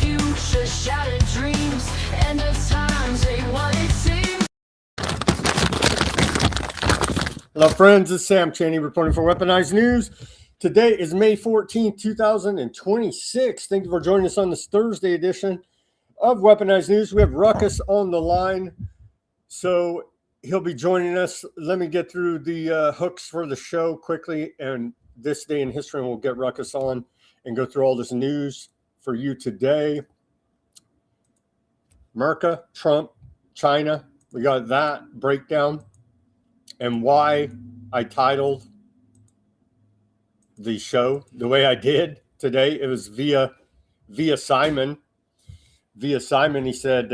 future, shattered dreams, end of times ain't what it seems. Hello, friends. It's Sam Chaney reporting for Weaponized News. Today is May 14th, 2026. Thank you for joining us on this Thursday edition of Weaponized News. We have Ruckus on the line, so he'll be joining us. Let me get through the hooks for the show quickly, and this day in history, and we'll get Ruckus on and go through all this news for you today. America, Trump, China, we got that breakdown. And why I titled the show the way I did today, it was via Simon. Via Simon, he said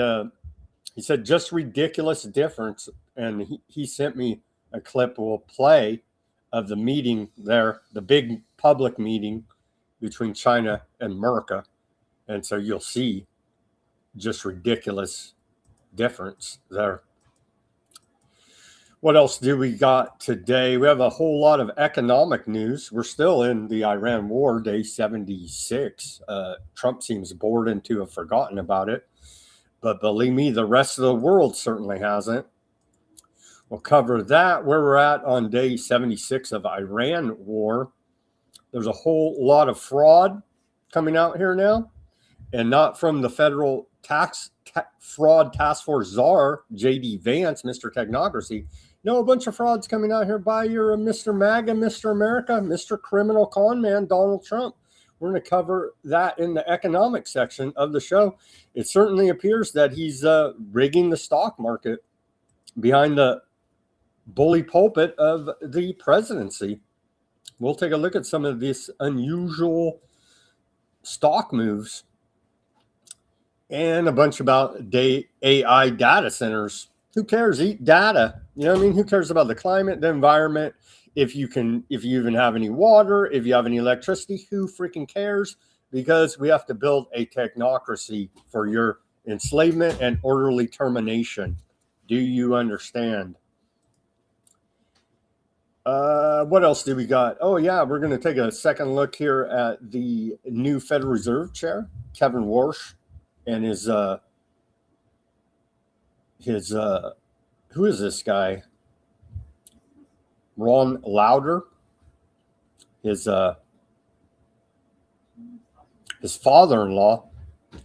just ridiculous difference, and he sent me a clip we'll play of the meeting there, the big public meeting between China and America, and so you'll see just ridiculous difference there. What else do we got today? We have a whole lot of economic news. We're still in the Iran war, day 76. Trump seems bored and to have forgotten about it. But believe me, the rest of the world certainly hasn't. We'll cover that, where we're at on day 76 of Iran war. There's a whole lot of fraud coming out here now, and not from the federal fraud task force czar, J.D. Vance, Mr. Technocracy. No, a bunch of frauds coming out here by your Mr. MAGA, Mr. America, Mr. Criminal Con Man, Donald Trump. We're going to cover that in the economic section of the show. It certainly appears that he's rigging the stock market behind the bully pulpit of the presidency. We'll take a look at some of these unusual stock moves and a bunch about AI data centers. Who cares? Eat data. You know what I mean? Who cares about the climate, the environment? If you even have any water, if you have any electricity, who freaking cares? Because we have to build a technocracy for your enslavement and orderly termination. Do you understand? What else do we got? Oh yeah, we're going to take a second look here at the new Federal Reserve Chair, Kevin Warsh, and his who is this guy? Ron Lauder. His father-in-law.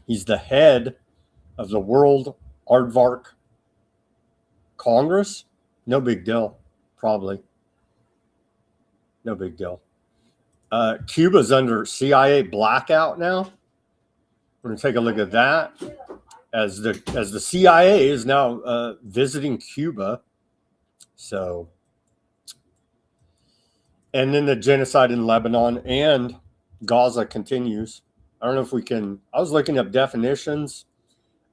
He's the head of the World Aardvark Congress. No big deal, probably. No big deal. Cuba's under CIA blackout now. We're going to take a look at that as the CIA is now visiting Cuba. So, and then the genocide in Lebanon and Gaza continues. I don't know if we can. I was looking up definitions.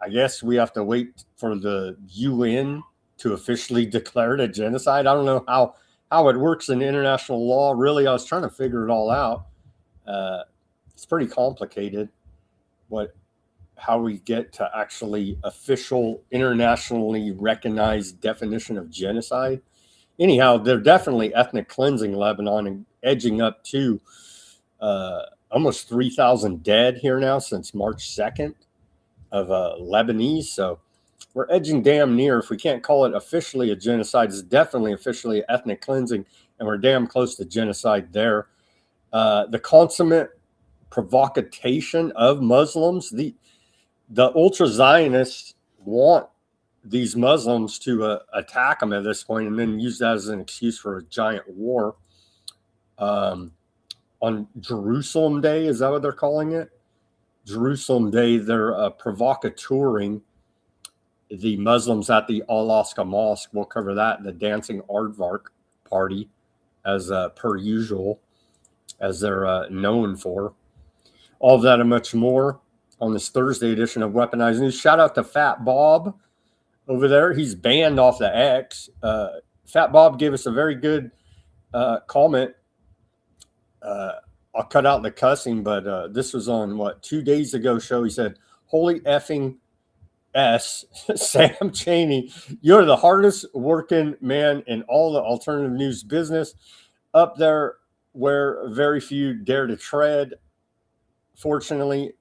I guess we have to wait for the UN to officially declare it a genocide. I don't know how it works in international law. Really, I was trying to figure it all out. It's pretty complicated. How we get to actually official, internationally recognized definition of genocide. Anyhow, they're definitely ethnic cleansing Lebanon and edging up to almost 3,000 dead here now since March 2nd of Lebanese. So we're edging damn near. If we can't call it officially a genocide, it's definitely officially ethnic cleansing, and we're damn close to genocide there. The consummate provocation of Muslims. The ultra-Zionists want these Muslims to attack them at this point and then use that as an excuse for a giant war. On Jerusalem Day, is that what they're calling it? Jerusalem Day, they're provocateuring the Muslims at the Al-Aqsa Mosque. We'll cover that in the Dancing Aardvark Party, as per usual, as they're known for. All of that and much more on this Thursday edition of Weaponized News. Shout out to Fat Bob over there. He's banned off the X. Fat Bob gave us a very good comment. I'll cut out the cussing, but this was on, 2 days ago show. He said, holy effing S, Sam Chaney, you're the hardest working man in all the alternative news business, up there where very few dare to tread. Fortunately,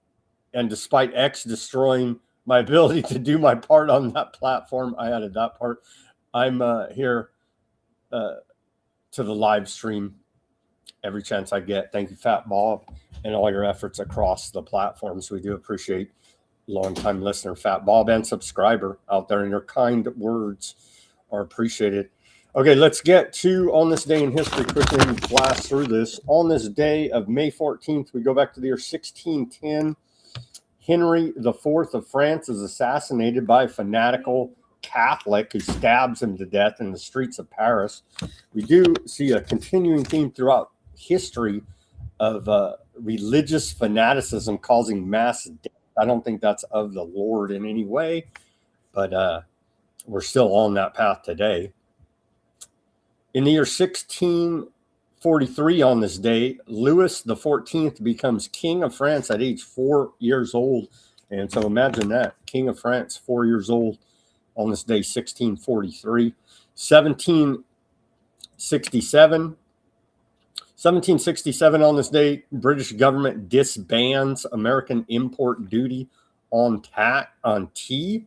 And despite X destroying my ability to do my part on that platform, I added that part. I'm here to the live stream every chance I get. Thank you, Fat Bob, and all your efforts across the platforms. We do appreciate longtime listener Fat Bob and subscriber out there, and your kind words are appreciated. Okay, let's get to On This Day in History quickly and blast through this. On this day of May 14th, we go back to the year 1610. Henry IV of France is assassinated by a fanatical Catholic who stabs him to death in the streets of Paris. We do see a continuing theme throughout history of religious fanaticism causing mass death. I don't think that's of the Lord in any way, but we're still on that path today. In the year 1643, on this day, Louis XIV becomes King of France at age 4 years old. And so imagine that, King of France, 4 years old on this day, 1643. 1767 on this day, British government disbands American import duty on tea.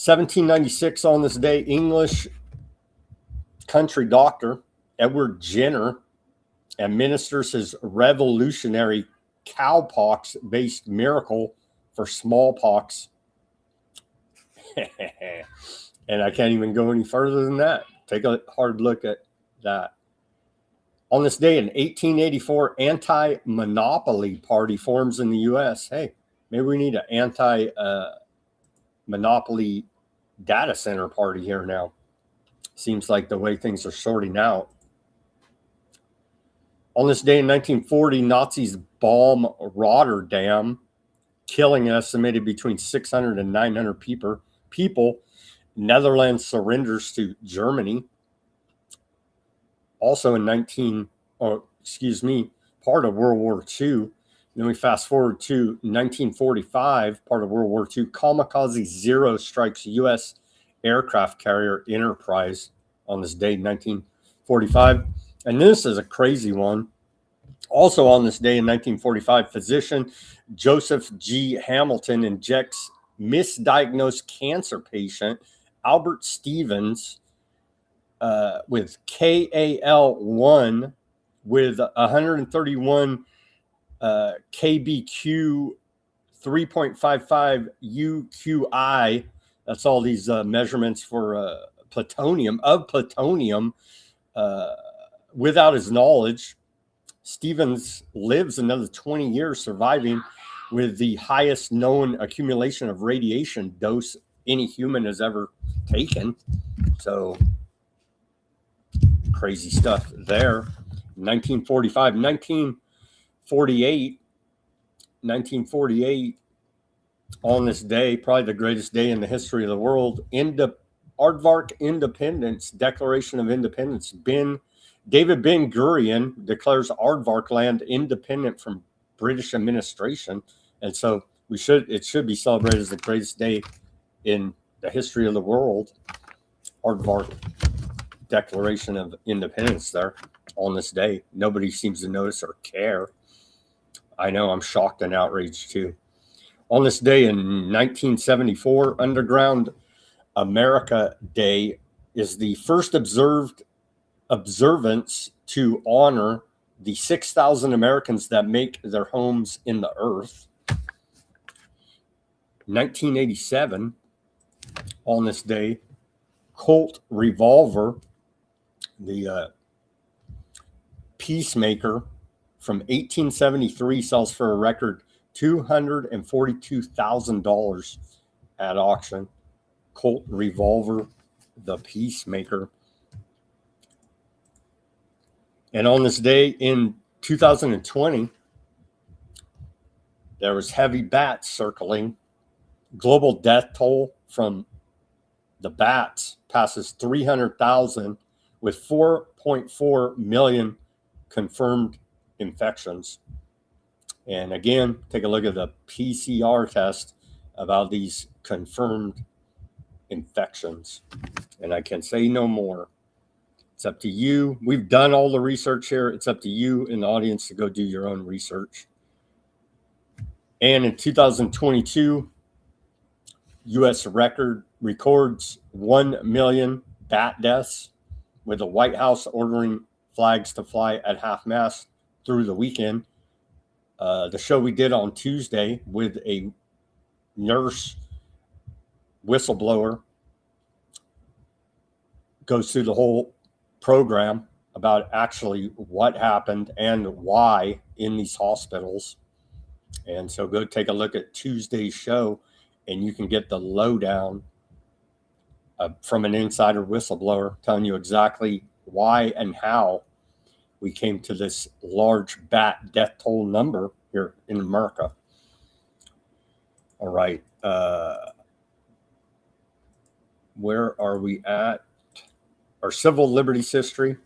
1796 on this day, English country doctor Edward Jenner administers his revolutionary cowpox-based miracle for smallpox. And I can't even go any further than that. Take a hard look at that. On this day in 1884, anti-monopoly party forms in the U.S. Hey, maybe we need an anti-monopoly data center party here now. Seems like the way things are sorting out. On this day in 1940, Nazis bomb Rotterdam, killing an estimated between 600 and 900 people. Netherlands surrenders to Germany. Also in part of World War II. Then we fast forward to 1945, part of World War II. Kamikaze Zero strikes U.S. aircraft carrier Enterprise on this day, 1945. And this is a crazy one. Also on this day in 1945, physician Joseph G. Hamilton injects misdiagnosed cancer patient Albert Stevens with KAL1 with 131 KBQ 3.55 UQI. That's all these measurements for plutonium, without his knowledge. Stevens lives another 20 years, surviving with the highest known accumulation of radiation dose any human has ever taken. So crazy stuff there. 1945, 1948, on this day, probably the greatest day in the history of the world, Aardvark Independence, Declaration of Independence. David Ben Gurion declares Aardvark land independent from British administration, and so it should be celebrated as the greatest day in the history of the world. Aardvark Declaration of Independence there on this day. Nobody seems to notice or care. I know, I'm shocked and outraged too. On this day in 1974, Underground America Day is the first observance to honor the 6,000 Americans that make their homes in the earth. 1987, on this day, Colt Revolver, the Peacemaker from 1873, sells for a record $242,000 at auction. Colt Revolver, the Peacemaker. And on this day in 2020, there was heavy bats circling. Global death toll from the bats passes 300,000 with 4.4 million confirmed infections. And again, take a look at the PCR test about these confirmed infections. And I can say no more. It's up to you. We've done all the research here. It's up to you in the audience to go do your own research. And in 2022, U.S. records 1 million bat deaths, with the White House ordering flags to fly at half-mast through the weekend. The show we did on Tuesday with a nurse whistleblower goes through the whole program about actually what happened and why in these hospitals. And so go take a look at Tuesday's show, and you can get the lowdown from an insider whistleblower telling you exactly why and how we came to this large bat death toll number here in America. All right. Where are we at? Our civil liberties history.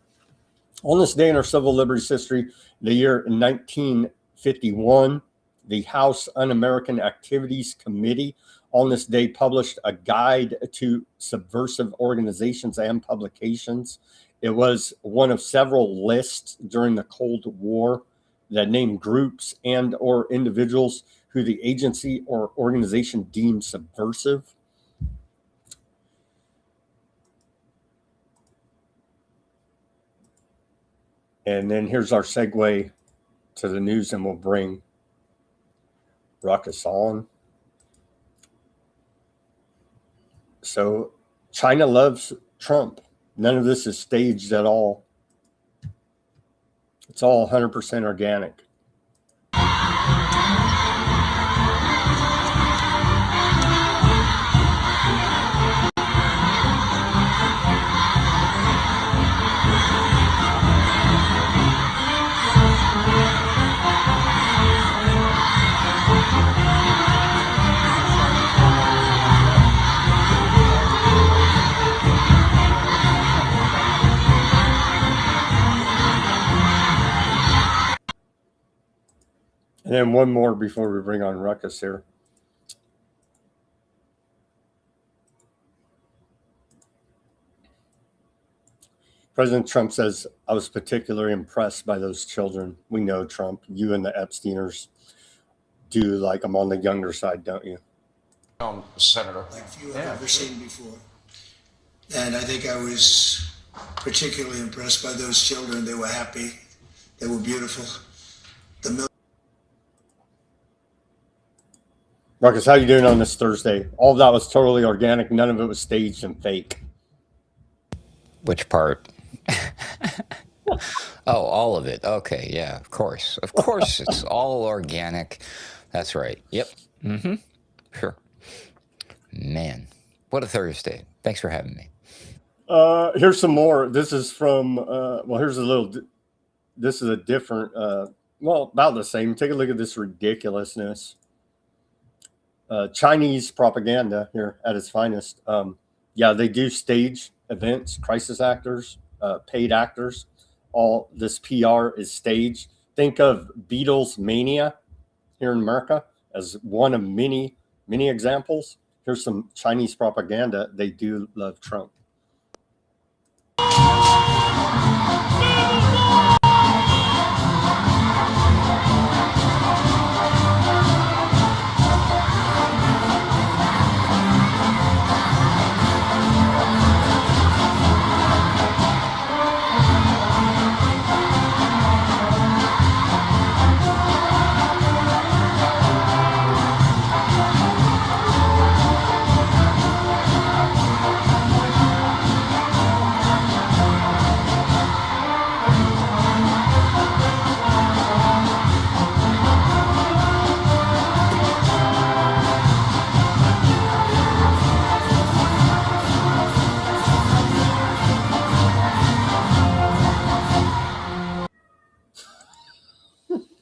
On this day in our civil liberties history, the year 1951, the House Un-American Activities Committee on this day published a guide to subversive organizations and publications. It was one of several lists during the Cold War that named groups and or individuals who the agency or organization deemed subversive. And then here's our segue to the news, and we'll bring Ruckus on. So China loves Trump. None of this is staged at all. It's all 100% organic. And then one more before we bring on Ruckus here. President Trump says, I was particularly impressed by those children. We know Trump. You and the Epsteiners do like them on the younger side, don't you? Senator. Like few I've ever seen before. And I think I was particularly impressed by those children. They were happy. They were beautiful. Ruckus, how you doing on this Thursday? All of that was totally organic. None of it was staged and fake. Which part? Oh, all of it. Okay, yeah, of course. Of course, it's all organic. That's right. Yep. Mm-hmm. Sure. Man, what a Thursday. Thanks for having me. Here's some more. This is from, here's a little, this is a different, about the same. Take a look at this ridiculousness. Chinese propaganda here at its finest. Yeah, they do stage events, crisis actors, paid actors. All this PR is staged. Think of Beatles mania here in America as one of many, many examples. Here's some Chinese propaganda. They do love Trump.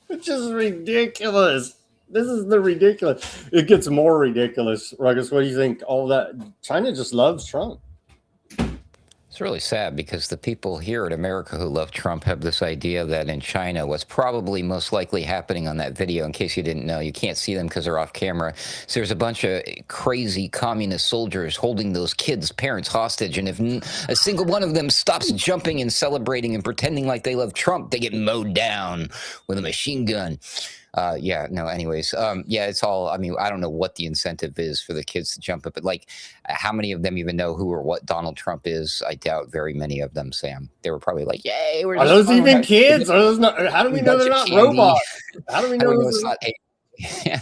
Which is ridiculous. This is the ridiculous. It gets more ridiculous. Ruckus, what do you think? All that China just loves Trump. It's really sad because the people here in America who love Trump have this idea that in China, what's probably most likely happening on that video, in case you didn't know, you can't see them because they're off camera. So there's a bunch of crazy communist soldiers holding those kids' parents hostage. And if a single one of them stops jumping and celebrating and pretending like they love Trump, they get mowed down with a machine gun. Yeah, no, anyways. Yeah, it's all, I mean, I don't know what the incentive is for the kids to jump up, but like, how many of them even know who or what Donald Trump is? I doubt very many of them, Sam. They were probably like, yay, we're Are just those fun. even kids? Are those not? How do we know Bunch they're of not candy. robots? How do we How do know we know those it's are? not yeah.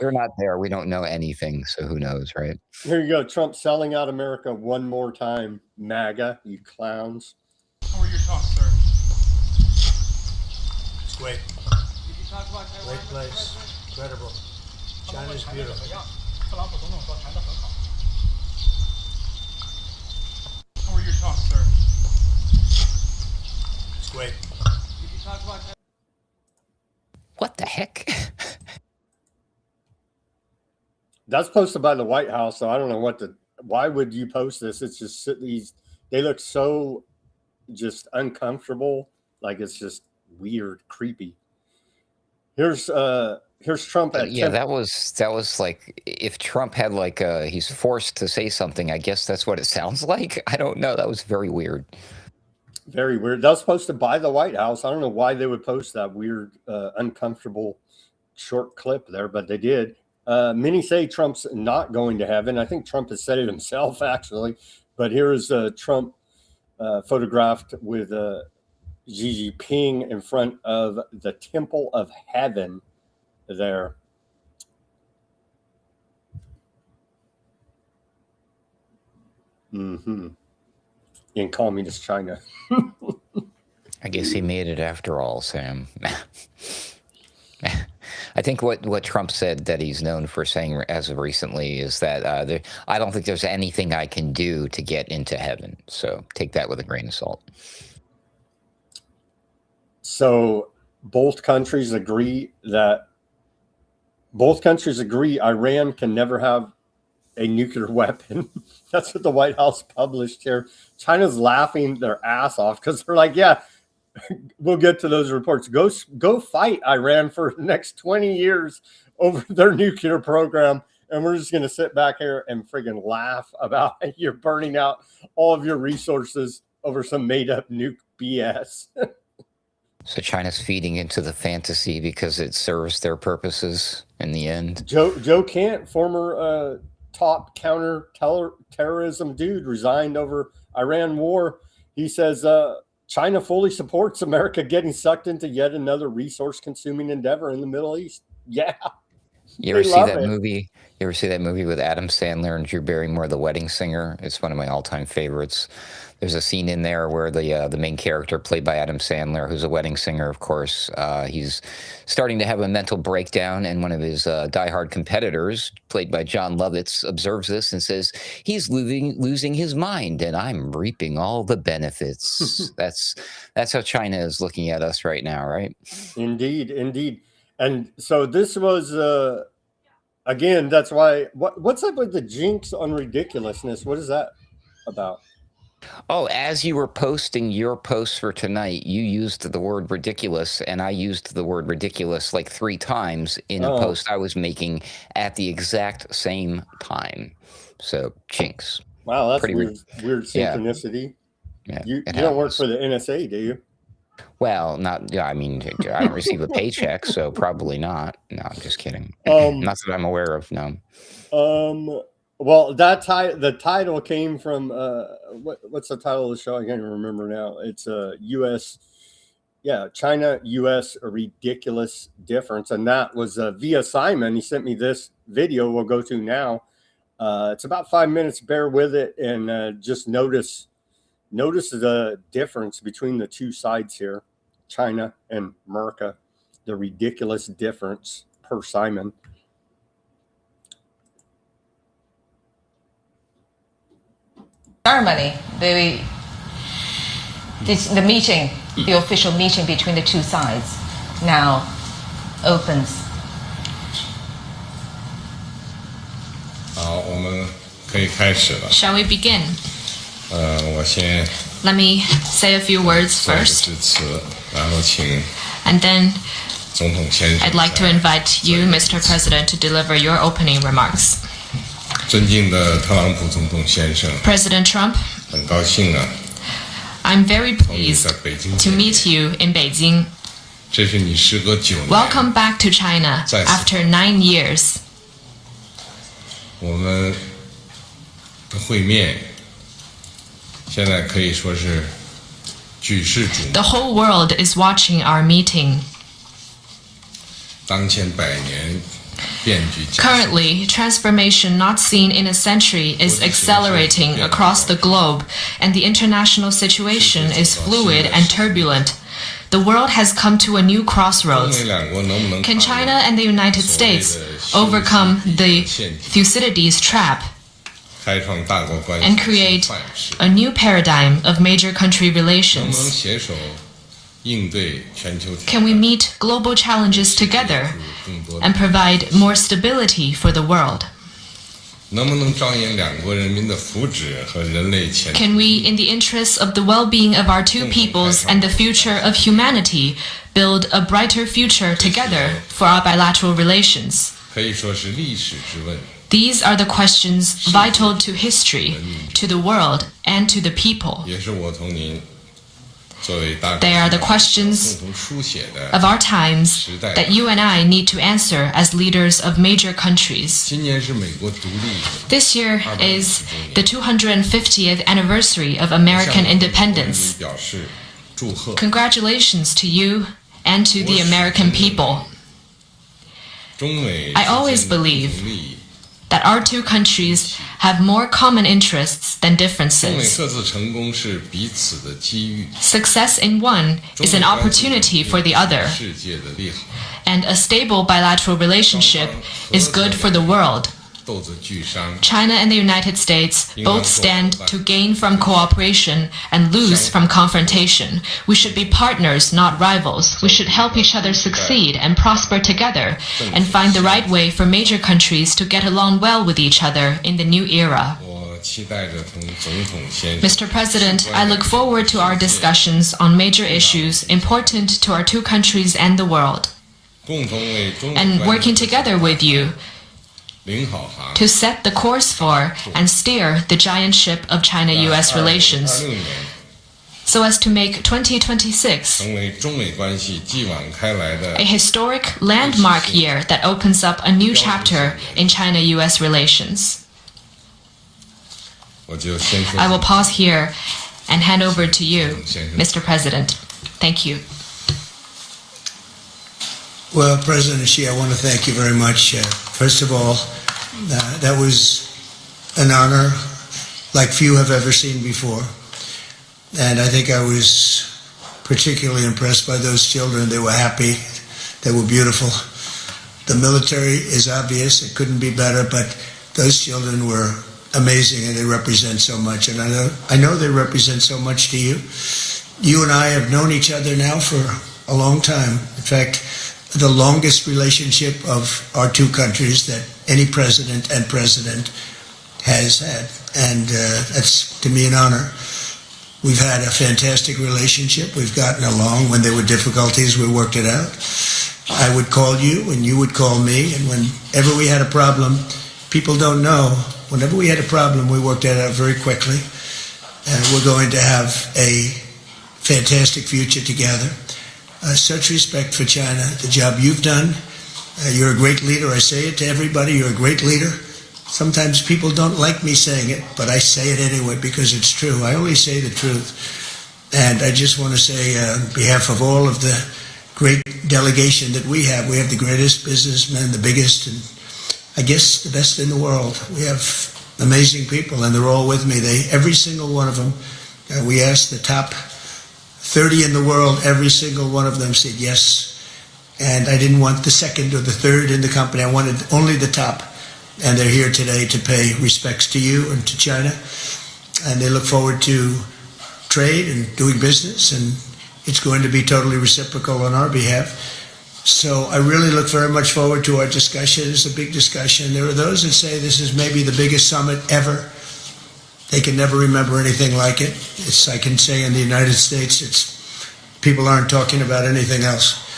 We're not there. We don't know anything, so who knows, right? Here you go. Trump selling out America one more time. MAGA, you clowns. How are your talks, sir? It's great. Did you talk about Taiwan? Great place. Incredible. China's beautiful. 特朗普总统说谈得很好。How are your talks, sir? It's great. Did you talk about Taiwan? What the heck? That's posted by the White House, so I don't know what the. Why would you post this? It's just these. They look so just uncomfortable. Like it's just weird, creepy. Here's Trump at Yeah, that was like if Trump had like he's forced to say something. I guess that's what it sounds like. I don't know. That was very weird. Very weird. That was posted by the White House. I don't know why they would post that weird, uncomfortable short clip there, but they did. Many say Trump's not going to heaven. I think Trump has said it himself, actually. But here is Trump photographed with Xi Jinping in front of the Temple of Heaven there. In communist China. I guess he made it after all, Sam. I think what Trump said that he's known for saying as of recently is that I don't think there's anything I can do to get into heaven. So take that with a grain of salt. So both countries agree Iran can never have a nuclear weapon. That's what the White House published here. China's laughing their ass off because they're like, yeah, we'll get to those reports. Go fight Iran for the next 20 years over their nuclear program. And we're just going to sit back here and friggin' laugh about you're burning out all of your resources over some made up nuke BS. So China's feeding into the fantasy because it serves their purposes in the end. Joe Kant, former top counter-terrorism dude, resigned over Iran war. He says China fully supports America getting sucked into yet another resource-consuming endeavor in the Middle East. Yeah. You ever see that movie? You ever see that movie with Adam Sandler and Drew Barrymore, The Wedding Singer? It's one of my all-time favorites. There's a scene in there where the main character, played by Adam Sandler, who's a wedding singer, of course, he's starting to have a mental breakdown, and one of his diehard competitors, played by John Lovitz, observes this and says, he's losing his mind, and I'm reaping all the benefits. That's how China is looking at us right now, right? Indeed. And so this was, again, that's why, what's up with the jinx on ridiculousness? What is that about? Oh, as you were posting your post for tonight, you used the word ridiculous, and I used the word ridiculous like 3 times in a post I was making at the exact same time. So, jinx. Wow, that's pretty weird synchronicity. Yeah, you don't work for the NSA, do you? Well, not. Yeah, I mean, I don't receive a paycheck, so probably not. No, I'm just kidding. Not that I'm aware of. No. Well, the title came from what's the title of the show? I can't even remember now. It's U.S. Yeah, China U.S. a ridiculous difference, and that was via Simon. He sent me this video. We'll go to now. It's about 5 minutes. Bear with it, and just notice the difference between the two sides here, China and America. The ridiculous difference per Simon. Ceremony, the meeting, the official meeting between the two sides now opens. 好，我们可以开始了。 Shall we begin? 我先 Let me say a few words 做一个 first, 致辞，然后请 and then 总统先生 I'd like to invite you, Mr. President, to deliver your opening remarks. 尊敬的特朗普总统先生， President Trump, 很高兴啊， I'm very 同你 pleased 在北京 to 见面 meet you in Beijing. 这是你时隔9年。 Welcome back to China after 9 years. 我们的会面现在可以说是举世瞩目。 The whole world is watching our meeting. 当前百年变局加速。 Currently, transformation not seen in a century is accelerating across the globe, and the international situation is fluid and turbulent. The world has come to a new 中 crossroads. 美两国能不能 Can China and the United States overcome the Thucydides trap 开创大国关系 and create 范式？ a new paradigm of major country 能不能 relations? 携手应对全球挑 Can we 战？ meet global challenges together 更多的 and provide more stability for the world? 能不能着眼两国人民的福祉和人类前途？ Can we, in the interests of the well-being of our two peoples and the future of humanity, build a brighter future together for our bilateral relations? 可以说是历史之问。 These are the questions vital to history, to the world, and to the people. 也是我同您作为大 They are the questions 共同书写的。 of our times that you and I need to answer as leaders of major countries. 今年是美国独立 This year is the 250th anniversary of American independence. 表示祝贺。 Congratulations to you and to the American people. 中美 I always 之间的 believe 共同利益 that our two countries have more common interests than 中美 differences. 各自成功是彼此的机遇， Success in one 中 is 美 an 关系 opportunity for the other, 世界的利好， and a stable bilateral relationship is good for the world. 斗志俱伤。 China and the United States both stand to gain from cooperation and lose from confrontation. We should be partners, not rivals. We should help each other succeed and prosper together and find the right way for major countries to get along well with each other in the new era. 我期待着同总统先生 Mr. President, I look forward to our discussions on major issues important to our two countries and the world, 共同为中美 and 关 working 系 together with you 领好航。 to set the course for and steer the giant ship of China-US relations 2026年 so as to make 2026成为中美关系继往开来的 a historic landmark year that opens up a new chapter in China-US relations. 我就先说 I will pause here and hand over to you, Mr. President. Thank you. Well, President Xi, I want to thank you very much. First of all, that was an honor like few have ever seen before. And I think I was particularly impressed by those children. They were happy. They were beautiful. The military is obvious. It couldn't be better, but those children were amazing, and they represent so much. And I know they represent so much to you. You and I have known each other now for a long time. In fact, the longest relationship of our two countries that any president and president has had. And that's, to me, an honor. We've had a fantastic relationship. We've gotten along. When there were difficulties, we worked it out. I would call you, and you would call me. And whenever we had a problem, people don't know, whenever we had a problem, we worked it out very quickly. And we're going to have a fantastic future together. Such respect for China, the job you've done. You're a great leader. I say it to everybody. You're a great leader. Sometimes people don't like me saying it, but I say it anyway because it's true. I only say the truth. And I just want to say on behalf of all of the great delegation that we have the greatest businessmen, the biggest, and I guess the best in the world. We have amazing people, and they're all with me. Every single one of them, we asked the top 30 in the world, every single one of them said yes. And I didn't want the second or the third in the company. I wanted only the top. And they're here today to pay respects to you and to China. And they look forward to trade and doing business. And it's going to be totally reciprocal on our behalf. So I really look very much forward to our discussion. It's a big discussion. There are those that say this is maybe the biggest summit ever. They can never remember anything like it. I can say in the United States, people aren't talking about anything else.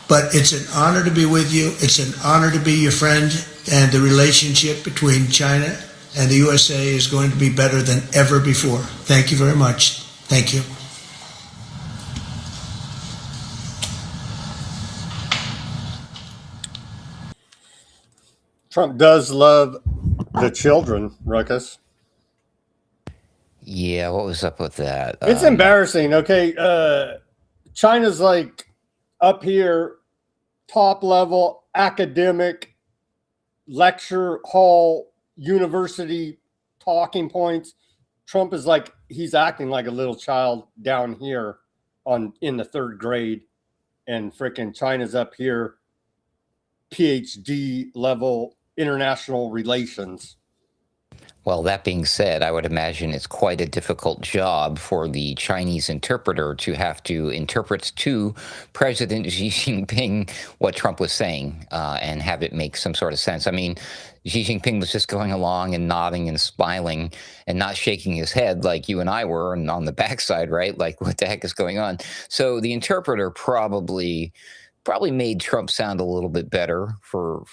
But it's an honor to be with you. It's an honor to be your friend. And the relationship between China and the USA is going to be better than ever before. Thank you very much. Thank you. Trump does love the children, Ruckus. Yeah, what was up with that? It's embarrassing. Okay, China's like up here, top level academic lecture hall, university talking points. Trump is like, he's acting like a little child down here in the third grade, and freaking China's up here, PhD level international relations. Well, that being said, I would imagine it's quite a difficult job for the Chinese interpreter to have to interpret to President Xi Jinping what Trump was saying and have it make some sort of sense. I mean, Xi Jinping was just going along and nodding and smiling and not shaking his head like you and I were, and on the backside, right? Like, what the heck is going on? So the interpreter probably made Trump sound a little bit better for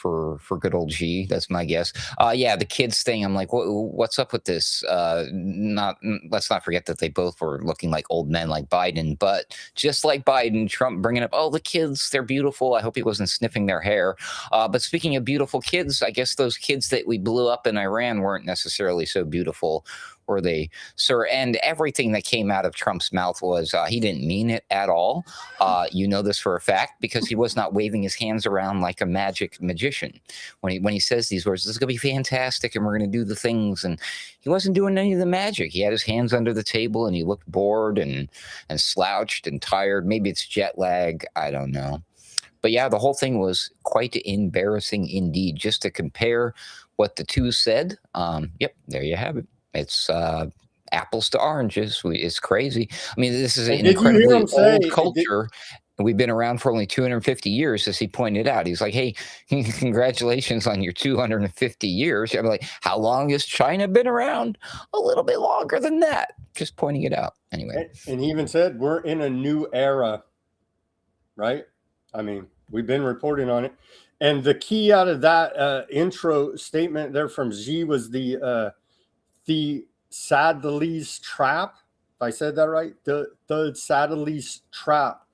good old G. That's my guess. Yeah, the kids thing. I'm like, what's up with this? Let's not forget that they both were looking like old men, like Biden. But just like Biden, Trump bringing up, oh, the kids, they're beautiful. I hope he wasn't sniffing their hair. But speaking of beautiful kids, I guess those kids that we blew up in Iran weren't necessarily so beautiful. Were they, sir? And everything that came out of Trump's mouth was he didn't mean it at all. You know this for a fact because he was not waving his hands around like a magic magician when he says these words. This is gonna be fantastic, and we're gonna do the things. And he wasn't doing any of the magic. He had his hands under the table, and he looked bored and slouched and tired. Maybe it's jet lag. I don't know. But yeah, the whole thing was quite embarrassing indeed. Just to compare what the two said. Yep, there you have it. It's apples to oranges. It's crazy. I mean, this is an incredibly old culture. We've been around for only 250 years, as he pointed out. He's like, hey, congratulations on your 250 years. I'm like, how long has China been around? A little bit longer than that. Just pointing it out. Anyway. And he even said, we're in a new era, right? I mean, we've been reporting on it. And the key out of that intro statement there from Xi was the Sadler's trap. If I said that right, the Sadler's trap.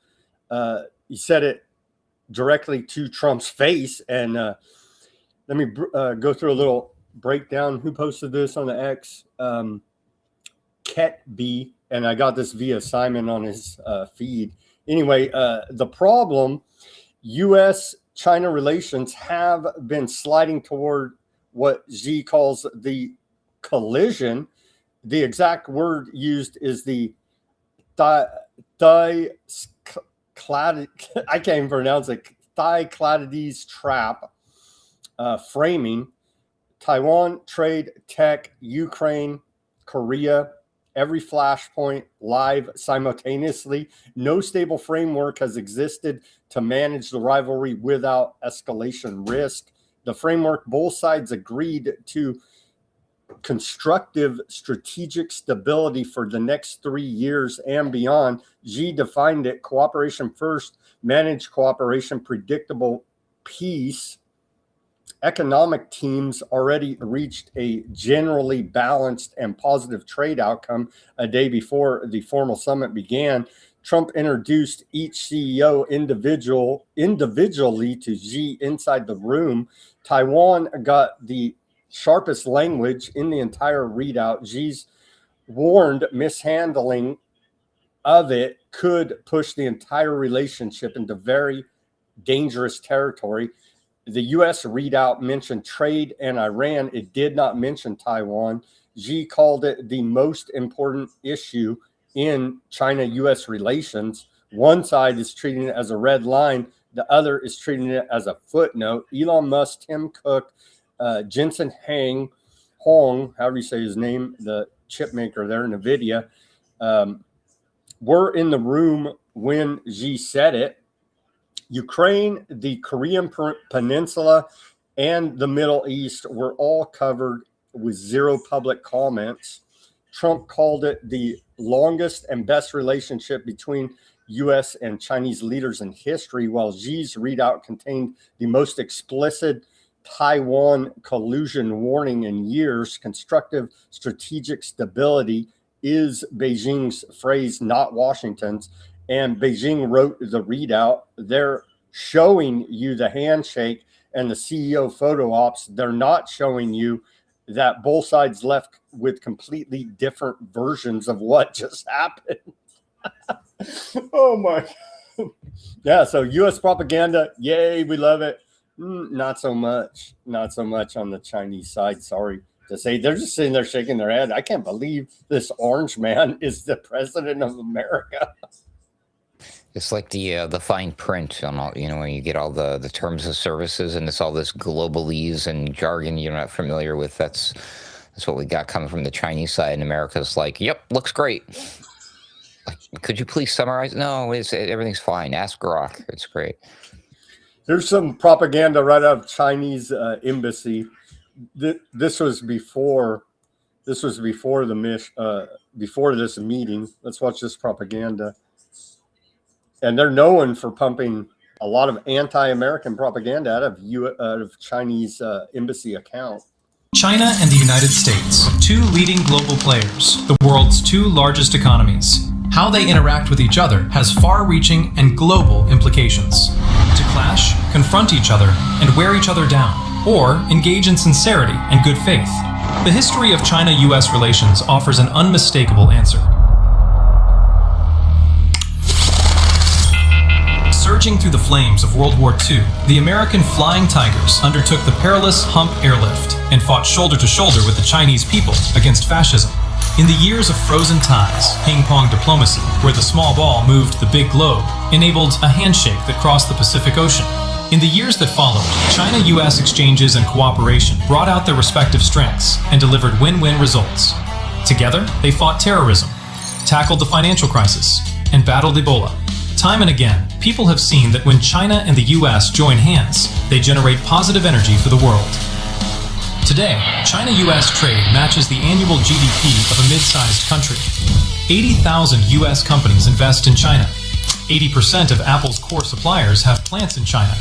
He said it directly to Trump's face. And let me go through a little breakdown. Who posted this on the X? Ket B, and I got this via Simon on his feed. Anyway, the problem, U.S.-China relations have been sliding toward what Xi calls the collision. The exact word used is the I can't even pronounce it. Thucydides trap framing. Taiwan, trade, tech, Ukraine, Korea, every flashpoint live simultaneously. No stable framework has existed to manage the rivalry without escalation risk. The framework both sides agreed to constructive strategic stability for the next 3 years and beyond. Xi defined it: cooperation first, managed cooperation, predictable peace. Economic teams already reached a generally balanced and positive trade outcome a day before the formal summit began. Trump introduced each CEO individually to Xi inside the room. Taiwan got the sharpest language in the entire readout. Xi's warned mishandling of it could push the entire relationship into very dangerous territory. The U.S. readout mentioned trade and Iran. It did not mention Taiwan. Xi called it the most important issue in China-U.S. relations. One side is treating it as a red line. The other is treating it as a footnote. Elon Musk, Tim Cook, Jensen Huang, however you say his name, the chip maker there, NVIDIA, were in the room when Xi said it. Ukraine, the Korean Peninsula, and the Middle East were all covered with zero public comments. Trump called it the longest and best relationship between U.S. and Chinese leaders in history, while Xi's readout contained the most explicit Taiwan collusion warning in years. Constructive strategic stability is Beijing's phrase, not Washington's. And Beijing wrote the readout. They're showing you the handshake and the CEO photo ops, they're not showing you that both sides left with completely different versions of what just happened. Oh my. Yeah, so U.S. propaganda, yay, we love it. Not so much. Not so much on the Chinese side, sorry to say. They're just sitting there shaking their head. I can't believe this orange man is the president of America. It's like the fine print on all, you know, when you get all the terms of services and it's all this globalese and jargon you're not familiar with. That's what we got coming from the Chinese side. And America's like, yep, looks great. Like, could you please summarize? No, everything's fine. Ask Grok. It's great. There's some propaganda right out of Chinese embassy. This was before the before this meeting. Let's watch this propaganda. And they're known for pumping a lot of anti-American propaganda out of Chinese embassy account. China and the United States, two leading global players, the world's two largest economies. How they interact with each other has far-reaching and global implications. To clash, confront each other, and wear each other down, or engage in sincerity and good faith. The history of China-US relations offers an unmistakable answer. Surging through the flames of World War II, the American Flying Tigers undertook the perilous Hump Airlift and fought shoulder to shoulder with the Chinese people against fascism. In the years of frozen ties, ping-pong diplomacy, where the small ball moved the big globe, enabled a handshake that crossed the Pacific Ocean. In the years that followed, China-US exchanges and cooperation brought out their respective strengths and delivered win-win results. Together, they fought terrorism, tackled the financial crisis, and battled Ebola. Time and again, people have seen that when China and the US join hands, they generate positive energy for the world. Today, China-US trade matches the annual GDP of a mid-sized country. 80,000 US companies invest in China. 80% of Apple's core suppliers have plants in China.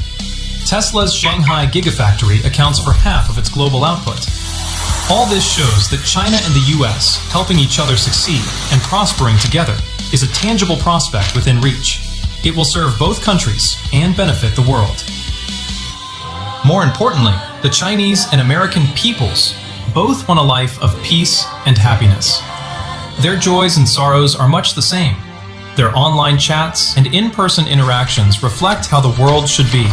Tesla's Shanghai Gigafactory accounts for half of its global output. All this shows that China and the US helping each other succeed and prospering together is a tangible prospect within reach. It will serve both countries and benefit the world. More importantly, the Chinese and American peoples both want a life of peace and happiness. Their joys and sorrows are much the same. Their online chats and in-person interactions reflect how the world should be.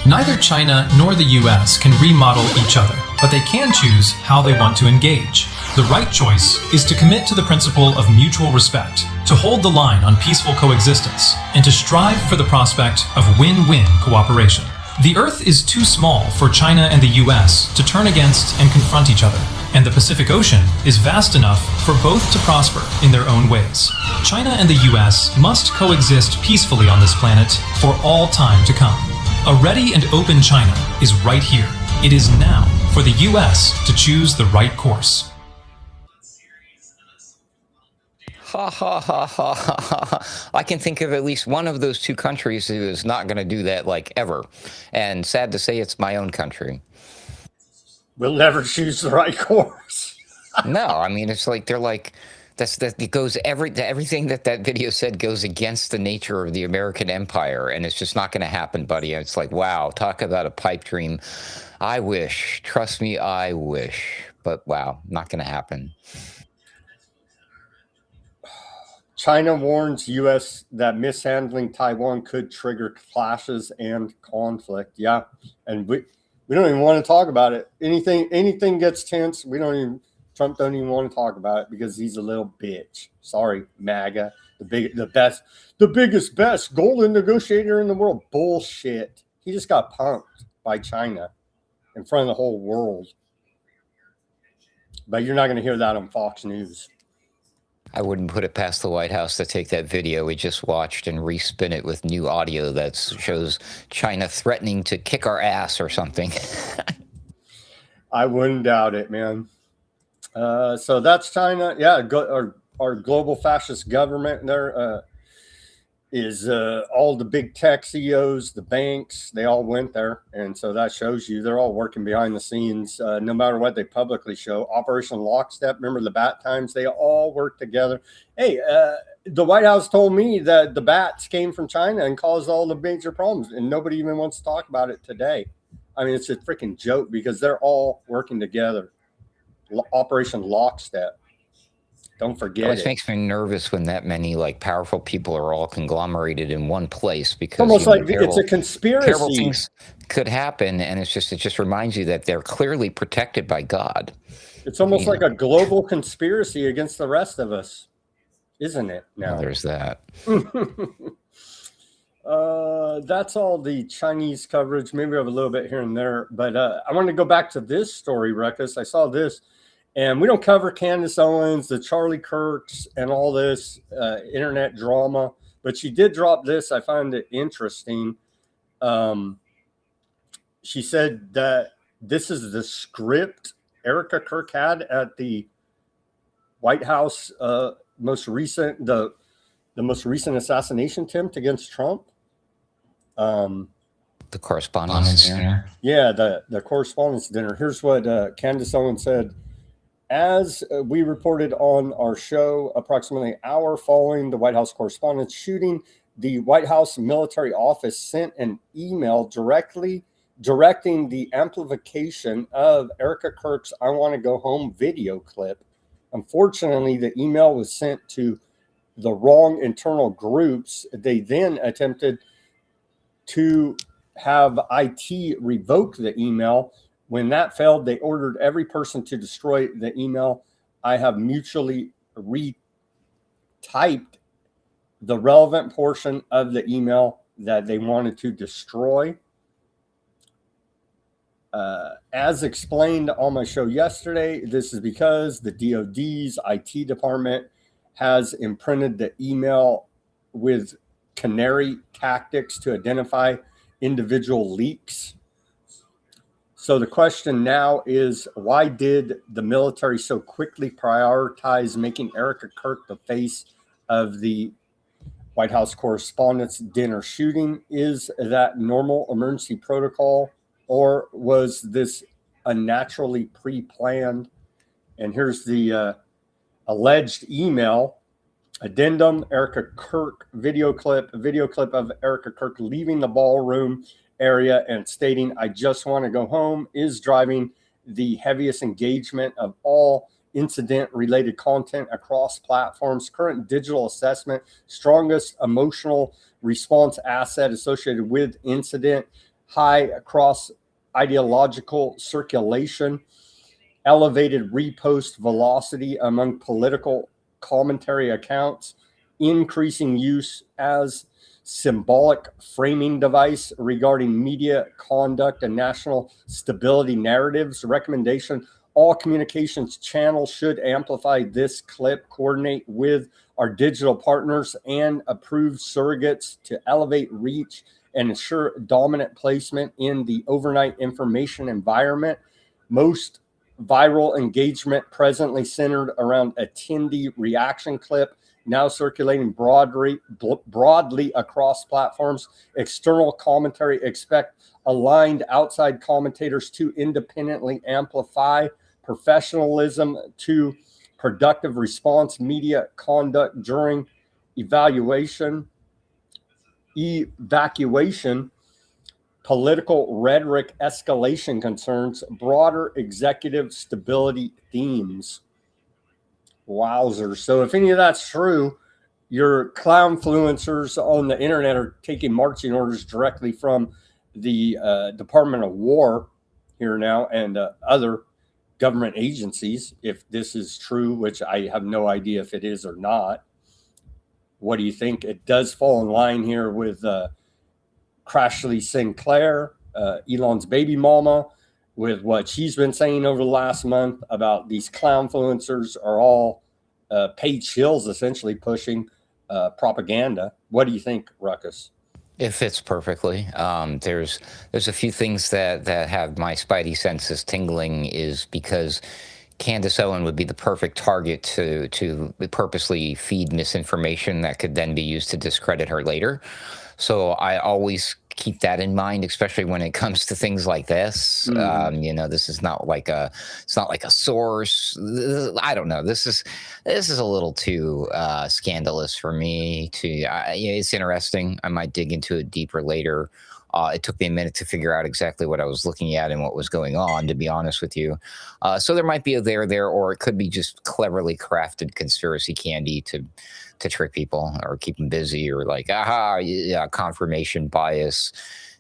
Neither China nor the US can remodel each other, but they can choose how they want to engage. The right choice is to commit to the principle of mutual respect, to hold the line on peaceful coexistence, and to strive for the prospect of win-win cooperation. The Earth is too small for China and the US to turn against and confront each other, and the Pacific Ocean is vast enough for both to prosper in their own ways. China and the US must coexist peacefully on this planet for all time to come. A ready and open China is right here. It is now for the US to choose the right course. Ha ha ha ha ha ha. I can think of at least one of those two countries who is not going to do that, like, ever. And sad to say, it's my own country. We'll never choose the right course. No, I mean, it's like they're like, it goes everything that video said goes against the nature of the American empire, and it's just not going to happen, buddy. It's like, wow, talk about a pipe dream. I wish, trust me, I wish, but wow, not going to happen. China warns U.S. that mishandling Taiwan could trigger clashes and conflict. Yeah, and we don't even want to talk about it. Anything gets tense, Trump don't even want to talk about it because he's a little bitch. Sorry, MAGA, the biggest, best golden negotiator in the world. Bullshit. He just got punked by China in front of the whole world. But you're not going to hear that on Fox News. I wouldn't put it past the White House to take that video we just watched and respin it with new audio that shows China threatening to kick our ass or something. I wouldn't doubt it, man. So that's China. Yeah, our global fascist government there is all the big tech CEOs, the banks, they all went there. And so that shows you they're all working behind the scenes, no matter what they publicly show. Operation Lockstep, remember the bat times? They all work together. Hey, the White House told me that the bats came from China and caused all the major problems, and nobody even wants to talk about it today. I mean, it's a freaking joke because they're all working together. Operation Lockstep. Don't It forget always it. makes me nervous when that many like powerful people are all conglomerated in one place, because Almost like it's a terrible conspiracy. things could happen, and it just reminds you that they're clearly protected by God. It's almost like a global conspiracy against the rest of us, isn't it? Well, Now there's that. That's all the Chinese coverage. Maybe we have a little bit here and there, but I want to go back to this story, Ruckus. I saw this, and we don't cover Candace Owens, the Charlie Kirks, and all this internet drama, but she did drop this. I find it interesting. She said that this is the script Erica Kirk had at the White House the most recent assassination attempt against Trump. The correspondence dinner. Yeah, the correspondence dinner. Here's what Candace Owens said. As we reported on our show, approximately an hour following the White House correspondence shooting, the White House military office sent an email directing the amplification of Erica Kirk's "I Want to Go Home" video clip. Unfortunately, the email was sent to the wrong internal groups. They then attempted to have IT revoke the email. When that failed, they ordered every person to destroy the email. I have mutually retyped the relevant portion of the email that they wanted to destroy. As explained on my show yesterday, this is because the DoD's IT department has imprinted the email with canary tactics to identify individual leaks. So the question now is, why did the military so quickly prioritize making Erica Kirk the face of the White House Correspondents' Dinner shooting? Is that normal emergency protocol, or was this unnaturally pre-planned? And here's the alleged email. Addendum, Erica Kirk video clip of Erica Kirk leaving the ballroom area and stating, "I just want to go home," is driving the heaviest engagement of all incident-related content across platforms. Current digital assessment, strongest emotional response asset associated with incident, high cross ideological circulation, elevated repost velocity among political commentary accounts, increasing use as symbolic framing device regarding media conduct and national stability narratives. Recommendation: all communications channels should amplify this clip, coordinate with our digital partners and approved surrogates to elevate reach and ensure dominant placement in the overnight information environment. Most viral engagement presently centered around attendee reaction clip, now circulating broadly across platforms. External commentary: expect aligned outside commentators to independently amplify. Professionalism to productive response media conduct during evacuation. Political rhetoric escalation concerns, broader executive stability themes. Wowzers. So if any of that's true, your clownfluencers on the internet are taking marching orders directly from the Department of War here now and other government agencies. If this is true, which I have no idea if it is or not. What do you think? It does fall in line here with Crashly Sinclair, Elon's baby mama, with what she's been saying over the last month about these clownfluencers are all paid shills, essentially pushing propaganda. What do you think, Ruckus? It fits perfectly. There's a few things that have my spidey senses tingling, is because Candace Owen would be the perfect target to purposely feed misinformation that could then be used to discredit her later. So I always keep that in mind, especially when it comes to things like this. This is not like it's not like a source. I don't know. This is a little too scandalous for me to. It's interesting. I might dig into it deeper later It took me a minute to figure out exactly what I was looking at and what was going on, to be honest with you. So there might be a there, or it could be just cleverly crafted conspiracy candy to trick people or keep them busy, or like, aha, yeah, confirmation bias,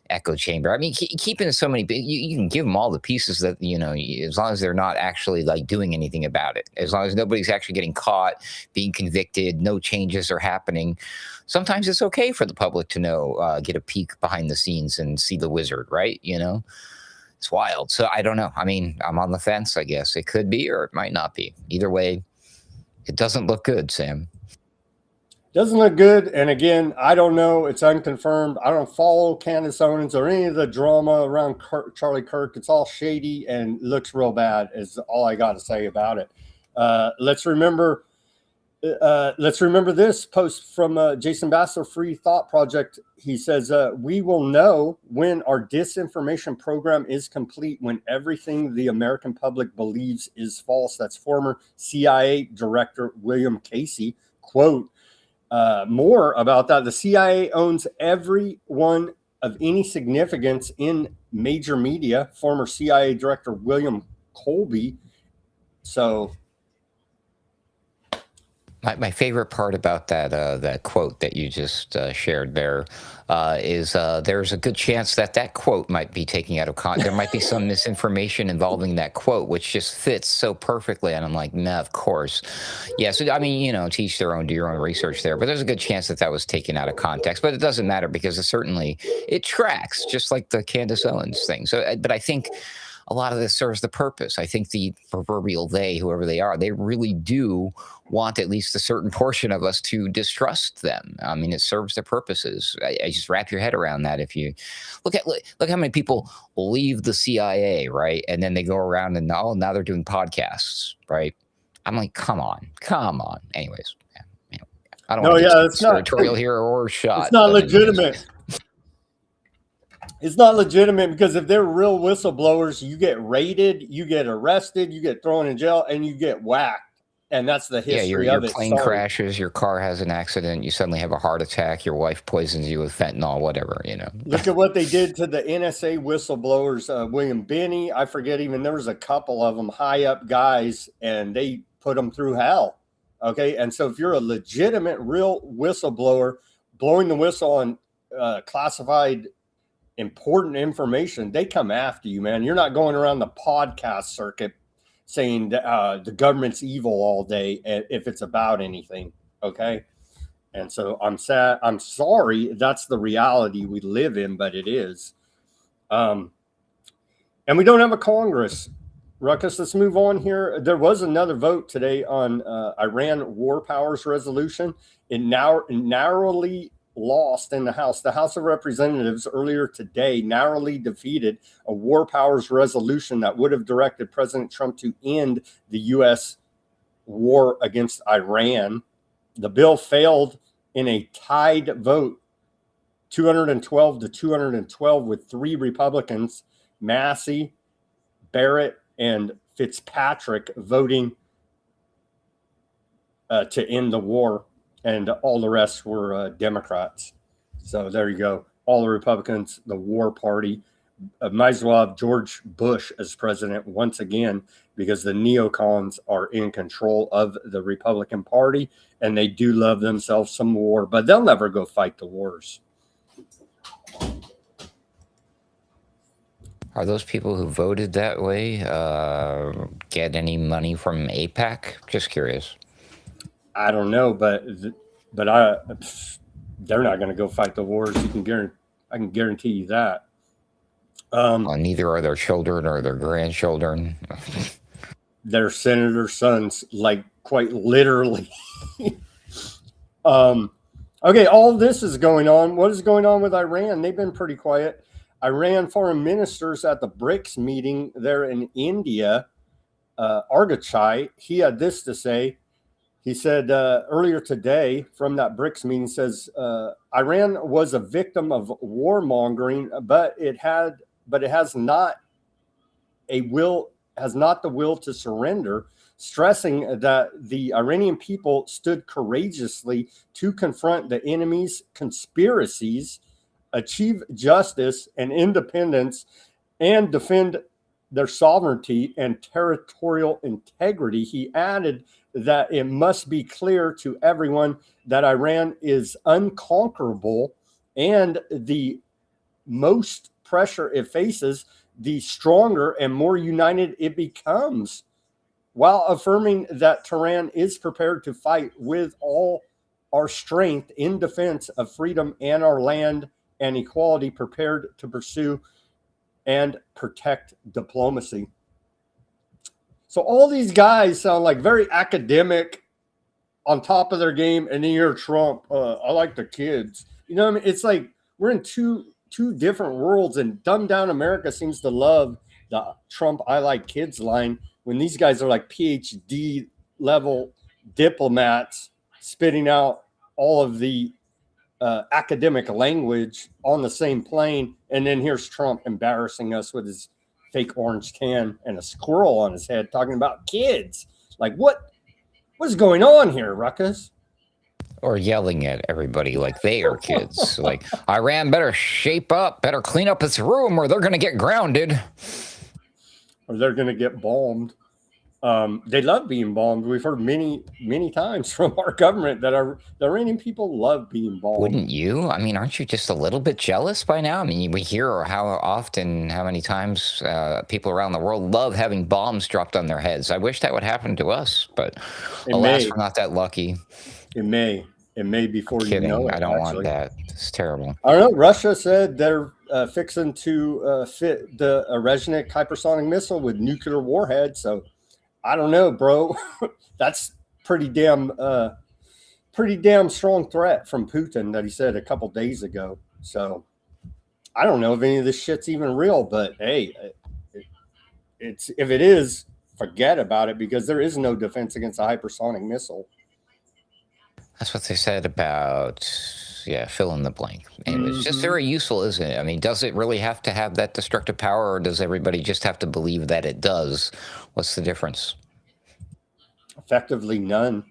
echo chamber. I mean, keeping so many, you can give them all the pieces that, as long as they're not actually like doing anything about it, as long as nobody's actually getting caught, being convicted, no changes are happening. Sometimes it's okay for the public to know, get a peek behind the scenes and see the wizard, right? It's wild. So I don't know. I mean, I'm on the fence, I guess. It could be, or it might not be. Either way, it doesn't look good, Sam. Doesn't look good. And again, I don't know. It's unconfirmed. I don't follow Candace Owens or any of the drama around Charlie Kirk. It's all shady and looks real bad, is all I got to say about it. Let's remember this post from Jason Bassler, Free Thought Project. He says, we will know when our disinformation program is complete, when everything the American public believes is false. That's former CIA Director William Casey. Quote, more about that. The CIA owns everyone of any significance in major media. Former CIA Director William Colby. So my favorite part about that quote that you just shared there is there's a good chance that quote might be taken out of context. There might be some misinformation involving that quote, which just fits so perfectly. And I'm like, nah, of course. Yeah, so, I mean, teach their own, do your own research there. But there's a good chance that was taken out of context. But it doesn't matter because it tracks, just like the Candace Owens thing. So, but I think a lot of this serves the purpose. I think the proverbial they, whoever they are, they really do want at least a certain portion of us to distrust them. I mean, it serves their purposes. I just wrap your head around that. If you look how many people leave the CIA, right? And then they go around and now they're doing podcasts, right? I'm like, come on. Anyways, I don't want to get conspiratorial here or shot. It's not legitimate. It's not legitimate because if they're real whistleblowers, you get raided, you get arrested, you get thrown in jail, and you get whacked. And that's the history of it. Your plane crashes, your car has an accident, you suddenly have a heart attack, your wife poisons you with fentanyl, whatever, Look at what they did to the NSA whistleblowers, William Binney. I forget even, there was a couple of them, high up guys, and they put them through hell. Okay. And so if you're a legitimate, real whistleblower, blowing the whistle on classified important information, they come after you, man. You're not going around the podcast circuit saying the government's evil all day if it's about anything. Okay. And so I'm sorry, that's the reality we live in, but it is. And we don't have a Congress. Ruckus, let's move on here. There was another vote today on Iran war powers resolution. It narrowly lost in the House. The House of Representatives earlier today narrowly defeated a war powers resolution that would have directed President Trump to end the U.S. war against Iran. The bill failed in a tied vote, 212 to 212, with 3 Republicans, Massey, Barrett, and Fitzpatrick, voting to end the war. And all the rest were Democrats. So there you go. All the Republicans, the war party. Might as well have George Bush as president once again, because the neocons are in control of the Republican Party, and they do love themselves some war, but they'll never go fight the wars. Are those people who voted that way get any money from AIPAC? Just curious. I don't know, but they're not going to go fight the wars. I can guarantee you that. Neither are their children or their grandchildren. Their senator sons, like quite literally. Okay, all this is going on. What is going on with Iran? They've been pretty quiet. Iran foreign ministers at the BRICS meeting there in India, Argachai, he had this to say. He said earlier today from that BRICS meeting, says Iran was a victim of warmongering, but it has not the will to surrender, stressing that the Iranian people stood courageously to confront the enemy's conspiracies achieve justice and independence and defend their sovereignty and territorial integrity. He added that it must be clear to everyone that Iran is unconquerable, and the most pressure it faces, the stronger and more united it becomes, while affirming that Tehran is prepared to fight with all our strength in defense of freedom and our land and equality, prepared to pursue and protect diplomacy. So all these guys sound like very academic, on top of their game, and then you're Trump. I like the kids. You know what I mean? It's like we're in two different worlds, and dumbed down America seems to love the Trump "I like kids" line, when these guys are like PhD level diplomats spitting out all of the academic language on the same plane. And then here's Trump embarrassing us with his fake orange can and a squirrel on his head, talking about kids. Like, what's going on here, Ruckus? Or yelling at everybody like they are kids. Like, Iran better shape up, better clean up its room, or they're going to get grounded. Or they're going to get bombed. They love being bombed. We've heard many times from our government that the Iranian people love being bombed. Wouldn't you? I mean, aren't you just a little bit jealous by now? I mean, we hear how many times people around the world love having bombs dropped on their heads. I wish that would happen to us, but alas, we're not that lucky. It may before you know it. I don't want that. It's terrible. I don't know. Russia said they're fixing to fit the Reznik hypersonic missile with nuclear warhead. So I don't know, bro. That's pretty damn strong threat from Putin that he said a couple days ago. So I don't know if any of this shit's even real, but hey, it's if it is, forget about it, because there is no defense against a hypersonic missile. That's what they said about, fill in the blank. And it's just very useful, isn't it? I mean, does it really have to have that destructive power, or does everybody just have to believe that it does? What's the difference? Effectively none.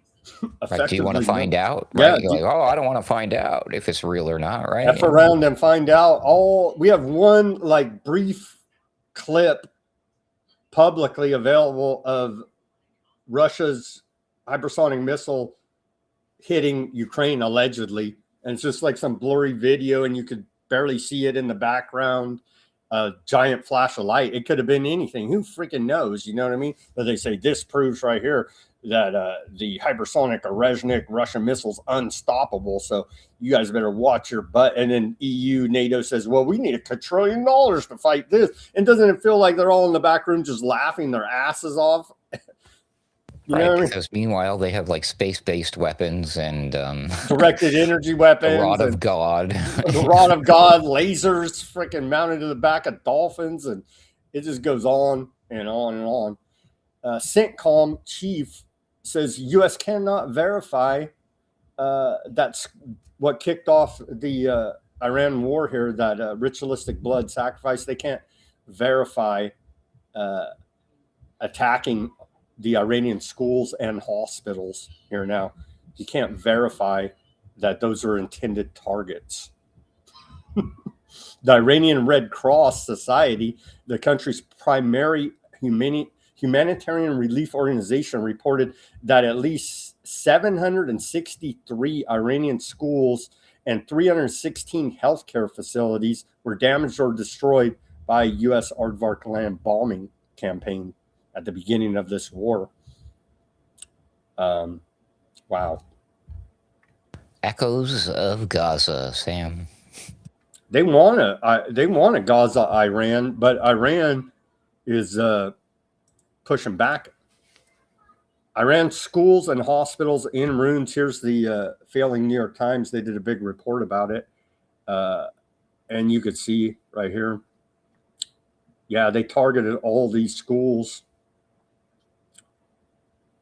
Like, do you want to find out? Right? Yeah. You're like, I don't want to find out if it's real or not, right? F around and find out. We have one like brief clip publicly available of Russia's hypersonic missile hitting Ukraine allegedly, and it's just like some blurry video, and you could barely see it in the background. A giant flash of light. It could have been anything. Who freaking knows? You know what I mean? But they say this proves right here that the hypersonic Reznik Russian missile's unstoppable. So you guys better watch your butt. And then EU, NATO says, well, we need $1 quadrillion to fight this. And doesn't it feel like they're all in the back room just laughing their asses off? Right, because meanwhile they have like space-based weapons and directed energy weapons, the rod of God, the rod of God, lasers freaking mounted to the back of dolphins, and it just goes on and on and on. CENTCOM chief says U.S. cannot verify that's what kicked off the Iran war here, that ritualistic blood sacrifice. They can't verify attacking the Iranian schools and hospitals here now. You can't verify that those are intended targets. The Iranian Red Cross Society, the country's primary humanitarian relief organization, reported that at least 763 Iranian schools and 316 healthcare facilities were damaged or destroyed by U.S. aardvark land bombing campaign at the beginning of this war. Wow. Echoes of Gaza, Sam. They want a Gaza Iran, but Iran is pushing back. Iran's schools and hospitals in ruins. Here's the failing New York Times. They did a big report about it. And you could see right here. Yeah, they targeted all these schools.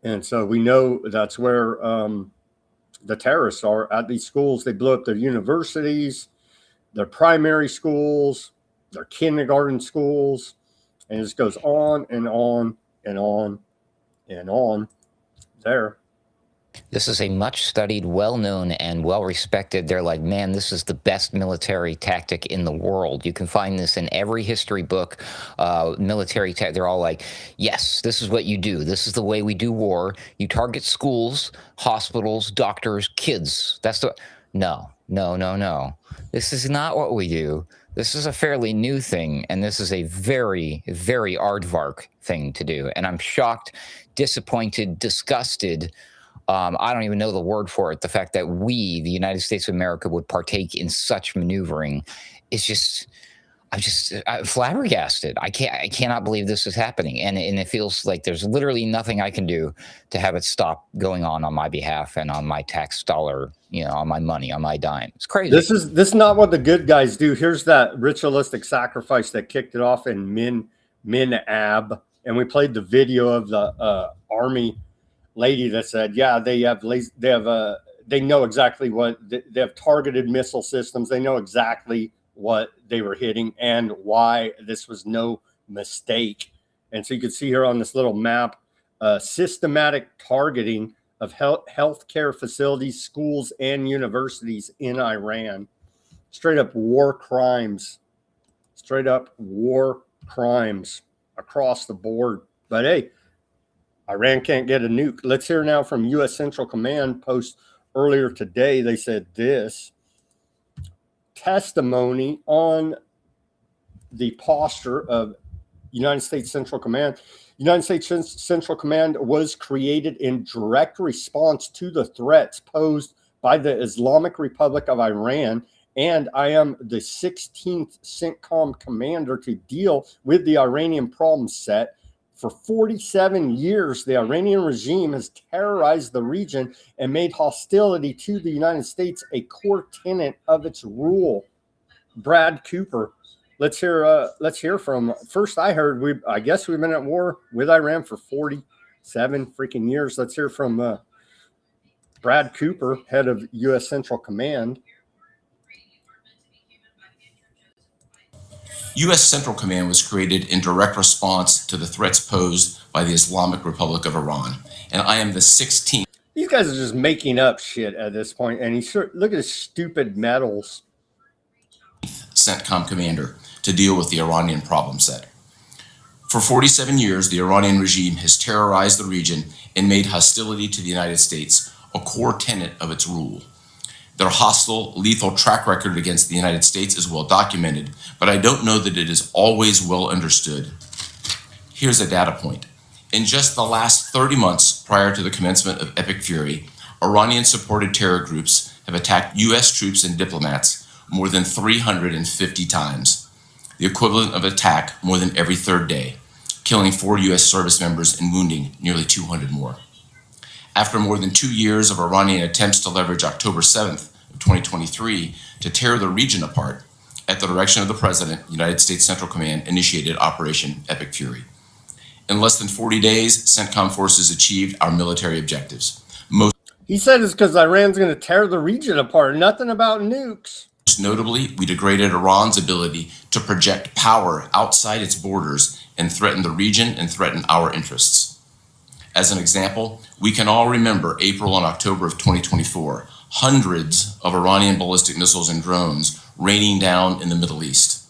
And so we know that's where the terrorists are, at these schools. They blew up their universities, their primary schools, their kindergarten schools. And it just goes on and on and on and on there. This is a much studied, well-known, and well-respected. They're like, man, this is the best military tactic in the world. You can find this in every history book, military tactic. They're all like, yes, this is what you do. This is the way we do war. You target schools, hospitals, doctors, kids. That's the... No, no, no, no. This is not what we do. This is a fairly new thing, and this is a very, very aardvark thing to do. And I'm shocked, disappointed, disgusted. I don't even know the word for it. The fact that we, the United States of America, would partake in such maneuvering is just, I'm flabbergasted. I cannot believe this is happening. And it feels like there's literally nothing I can do to have it stop going on my behalf and on my tax dollar, you know, on my money, on my dime. It's crazy. This is not what the good guys do. Here's that ritualistic sacrifice that kicked it off in Minab. And we played the video of the army lady that said, yeah, they know exactly what they have, targeted missile systems. They know exactly what they were hitting and why this was no mistake. And so you can see here on this little map, systematic targeting of healthcare facilities, schools, and universities in Iran. Straight up war crimes. Straight up war crimes across the board. But hey, Iran can't get a nuke. Let's hear now from U.S. Central Command post earlier today. They said this testimony on the posture of United States Central Command. United States Central Command was created in direct response to the threats posed by the Islamic Republic of Iran, and I am the 16th CENTCOM commander to deal with the Iranian problem set. For 47 years, the Iranian regime has terrorized the region and made hostility to the United States a core tenet of its rule. Brad Cooper. Let's hear from. First, I heard I guess we've been at war with Iran for 47 freaking years. Let's hear from Brad Cooper, head of U.S. Central Command. U.S. Central Command was created in direct response to the threats posed by the Islamic Republic of Iran, and I am the 16th. These guys are just making up shit at this point, and look at his stupid medals. CENTCOM commander to deal with the Iranian problem set. For 47 years, the Iranian regime has terrorized the region and made hostility to the United States a core tenet of its rule. Their hostile, lethal track record against the United States is well documented, but I don't know that it is always well understood. Here's a data point. In just the last 30 months prior to the commencement of Epic Fury, Iranian-supported terror groups have attacked U.S. troops and diplomats more than 350 times, the equivalent of attack more than every third day, killing 4 U.S. service members and wounding nearly 200 more. After more than 2 years of Iranian attempts to leverage October 7th of 2023 to tear the region apart, at the direction of the President, United States Central Command initiated Operation Epic Fury. In less than 40 days, CENTCOM forces achieved our military objectives. He said it's because Iran's going to tear the region apart. Nothing about nukes. Most notably, we degraded Iran's ability to project power outside its borders and threaten the region and threaten our interests. As an example, we can all remember April and October of 2024, hundreds of Iranian ballistic missiles and drones raining down in the Middle East.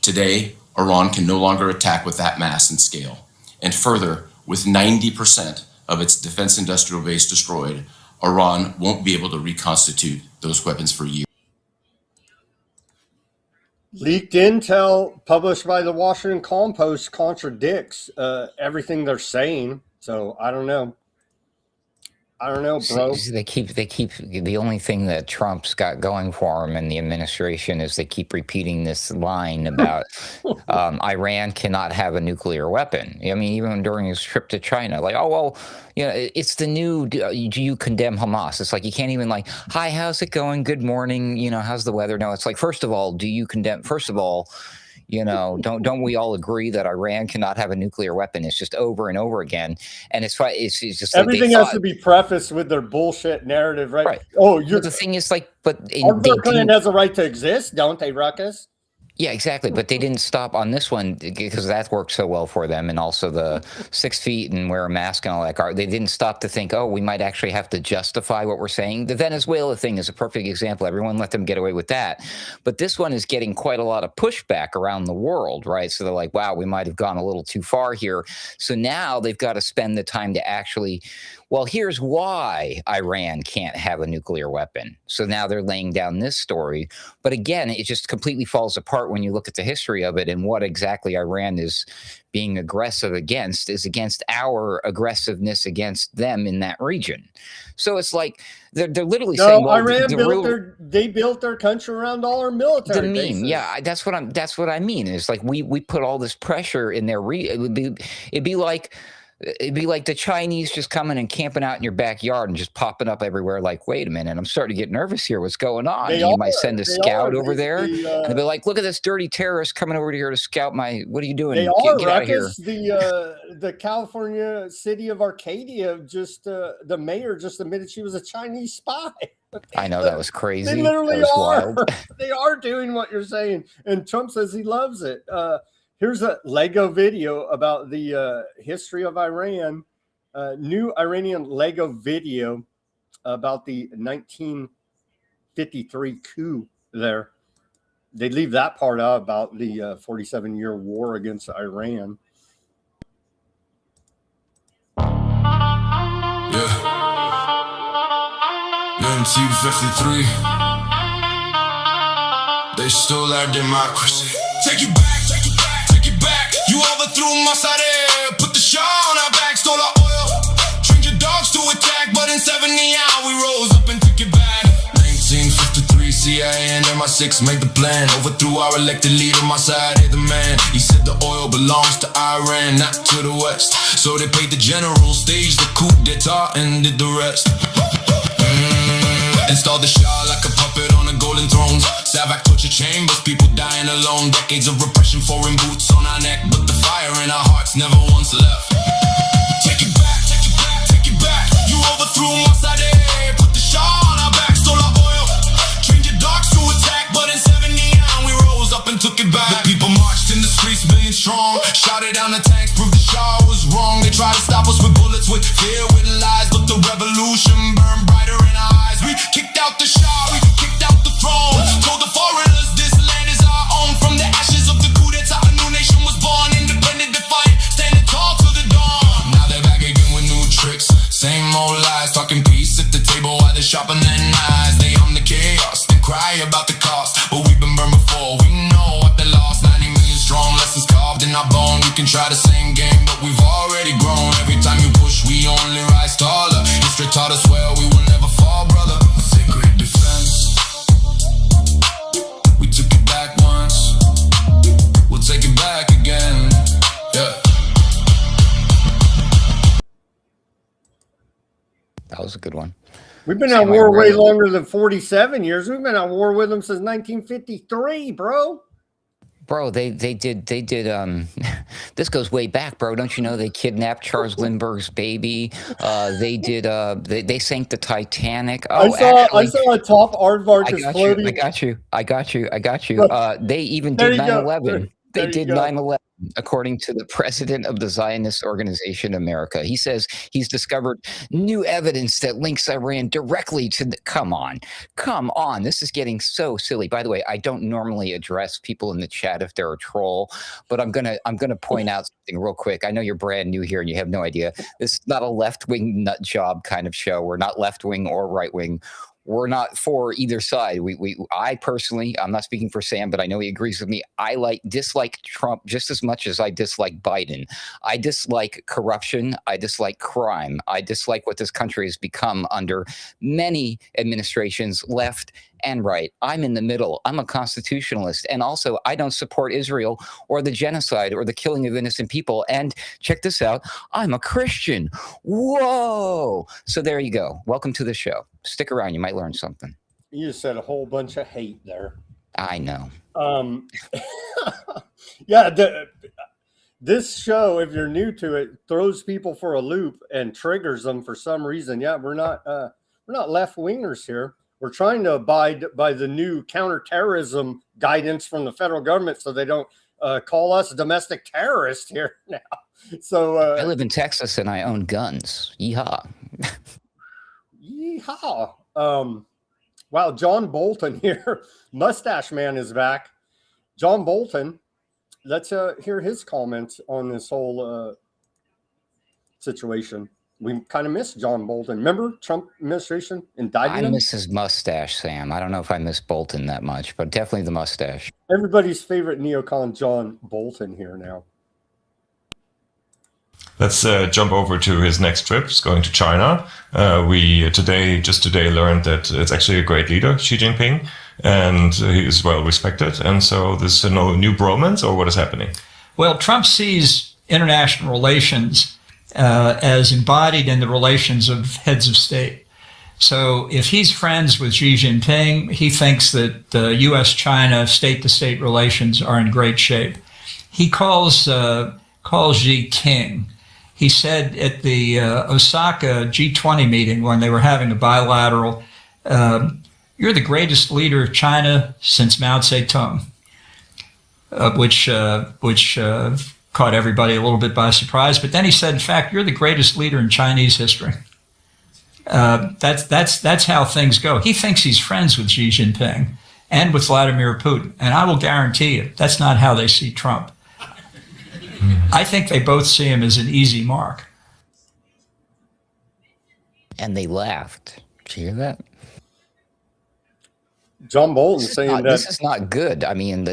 Today, Iran can no longer attack with that mass and scale. And further, with 90% of its defense industrial base destroyed, Iran won't be able to reconstitute those weapons for years. Leaked intel published by the Washington Compost contradicts everything they're saying. So I don't know. I don't know, bro. They keep the only thing that Trump's got going for him and the administration is they keep repeating this line about Iran cannot have a nuclear weapon. I mean, even during his trip to China, like, oh, well, you know, it's the new, do you condemn Hamas? It's like, you can't even like, hi, how's it going? Good morning. You know, how's the weather? No, it's like, first of all, do you condemn, first of all, you know, don't we all agree that Iran cannot have a nuclear weapon? It's just over and over again, and it's just like everything has to be prefaced with their bullshit narrative, right? Right. Oh, the thing is like, but Arthur Clinton has a right to exist, don't they, Ruckus? Yeah, exactly. But they didn't stop on this one because that worked so well for them. And also the 6 feet and wear a mask and all that. They didn't stop to think, oh, we might actually have to justify what we're saying. The Venezuela thing is a perfect example. Everyone let them get away with that. But this one is getting quite a lot of pushback around the world, right? So they're like, wow, we might have gone a little too far here. So now they've got to spend the time to actually, well, here's why Iran can't have a nuclear weapon. So now they're laying down this story. But again, it just completely falls apart when you look at the history of it, and what exactly Iran is being aggressive against is against our aggressiveness against them in that region. So it's like they're literally saying, well, Iran they built their country around all our military bases. Yeah, that's what I mean. It's like we put all this pressure in their it'd be like the Chinese just coming and camping out in your backyard and just popping up everywhere. Like, wait a minute, I'm starting to get nervous here. What's going on? You might send a scout over there and be like, look at this dirty terrorist coming over here to scout my. What are you doing? They Get out of here. The California city of Arcadia, the mayor just admitted she was a Chinese spy. I know, that was crazy. They literally are. Wild. They are doing what you're saying, and Trump says he loves it. Here's a Lego video about the history of Iran. New Iranian Lego video about the 1953 coup there. They leave that part out about the 47-year war against Iran. Yeah. 1953. They stole our democracy. Take you back, take you back, take you back. You overthrew Mossadegh, put the Shah on our back, stole our oil, trained your dogs to attack, but in 70 hours we rose up and took it back. 1953, CIA and MI6 made the plan, overthrew our elected leader, Mossadegh the man. He said the oil belongs to Iran, not to the West. So they paid the general, staged the coup d'etat, and did the rest. Installed the Shah like a puppet on a golden throne. Savak torture chambers, people dying alone. Decades of repression, foreign boots on our neck, but the fire in our hearts never once left. Take it back, take it back, take it back. You overthrew Mossadegh, put the Shah on our back, stole our oil, trained your dogs to attack, but in 70 we rose up and took it back. The people marched in the streets, million strong, shouted down the tanks, proved the Shah was wrong. They tried to stop us with bullets, with fear, with lies, but the revolution burned brighter in our eyes. We kicked out the Shah, we kicked out the throne, told the foreigners this land is our own. From the ashes of the coup d'etat, a new nation was born, independent, defiant, standing tall to the dawn. Now they're back again with new tricks, same old lies, talking peace at the table while they're sharpening their knives. They own the chaos, then cry about the cost, but we've been burned before, we know what they lost. 90 million strong, lessons carved in our bone. You can try the same game, but we've already grown. Every time you push, we only rise taller. History taught us well, we will never fall, brother. Sacred defense, we took it back once, we'll take it back again. Yeah. That was a good one. We've been at war way longer than 47 years. We've been at war with them since 1953, bro. Bro, they did this goes way back, bro. Don't you know they kidnapped Charles Lindbergh's baby? They sank the Titanic. Oh, I saw a top aardvark is floating. I got you. They even did 9/11. They did 9/11, according to the president of the Zionist Organization America. He says he's discovered new evidence that links Iran directly to the. Come on. This is getting so silly. By the way, I don't normally address people in the chat if they're a troll, but I'm gonna point out something real quick. I know you're brand new here and you have no idea. This is not a left-wing nut job kind of show. We're not left-wing or right-wing. We're not for either side. I personally, I'm not speaking for Sam, but I know he agrees with me. I dislike Trump just as much as I dislike Biden. I dislike corruption. I dislike crime. I dislike what this country has become under many administrations, left and right. I'm in the middle. I'm a constitutionalist. And also, I don't support Israel or the genocide or the killing of innocent people. And check this out. I'm a Christian. Whoa. So there you go. Welcome to the show. Stick around. You might learn something. You just said a whole bunch of hate there. I know. Yeah. This show, if you're new to it, throws people for a loop and triggers them for some reason. Yeah, we're not left wingers here. We're trying to abide by the new counterterrorism guidance from the federal government so they don't call us domestic terrorists here now. So I live in Texas and I own guns. Yeehaw. Yeehaw. Wow, John Bolton here. Mustache Man is back. John Bolton, let's hear his comments on this whole situation. We kind of missed John Bolton. Remember Trump administration indicted him? I miss his mustache, Sam. I don't know if I miss Bolton that much, but definitely the mustache. Everybody's favorite neocon, John Bolton, here now. Let's jump over to his next trip. He's going to China. We just today learned that it's actually a great leader, Xi Jinping, and he is well respected. And so there's no new bromance, or what is happening? Well, Trump sees international relations as embodied in the relations of heads of state. So if he's friends with Xi Jinping, he thinks that the U.S.-China state-to-state relations are in great shape. He calls Xi king. He said at the Osaka G20 meeting when they were having a bilateral, you're the greatest leader of China since Mao Zedong, which caught everybody a little bit by surprise. But then he said, in fact, you're the greatest leader in Chinese history. That's how things go. He thinks he's friends with Xi Jinping and with Vladimir Putin. And I will guarantee you, that's not how they see Trump. I think they both see him as an easy mark. And they laughed. Did you hear that? John Bolton saying that this is not good. I mean,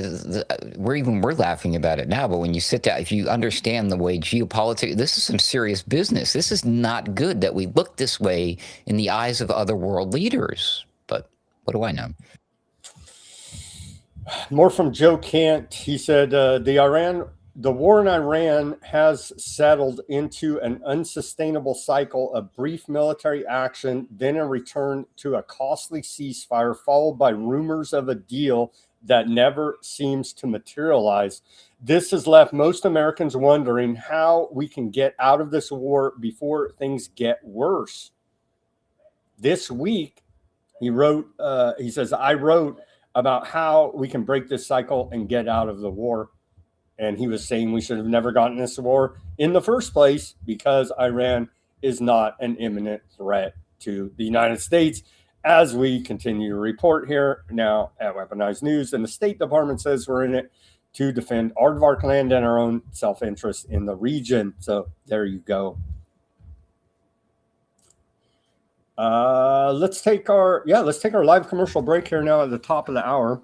we're laughing about it now, but when you sit down, if you understand the way geopolitics, this is some serious business. This is not good that we look this way in the eyes of other world leaders. But what do I know? More from Joe Kant. He said the war in Iran has settled into an unsustainable cycle of brief military action, then a return to a costly ceasefire, followed by rumors of a deal that never seems to materialize. This has left most Americans wondering how we can get out of this war before things get worse. This week, he says, I wrote about how we can break this cycle and get out of the war. And he was saying we should have never gotten this war in the first place because Iran is not an imminent threat to the United States, as we continue to report here now at Weaponized News. And the State Department says we're in it to defend aardvark land and our own self-interest in the region. So there you go. Let's take our live commercial break here now at the top of the hour.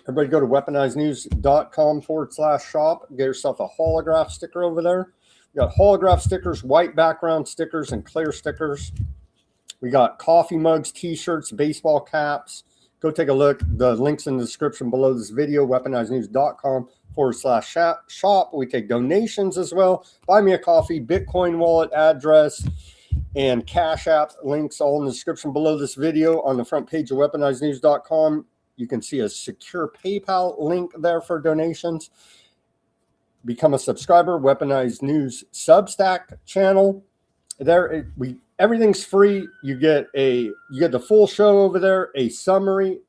Everybody go to weaponizednews.com/shop. Get yourself a holograph sticker over there. We got holograph stickers, white background stickers, and clear stickers. We got coffee mugs, t-shirts, baseball caps. Go take a look. The link's in the description below this video, weaponizednews.com/shop. We take donations as well. Buy me a coffee, Bitcoin wallet address, and Cash App links all in the description below this video. On the front page of weaponizednews.com, you can see a secure PayPal link there for donations. Become a subscriber, Weaponized News Substack channel. There, everything's free. You get the full show over there, a summary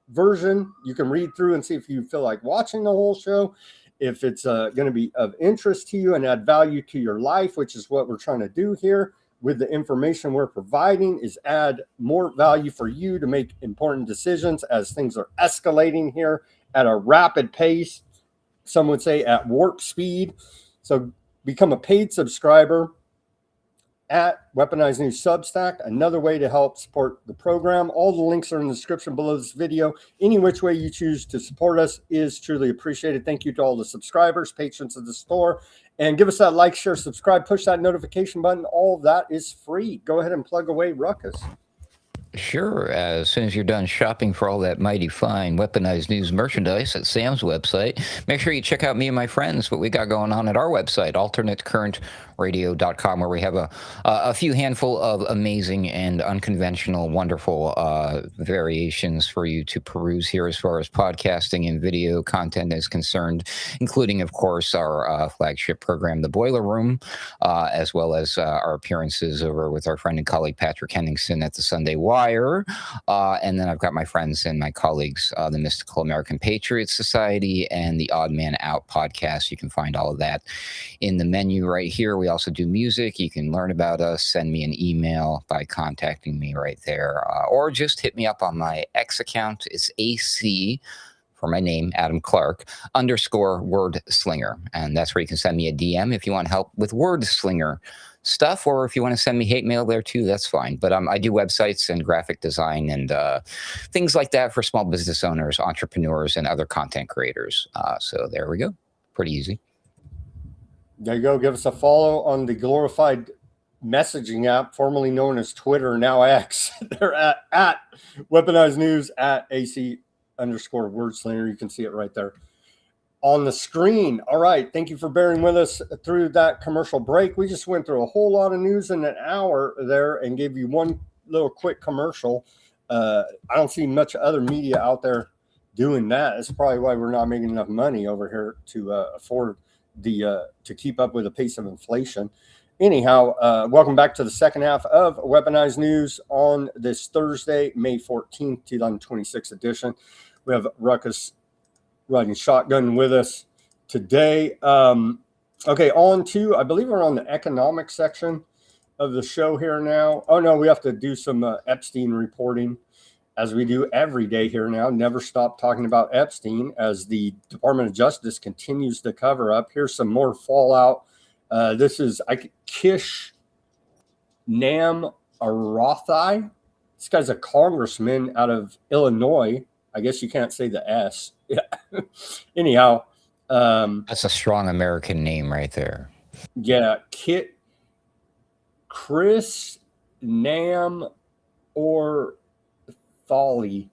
version. You can read through and see if you feel like watching the whole show. If it's going to be of interest to you and add value to your life, which is what we're trying to do here with the information we're providing, is add more value for you to make important decisions as things are escalating here at a rapid pace. Some would say at warp speed. So become a paid subscriber at Weaponized News Substack, another way to help support the program. All the links are in the description below this video. Any which way you choose to support us is truly appreciated. Thank you to all the subscribers, patrons of the store, and give us that like, share, subscribe, push that notification button. All of that is free. Go ahead and plug away, Ruckus. Sure. As soon as you're done shopping for all that mighty fine Weaponized News merchandise at Sam's website, make sure you check out me and my friends, what we got going on at our website, alternatecurrentradio.com, where we have a few handful of amazing and unconventional, wonderful variations for you to peruse here as far as podcasting and video content is concerned, including, of course, our flagship program, The Boiler Room, as well as our appearances over with our friend and colleague Patrick Henningsen at the Sunday Watch. Empire. And then I've got my friends and my colleagues, the Mystical American Patriot Society and the Odd Man Out podcast. You can find all of that in the menu right here. We also do music. You can learn about us, send me an email by contacting me right there, or just hit me up on my X account. It's AC for my name, Adam Clark, _word slinger. And that's where you can send me a DM if you want help with word slinger stuff, or if you want to send me hate mail there too, that's fine. But I do websites and graphic design and things like that for small business owners, entrepreneurs, and other content creators. So there we go. Pretty easy. There you go. Give us a follow on the glorified messaging app, formerly known as Twitter, now X. They're at Weaponized News, at AC_wordslinger. You can see it right there on the screen. All right. Thank you for bearing with us through that commercial break. We just went through a whole lot of news in an hour there and gave you one little quick commercial. I don't see much other media out there doing that. That's probably why we're not making enough money over here to afford to keep up with the pace of inflation. Anyhow, welcome back to the second half of Weaponized News on this Thursday, May 14th, 2026 edition. We have Ruckus riding shotgun with us today. Okay, on to, I believe we're on the economic section of the show here now. Oh, no, we have to do some Epstein reporting, as we do every day here now. Never stop talking about Epstein as the Department of Justice continues to cover up. Here's some more fallout. This is Kish Nam Arathai. This guy's a congressman out of Illinois. I guess you can't say the S. Yeah. Anyhow. That's a strong American name right there. Yeah. Chris Nam or Thali,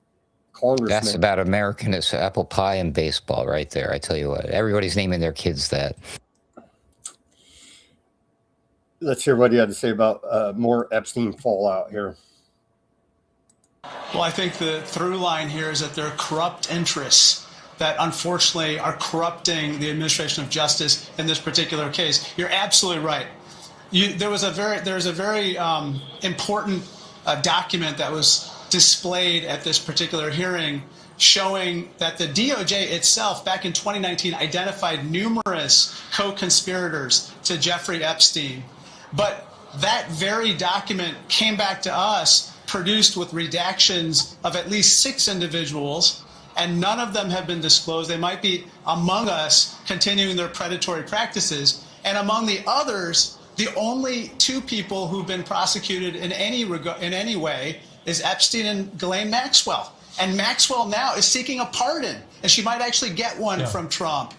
congressman. That's about American as apple pie and baseball right there. I tell you what, everybody's naming their kids that. Let's hear what you had to say about more Epstein fallout here. Well, I think the through line here is that there are corrupt interests that unfortunately are corrupting the administration of justice in this particular case. You're absolutely right. There was a very important document that was displayed at this particular hearing showing that the DOJ itself back in 2019 identified numerous co-conspirators to Jeffrey Epstein. But that very document came back to us produced with redactions of at least 6 individuals, and none of them have been disclosed. They might be among us continuing their predatory practices. And among the others, the only 2 people who've been prosecuted in any way is Epstein and Ghislaine Maxwell. And Maxwell now is seeking a pardon, and she might actually get one from Trump.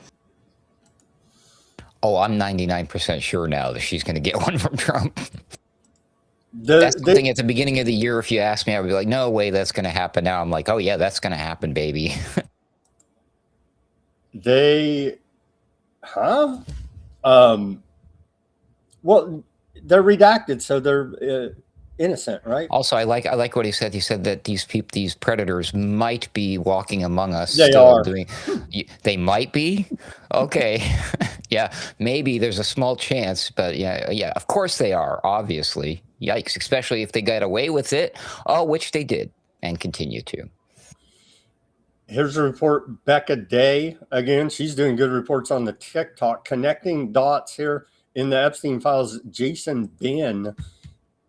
Oh, I'm 99% sure now that she's going to get one from Trump. That's something at the beginning of the year, if you asked me, I would be like, no way that's going to happen. Now I'm like, oh, yeah, that's going to happen, baby. Well, they're redacted, so they're innocent, right? Also, I like what he said. He said that these predators might be walking among us. They are. They might be? Okay. Yeah, maybe there's a small chance, but yeah, of course they are, obviously. Yikes, especially if they got away with it, which they did and continue to. Here's a report, Becca Day. Again, she's doing good reports on the TikTok. Connecting dots here in the Epstein files, Jason Ben.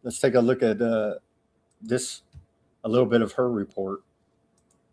Let's take a look at a little bit of her report.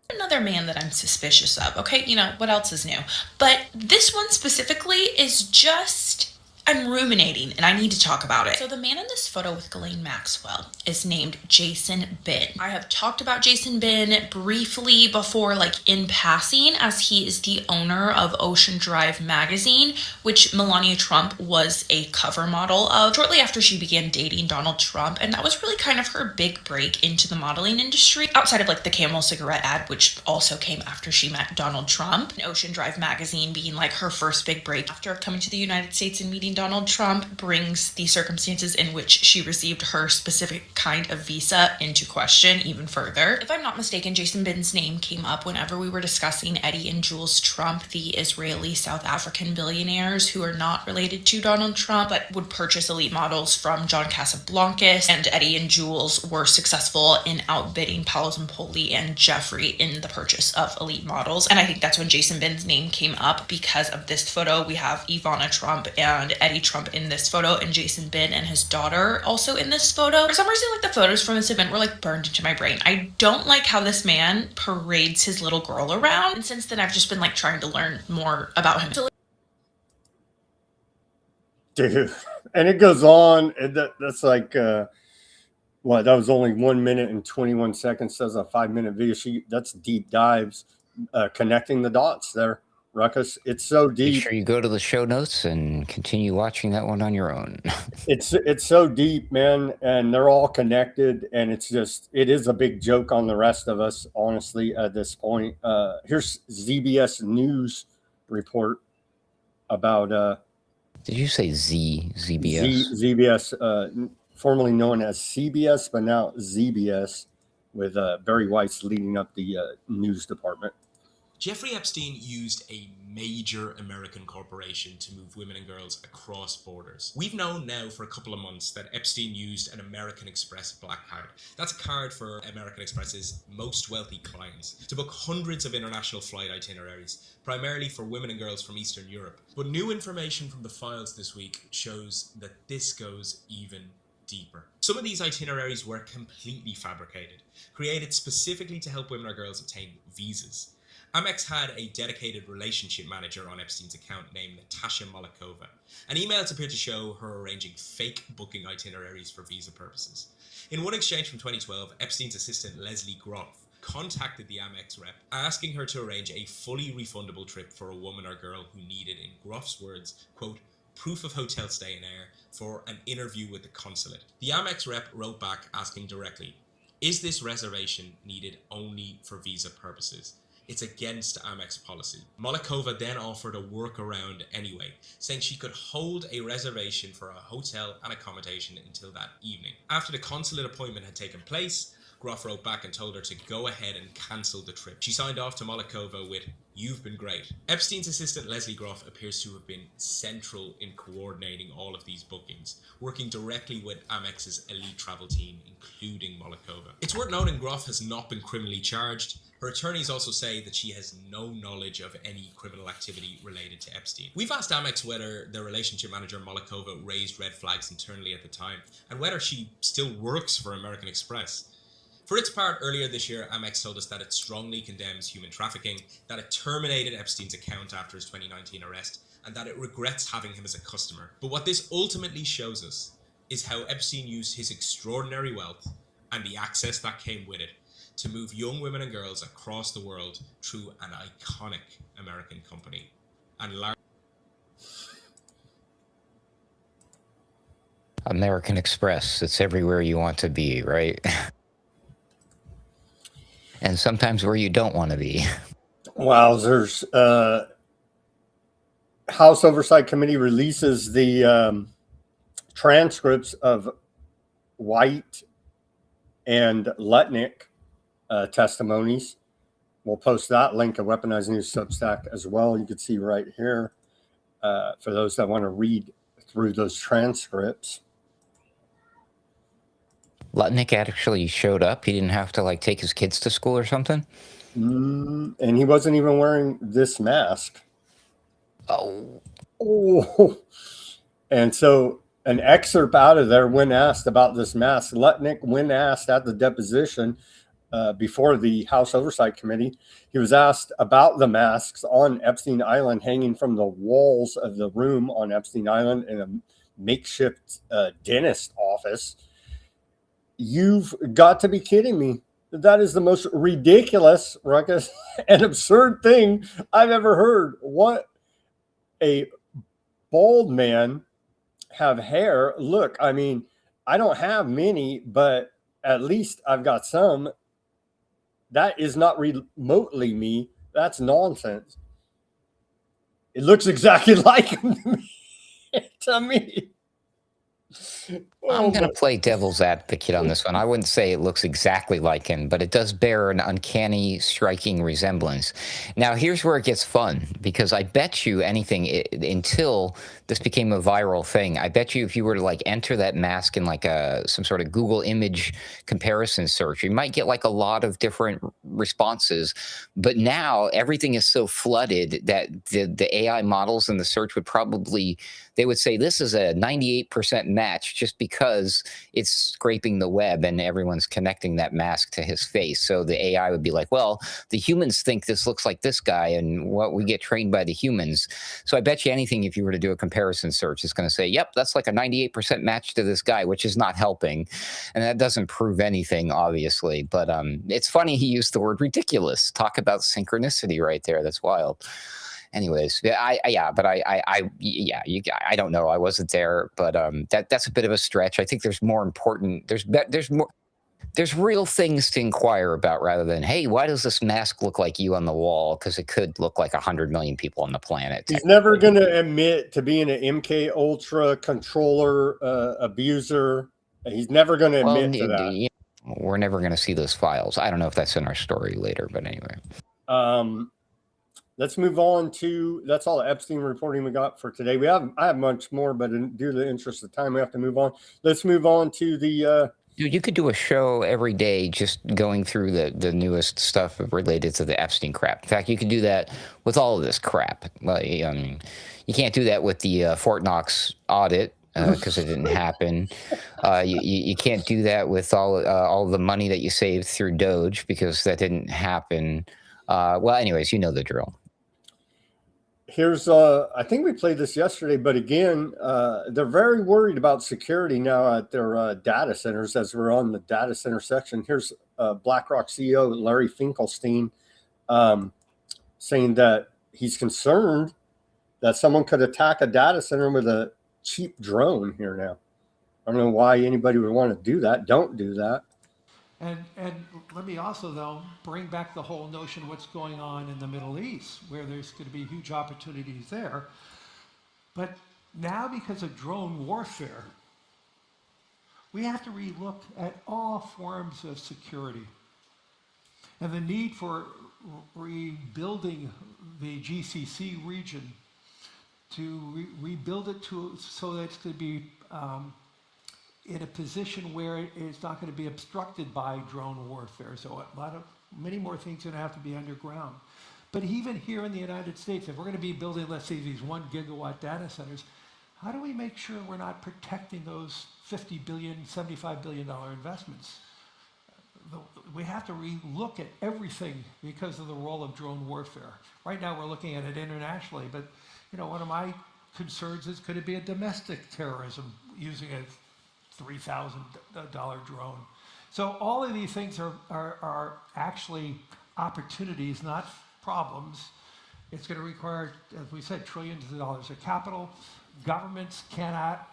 Another man that I'm suspicious of, okay? You know, what else is new? But this one specifically is just, I'm ruminating and I need to talk about it. So the man in this photo with Ghislaine Maxwell is named Jason Ben. I have talked about Jason Ben briefly before, like in passing, as he is the owner of Ocean Drive magazine, which Melania Trump was a cover model of shortly after she began dating Donald Trump. And that was really kind of her big break into the modeling industry, outside of like the Camel cigarette ad, which also came after she met Donald Trump. And Ocean Drive magazine being like her first big break after coming to the United States and meeting Donald Trump brings the circumstances in which she received her specific kind of visa into question even further. If I'm not mistaken, Jason Bin's name came up whenever we were discussing Eddie and Jules Trump, the Israeli South African billionaires who are not related to Donald Trump but would purchase elite models from John Casablancas. And Eddie and Jules were successful in outbidding Paolo Zampoli and Jeffrey in the purchase of elite models. And I think that's when Jason Bin's name came up because of this photo. We have Ivana Trump and Eddie Trump in this photo, and Jason Bin and his daughter also in this photo. For some reason, like, the photos from this event were like burned into my brain. I don't like how this man parades his little girl around, and since then I've just been like trying to learn more about him. Dude, and it goes on, and that's like what, that was only 1 minute and 21 seconds. That's a 5-minute video. That's deep dives, connecting the dots there, Ruckus. It's so deep. Make sure you go to the show notes and continue watching that one on your own. It's so deep, man, and they're all connected, and it is a big joke on the rest of us, honestly, at this point. Here's ZBS News report about did you say ZBS? ZBS, formerly known as CBS, but now ZBS, with Barry Weiss leading up the news department. Jeffrey Epstein used a major American corporation to move women and girls across borders. We've known now for a couple of months that Epstein used an American Express black card. That's a card for American Express's most wealthy clients to book hundreds of international flight itineraries, primarily for women and girls from Eastern Europe. But new information from the files this week shows that this goes even deeper. Some of these itineraries were completely fabricated, created specifically to help women or girls obtain visas. Amex had a dedicated relationship manager on Epstein's account named Natasha Malakova, and emails appear to show her arranging fake booking itineraries for visa purposes. In one exchange from 2012, Epstein's assistant Leslie Groff contacted the Amex rep, asking her to arrange a fully refundable trip for a woman or girl who needed, in Groff's words, quote, proof of hotel stay in air for an interview with the consulate. The Amex rep wrote back asking directly, is this reservation needed only for visa purposes? It's against Amex policy. Malakova then offered a workaround anyway, saying she could hold a reservation for a hotel and accommodation until that evening. After the consulate appointment had taken place, Groff wrote back and told her to go ahead and cancel the trip. She signed off to Malakova with, "You've been great." Epstein's assistant Leslie Groff appears to have been central in coordinating all of these bookings, working directly with Amex's elite travel team, including Malakova. It's worth noting Groff has not been criminally charged. Her attorneys also say that she has no knowledge of any criminal activity related to Epstein. We've asked Amex whether their relationship manager Malakova raised red flags internally at the time, and whether she still works for American Express. For its part, earlier this year, Amex told us that it strongly condemns human trafficking, that it terminated Epstein's account after his 2019 arrest, and that it regrets having him as a customer. But what this ultimately shows us is how Epstein used his extraordinary wealth and the access that came with it to move young women and girls across the world through an iconic American company. And American Express, it's everywhere you want to be, right? And sometimes where you don't want to be. Wowzers. House Oversight Committee releases the transcripts of White and Lutnick testimonies. We'll post that link at Weaponized News Substack as well. You can see right here for those that want to read through those transcripts. Lutnick actually showed up. He didn't have to like take his kids to school or something. And he wasn't even wearing this mask. Oh. And so an excerpt out of there, when asked about this mask, Lutnick, when asked at the deposition before the House Oversight Committee, he was asked about the masks on Epstein Island hanging from the walls of the room on Epstein Island in a makeshift dentist office. You've got to be kidding me. That is the most ridiculous, ruckus, and absurd thing I've ever heard. What a bald man have hair. Look, I mean, I don't have many, but at least I've got some. That is not remotely me. That's nonsense. It looks exactly like him to me. to me. I'm going to play devil's advocate on this one. I wouldn't say it looks exactly like him, but it does bear an uncanny, striking resemblance. Now, here's where it gets fun, because I bet you anything until this became a viral thing. I bet you if you were to like enter that mask in like some sort of Google image comparison search, you might get like a lot of different responses. But now everything is so flooded that the AI models in the search would probably, they would say this is a 98% match just because it's scraping the web and everyone's connecting that mask to his face. So the AI would be like, well, the humans think this looks like this guy, and what we get trained by the humans. So I bet you anything, if you were to do a comparison search, it's going to say, yep, that's like a 98% match to this guy, which is not helping. And that doesn't prove anything, obviously. But it's funny he used the word ridiculous. Talk about synchronicity right there. That's wild. Anyways, I don't know. I wasn't there, but that's a bit of a stretch. I think there's more important. There's real things to inquire about rather than, hey, why does this mask look like you on the wall? Because it could look like 100 million people on the planet. He's never going to admit to being an MK Ultra controller abuser. He's never going to admit to that. We're never going to see those files. I don't know if that's in our story later, but anyway. Let's move on to, that's all the Epstein reporting we got for today. I have much more, but due to the interest of time, we have to move on. Let's move on to the... Dude, you could do a show every day just going through the newest stuff related to the Epstein crap. In fact, you could do that with all of this crap. You can't do that with the Fort Knox audit because it didn't happen. You can't do that with all the money that you saved through Doge because that didn't happen. Well, anyways, you know the drill. Here's, I think we played this yesterday, but again, they're very worried about security now at their data centers as we're on the data center section. Here's BlackRock CEO Larry Finkelstein saying that he's concerned that someone could attack a data center with a cheap drone here now. I don't know why anybody would want to do that. Don't do that. And let me also, though, bring back the whole notion of what's going on in the Middle East, where there's going to be huge opportunities there. But now, because of drone warfare, we have to relook at all forms of security. And the need for rebuilding the GCC region, to rebuild it so that it's going to be in a position where it's not going to be obstructed by drone warfare. So many more things are going to have to be underground. But even here in the United States, if we're going to be building, let's say, these 1 gigawatt data centers, how do we make sure we're not protecting those $50 billion, $75 billion investments? We have to relook at everything because of the role of drone warfare. Right now, we're looking at it internationally, but one of my concerns is, could it be a domestic terrorism using a $3,000 drone? So all of these things are actually opportunities, not problems. It's going to require, as we said, trillions of dollars of capital. Governments cannot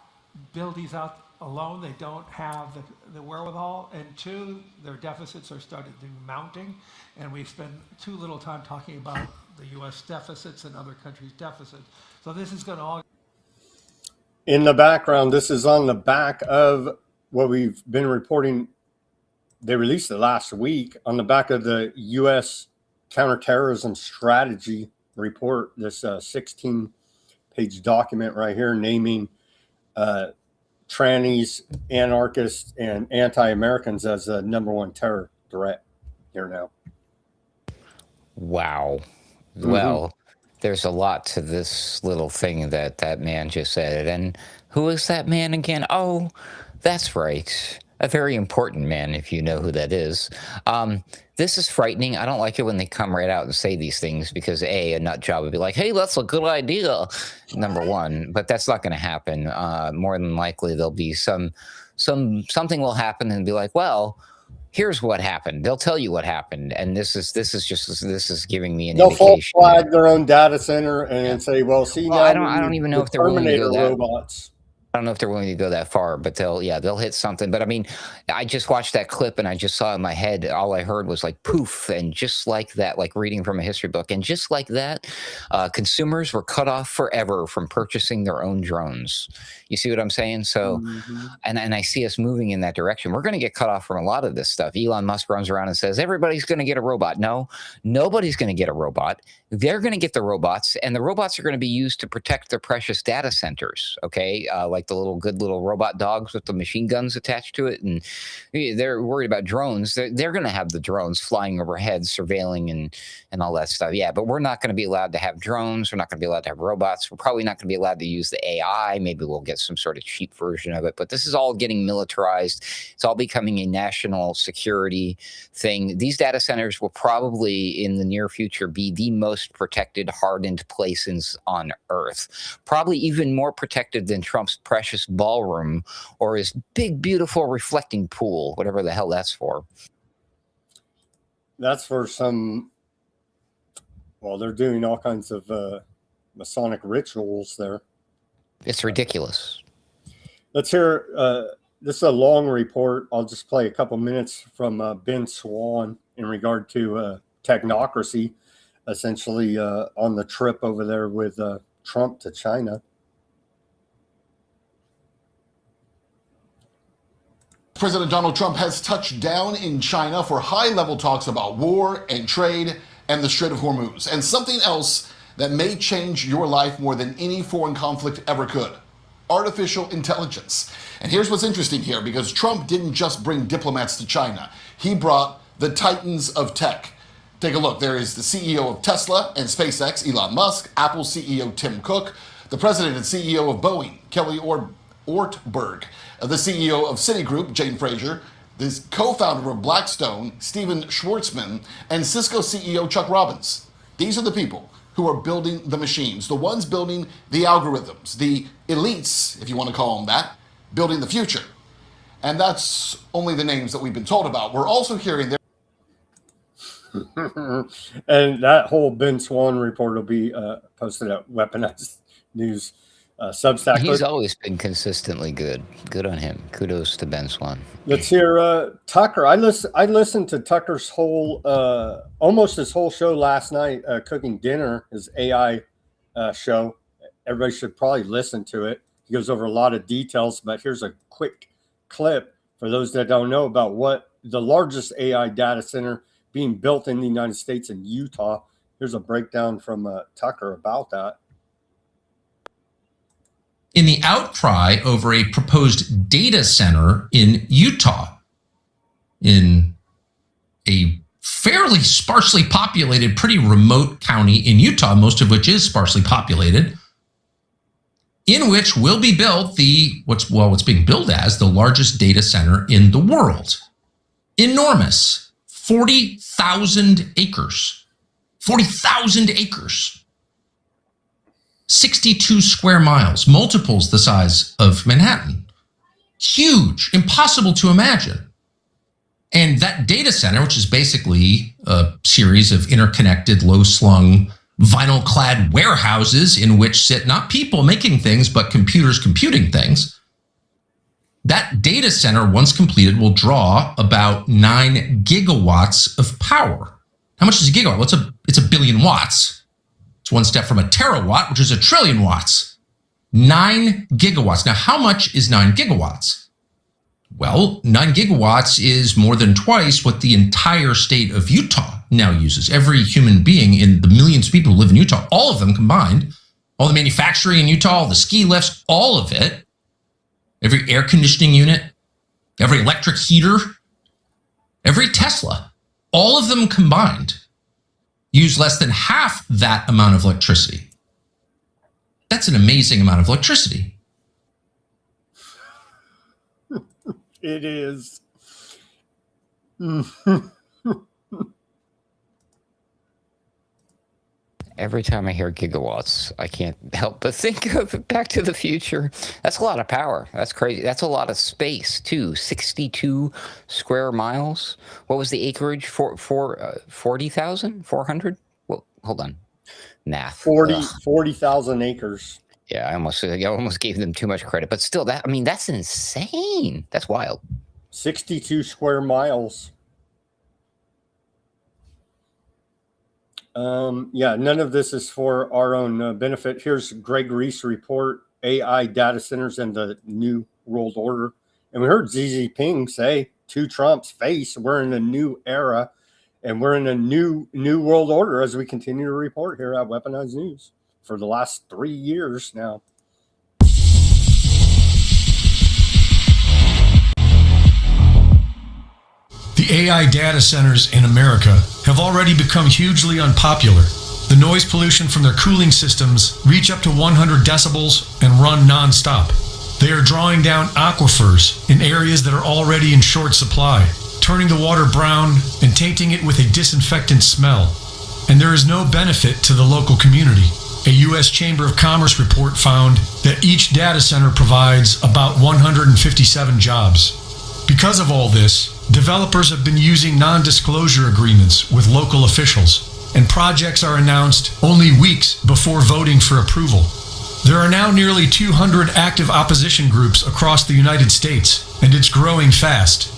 build these out alone. They don't have the wherewithal. And two, their deficits are starting mounting. And we spend too little time talking about the U.S. deficits and other countries' deficits. So this is going to all... In the background, this is on the back of what we've been reporting. They released it last week on the back of the U.S. counterterrorism strategy report, this 16-page document right here naming trannies, anarchists, and anti-Americans as the #1 terror threat here now. Wow. Well, there's a lot to this little thing that man just said. And who is that man again? Oh, that's right. A very important man, if you know who that is. This is frightening. I don't like it when they come right out and say these things because, a nut job would be like, hey, that's a good idea, #1. But that's not going to happen. More than likely, there'll be something will happen and be like, well, here's what happened. They'll tell you what happened, and this is giving me an They'll indication. They'll flag their own data center and say, well, see, Well, now I don't even know if they're willing to Terminator go that. robots. don't know if they're willing to go that far, but they'll hit something. But I mean, I just watched that clip and I just saw in my head, all I heard was like poof, and just like that, like reading from a history book, and just like that, consumers were cut off forever from purchasing their own drones. You see what I'm saying? So, and I see us moving in that direction. We're going to get cut off from a lot of this stuff. Elon Musk runs around and says everybody's going to get a robot. No, nobody's going to get a robot. They're going to get the robots, and the robots are going to be used to protect their precious data centers. Okay, like the good little robot dogs with the machine guns attached to it, and they're worried about drones. They're going to have the drones flying overhead, surveilling and all that stuff. Yeah, but we're not going to be allowed to have drones. We're not going to be allowed to have robots. We're probably not going to be allowed to use the AI. Maybe we'll get some sort of cheap version of it. But this is all getting militarized. It's all becoming a national security thing. These data centers will probably, in the near future, be the most protected, hardened places on Earth. Probably even more protected than Trump's precious ballroom or his big, beautiful reflecting pool, whatever the hell that's for. That's for some, well, they're doing all kinds of Masonic rituals there. It's ridiculous. Let's hear, this is a long report. I'll just play a couple minutes from Ben Swan in regard to technocracy, essentially on the trip over there with Trump to China. President Donald Trump has touched down in China for high-level talks about war and trade and the Strait of Hormuz, and something else that may change your life more than any foreign conflict ever could: artificial intelligence. And here's what's interesting here, because Trump didn't just bring diplomats to China. He brought the titans of tech. Take a look. There is the CEO of Tesla and SpaceX, Elon Musk, Apple CEO Tim Cook, the president and CEO of Boeing, Kelly Ortberg, the CEO of Citigroup, Jane Fraser, the co-founder of Blackstone, Steven Schwartzman, and Cisco CEO Chuck Robbins. These are the people who are building the machines, the ones building the algorithms, the elites, if you want to call them that, building the future. And that's only the names that we've been told about. We're also hearing there. And that whole Ben Swan report will be posted at Weaponized News Substack. He's always been consistently good. Good on him. Kudos to Ben Swan. Let's hear Tucker. I listened to Tucker's whole, almost his whole show last night, Cooking Dinner, his AI show. Everybody should probably listen to it. He goes over a lot of details, but here's a quick clip for those that don't know about what the largest AI data center being built in the United States in Utah. Here's a breakdown from Tucker about that. In the outcry over a proposed data center in Utah, in a fairly sparsely populated, pretty remote county in Utah, most of which is sparsely populated, in which will be built what's being billed as the largest data center in the world. Enormous. 40,000 acres. 40,000 acres. 62 square miles, multiples the size of Manhattan. Huge, impossible to imagine. And that data center, which is basically a series of interconnected, low-slung, vinyl-clad warehouses in which sit not people making things, but computers computing things, that data center, once completed, will draw about 9 gigawatts of power. How much is a gigawatt? Well, it's a billion watts. It's one step from a terawatt, which is a trillion watts. 9 gigawatts. Now, how much is 9 gigawatts? Well, 9 gigawatts is more than twice what the entire state of Utah now uses. Every human being in the millions of people who live in Utah, all of them combined, all the manufacturing in Utah, all the ski lifts, all of it, every air conditioning unit, every electric heater, every Tesla, all of them combined use less than half that amount of electricity. That's an amazing amount of electricity. It is. Every time I hear gigawatts, I can't help but think of Back to the Future. That's a lot of power. That's crazy. That's a lot of space, too. 62 square miles. What was the acreage? 40,000? 400? Well, hold on. Math. 40,000 acres. Yeah, I almost gave them too much credit, but still, that's insane. That's wild. 62 square miles. Yeah, none of this is for our own benefit. Here's Greg Reese report, AI data centers and the New World Order. And we heard Xi Jinping say to Trump's face, we're in a new era and we're in a new world order, as we continue to report here at Weaponized News for the last 3 years now. The AI data centers in America have already become hugely unpopular. The noise pollution from their cooling systems reach up to 100 decibels and run non-stop. They are drawing down aquifers in areas that are already in short supply, turning the water brown and tainting it with a disinfectant smell. And there is no benefit to the local community. A U.S. Chamber of Commerce report found that each data center provides about 157 jobs. Because of all this, developers have been using non-disclosure agreements with local officials, and projects are announced only weeks before voting for approval. There are now nearly 200 active opposition groups across the United States, and it's growing fast.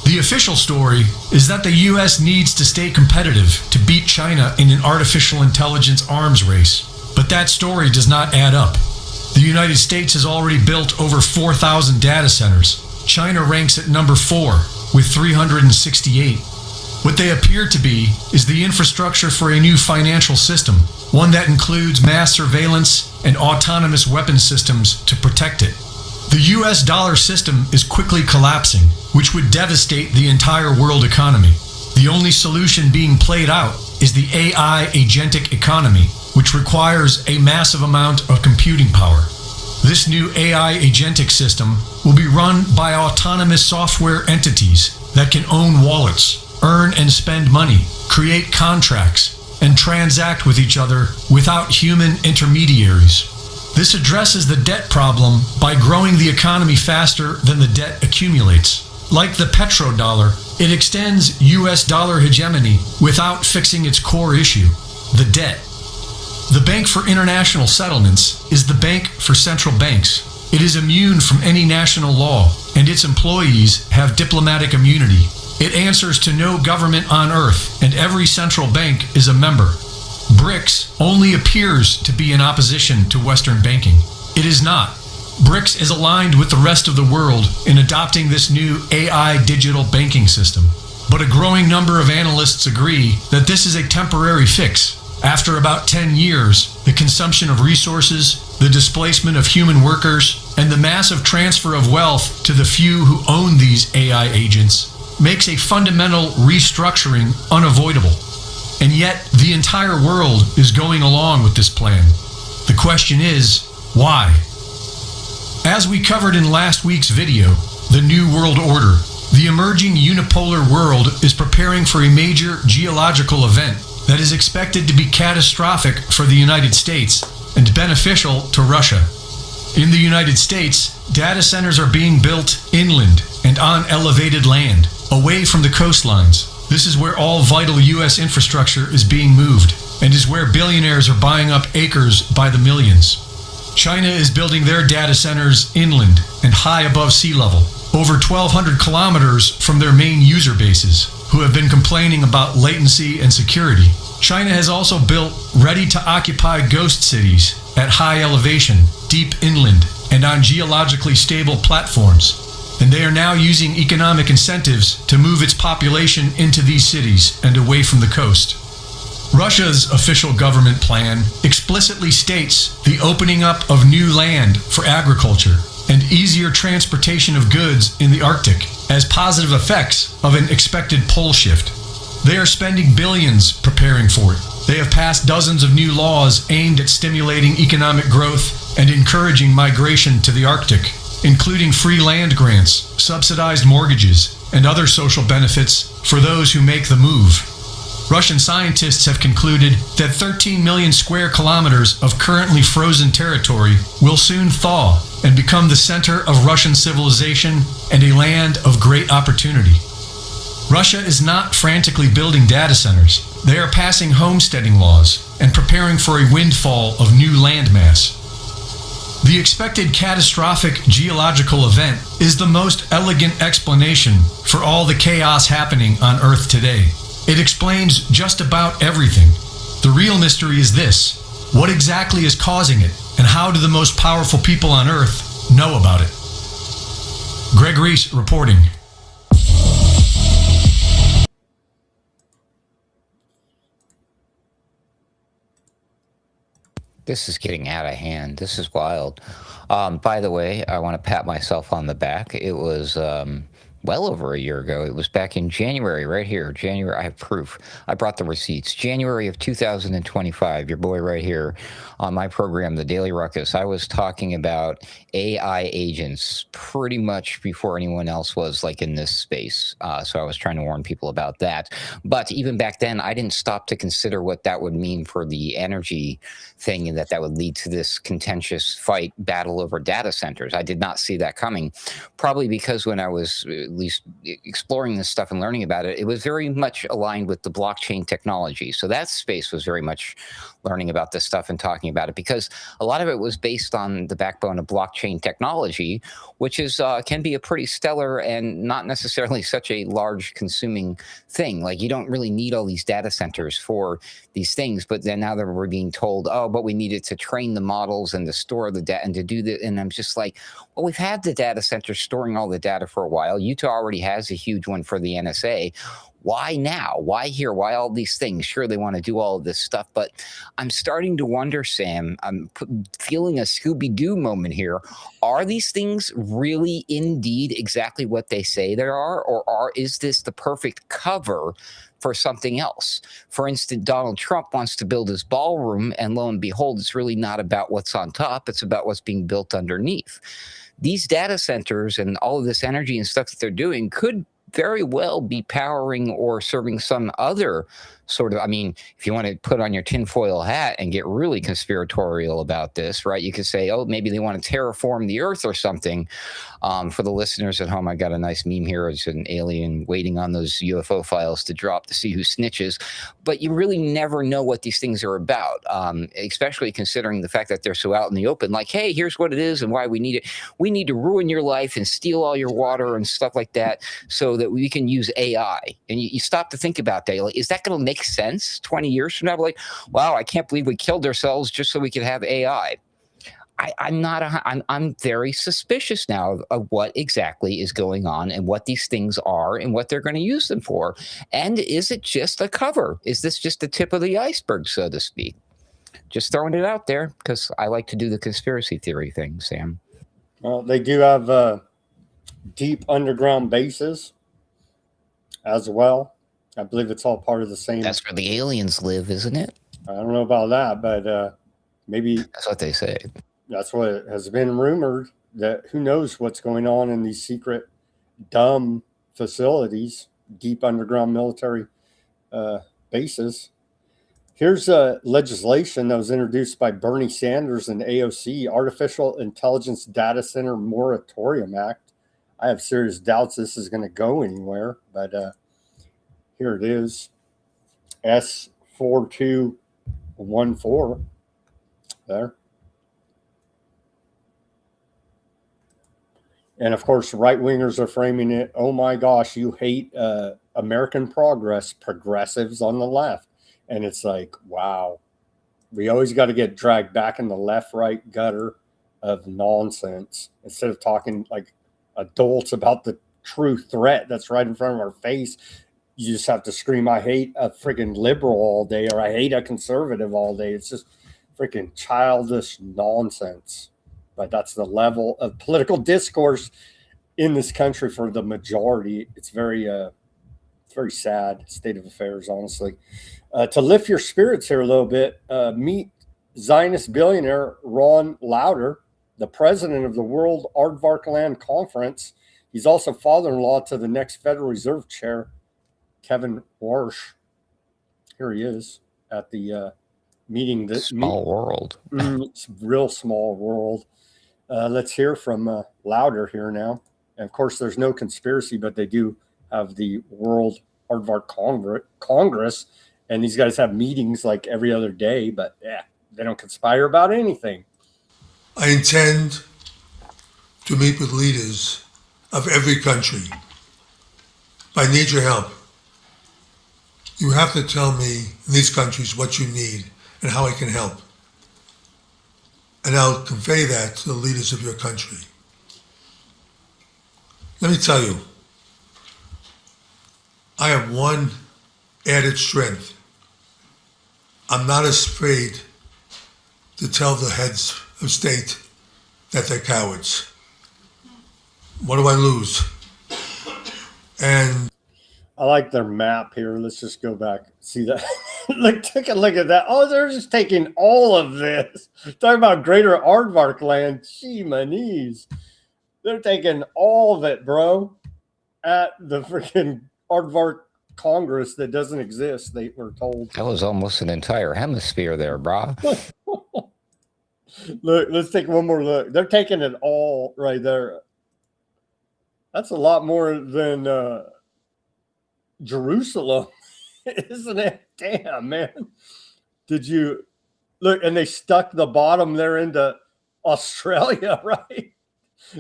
The official story is that the U.S. needs to stay competitive to beat China in an artificial intelligence arms race, but that story does not add up. The United States has already built over 4,000 data centers. China ranks at number 4 with 368. What they appear to be is the infrastructure for a new financial system, one that includes mass surveillance and autonomous weapon systems to protect it. The US dollar system is quickly collapsing, which would devastate the entire world economy. The only solution being played out is the AI agentic economy, which requires a massive amount of computing power. This new AI agentic system will be run by autonomous software entities that can own wallets, earn and spend money, create contracts, and transact with each other without human intermediaries. This addresses the debt problem by growing the economy faster than the debt accumulates. Like the petrodollar, it extends US dollar hegemony without fixing its core issue, the debt. The Bank for International Settlements is the bank for central banks. It is immune from any national law, and its employees have diplomatic immunity. It answers to no government on earth, and every central bank is a member. BRICS only appears to be in opposition to Western banking. It is not. BRICS is aligned with the rest of the world in adopting this new AI digital banking system. But a growing number of analysts agree that this is a temporary fix. After about 10 years, the consumption of resources, the displacement of human workers, and the massive transfer of wealth to the few who own these AI agents makes a fundamental restructuring unavoidable. And yet, the entire world is going along with this plan. The question is, why? As we covered in last week's video, the New World Order, the emerging unipolar world is preparing for a major geological event that is expected to be catastrophic for the United States and beneficial to Russia. In the United States, data centers are being built inland and on elevated land, away from the coastlines. This is where all vital U.S. infrastructure is being moved, and is where billionaires are buying up acres by the millions. China is building their data centers inland and high above sea level, over 1,200 kilometers from their main user bases, who have been complaining about latency and security. China has also built ready-to-occupy ghost cities at high elevation, deep inland, and on geologically stable platforms. And they are now using economic incentives to move its population into these cities and away from the coast. Russia's official government plan explicitly states the opening up of new land for agriculture and easier transportation of goods in the Arctic as positive effects of an expected pole shift. They are spending billions preparing for it. They have passed dozens of new laws aimed at stimulating economic growth and encouraging migration to the Arctic, including free land grants, subsidized mortgages, and other social benefits for those who make the move. Russian scientists have concluded that 13 million square kilometers of currently frozen territory will soon thaw and become the center of Russian civilization and a land of great opportunity. Russia is not frantically building data centers. They are passing homesteading laws and preparing for a windfall of new landmass. The expected catastrophic geological event is the most elegant explanation for all the chaos happening on Earth today. It explains just about everything. The real mystery is this: what exactly is causing it, and how do the most powerful people on Earth know about it? Greg Reese reporting. This is getting out of hand. This is wild. By the way, I want to pat myself on the back. It was well over a year ago. It was back in January, right here. January, I have proof. I brought the receipts. January of 2025, your boy right here on my program, The Daily Ruckus. I was talking about AI agents pretty much before anyone else was like in this space. So I was trying to warn people about that. But even back then, I didn't stop to consider what that would mean for the energy thing, and that would lead to this contentious fight, battle over data centers. I did not see that coming, probably because when I was at least exploring this stuff and learning about it, it was very much aligned with the blockchain technology. So that space was very much learning about this stuff and talking about it, because a lot of it was based on the backbone of blockchain technology, which is can be a pretty stellar and not necessarily such a large consuming thing. Like, you don't really need all these data centers for these things, but then now that we're being told, oh, but we need it to train the models and to store the data and to do that. And I'm just like, well, we've had the data centers storing all the data for a while. Utah already has a huge one for the NSA. Why now? Why here? Why all these things? Sure, they want to do all of this stuff, but I'm starting to wonder, Sam, I'm feeling a Scooby-Doo moment here. Are these things really indeed exactly what they say they are, or is this the perfect cover for something else? For instance, Donald Trump wants to build his ballroom, and lo and behold, it's really not about what's on top. It's about what's being built underneath. These data centers and all of this energy and stuff that they're doing could very well be powering or serving some other sort of, I mean, if you want to put on your tinfoil hat and get really conspiratorial about this, right, you could say, oh, maybe they want to terraform the earth or something. For the listeners at home, I got a nice meme here. It's an alien waiting on those UFO files to drop to see who snitches. But you really never know what these things are about, especially considering the fact that they're so out in the open. Like, hey, here's what it is and why we need it. We need to ruin your life and steal all your water and stuff like that so that we can use AI. And you stop to think about that. Like, is that going to make sense 20 years from now? Like, wow, I can't believe we killed ourselves just so we could have AI. I'm very suspicious now of what exactly is going on and what these things are and what they're going to use them for. And is it just a cover? Is this just the tip of the iceberg, so to speak? Just throwing it out there because I like to do the conspiracy theory thing, Sam. Well, they do have deep underground bases as well. I believe it's all part of the same. That's where the aliens live, isn't it? I don't know about that, but maybe that's what they say. That's what has been rumored, that who knows what's going on in these secret, dumb facilities, deep underground military bases. Here's legislation that was introduced by Bernie Sanders and AOC, Artificial Intelligence Data Center Moratorium Act. I have serious doubts this is going to go anywhere, but here it is, S4214 there. And of course, right-wingers are framing it, oh my gosh, you hate American progress, progressives on the left. And it's like, wow, we always got to get dragged back in the left-right gutter of nonsense instead of talking like adults about the true threat that's right in front of our face. You just have to scream, I hate a freaking liberal all day, or I hate a conservative all day. It's just freaking childish nonsense. But that's the level of political discourse in this country for the majority. It's very sad state of affairs, honestly. To lift your spirits here a little bit, meet Zionist billionaire Ron Lauder, the president of the World Aardvark Land Conference. He's also father-in-law to the next Federal Reserve Chair, Kevin Warsh. Here he is at the meeting. Small world. It's a real small world. Let's hear from Lauder here now. And of course, there's no conspiracy, but they do have the World Aardvark Congress, and these guys have meetings like every other day, but yeah, they don't conspire about anything. I intend to meet with leaders of every country. I need your help. You have to tell me in these countries what you need and how I can help. And I'll convey that to the leaders of your country. Let me tell you, I have one added strength. I'm not afraid to tell the heads of state that they're cowards. What do I lose? And I like their map here. Let's just go back. See that? Like, take a look at that. Oh, they're just taking all of this. Talking about greater aardvark land. Gee, my knees. They're taking all of it, bro. At the freaking aardvark Congress that doesn't exist, they were told. That was almost an entire hemisphere there, brah. Look, let's take one more look. They're taking it all right there. That's a lot more than Jerusalem, isn't it? Damn, man. Did you look? And they stuck the bottom there into Australia, right?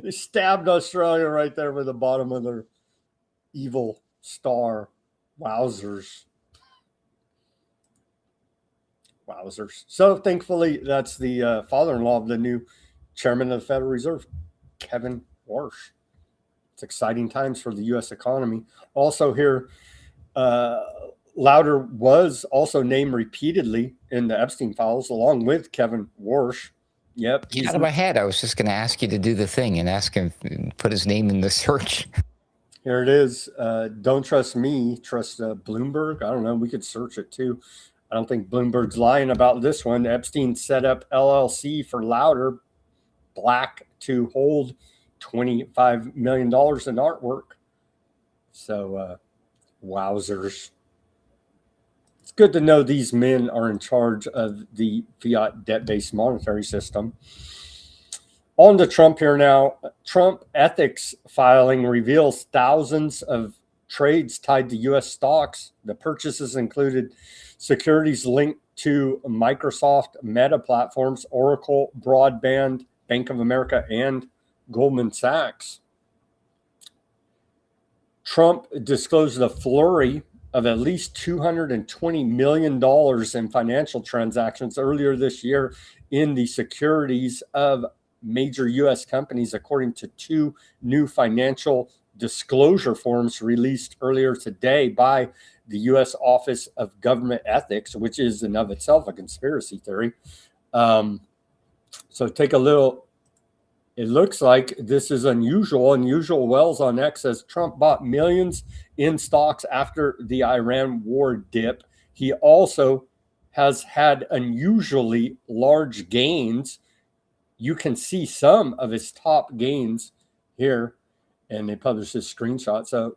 They stabbed Australia right there with the bottom of their evil star. Wowzers. Wowzers. So thankfully, that's the father-in-law of the new chairman of the Federal Reserve, Kevin Warsh. It's exciting times for the U.S. economy. Also here, Louder was also named repeatedly in the Epstein files, along with Kevin Warsh. Yep. Get out of my head. I was just going to ask you to do the thing and ask him, put his name in the search. Here it is. Don't trust me. Trust Bloomberg. I don't know. We could search it too. I don't think Bloomberg's lying about this one. Epstein set up LLC for Louder Black to hold $25 million in artwork. So, wowzers. It's good to know these men are in charge of the fiat debt-based monetary system. On to Trump here now. Trump ethics filing reveals thousands of trades tied to U.S. stocks. The purchases included securities linked to Microsoft Meta platforms, Oracle, Broadband, Bank of America, and Goldman Sachs. Trump disclosed a flurry of at least $220 million in financial transactions earlier this year in the securities of major U.S. companies, according to two new financial disclosure forms released earlier today by the U.S. Office of Government Ethics, which is in of itself a conspiracy theory. So take a little. It looks like this is unusual. Unusual Wells on X says Trump bought millions in stocks after the Iran war dip. He also has had unusually large gains. You can see some of his top gains here, and they published this screenshot. So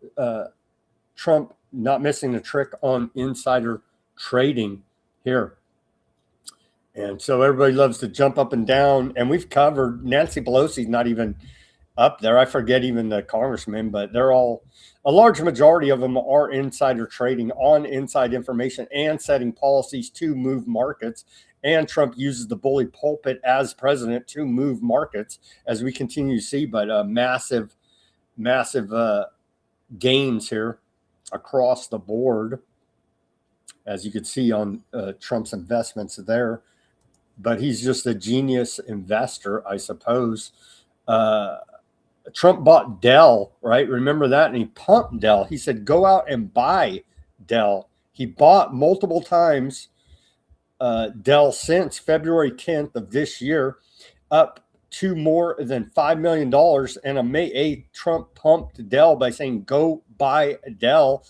Trump not missing a trick on insider trading here. And so everybody loves to jump up and down. And we've covered Nancy Pelosi's not even up there. I forget even the congressmen, but they're all, a large majority of them are insider trading on inside information and setting policies to move markets. And Trump uses the bully pulpit as president to move markets, as we continue to see. But massive gains here across the board, as you could see on Trump's investments there. But he's just a genius investor, I suppose. Trump bought Dell, right? Remember that? And he pumped Dell. He said, go out and buy Dell. He bought multiple times Dell since February 10th of this year, up to more than $5 million. And on May 8th, Trump pumped Dell by saying, go buy Dell.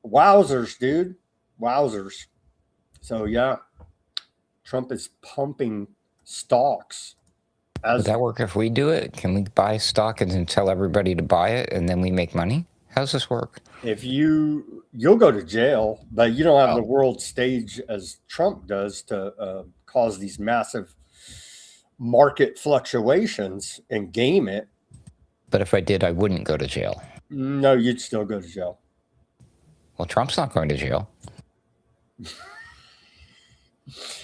Wowzers, dude. Wowzers. So, yeah. Trump is pumping stocks. Would that work if we do it? Can we buy stock and then tell everybody to buy it and then we make money? How's this work? If you'll go to jail, but you don't have the world stage as Trump does to cause these massive market fluctuations and game it. But if I did, I wouldn't go to jail. No, you'd still go to jail. Well, Trump's not going to jail.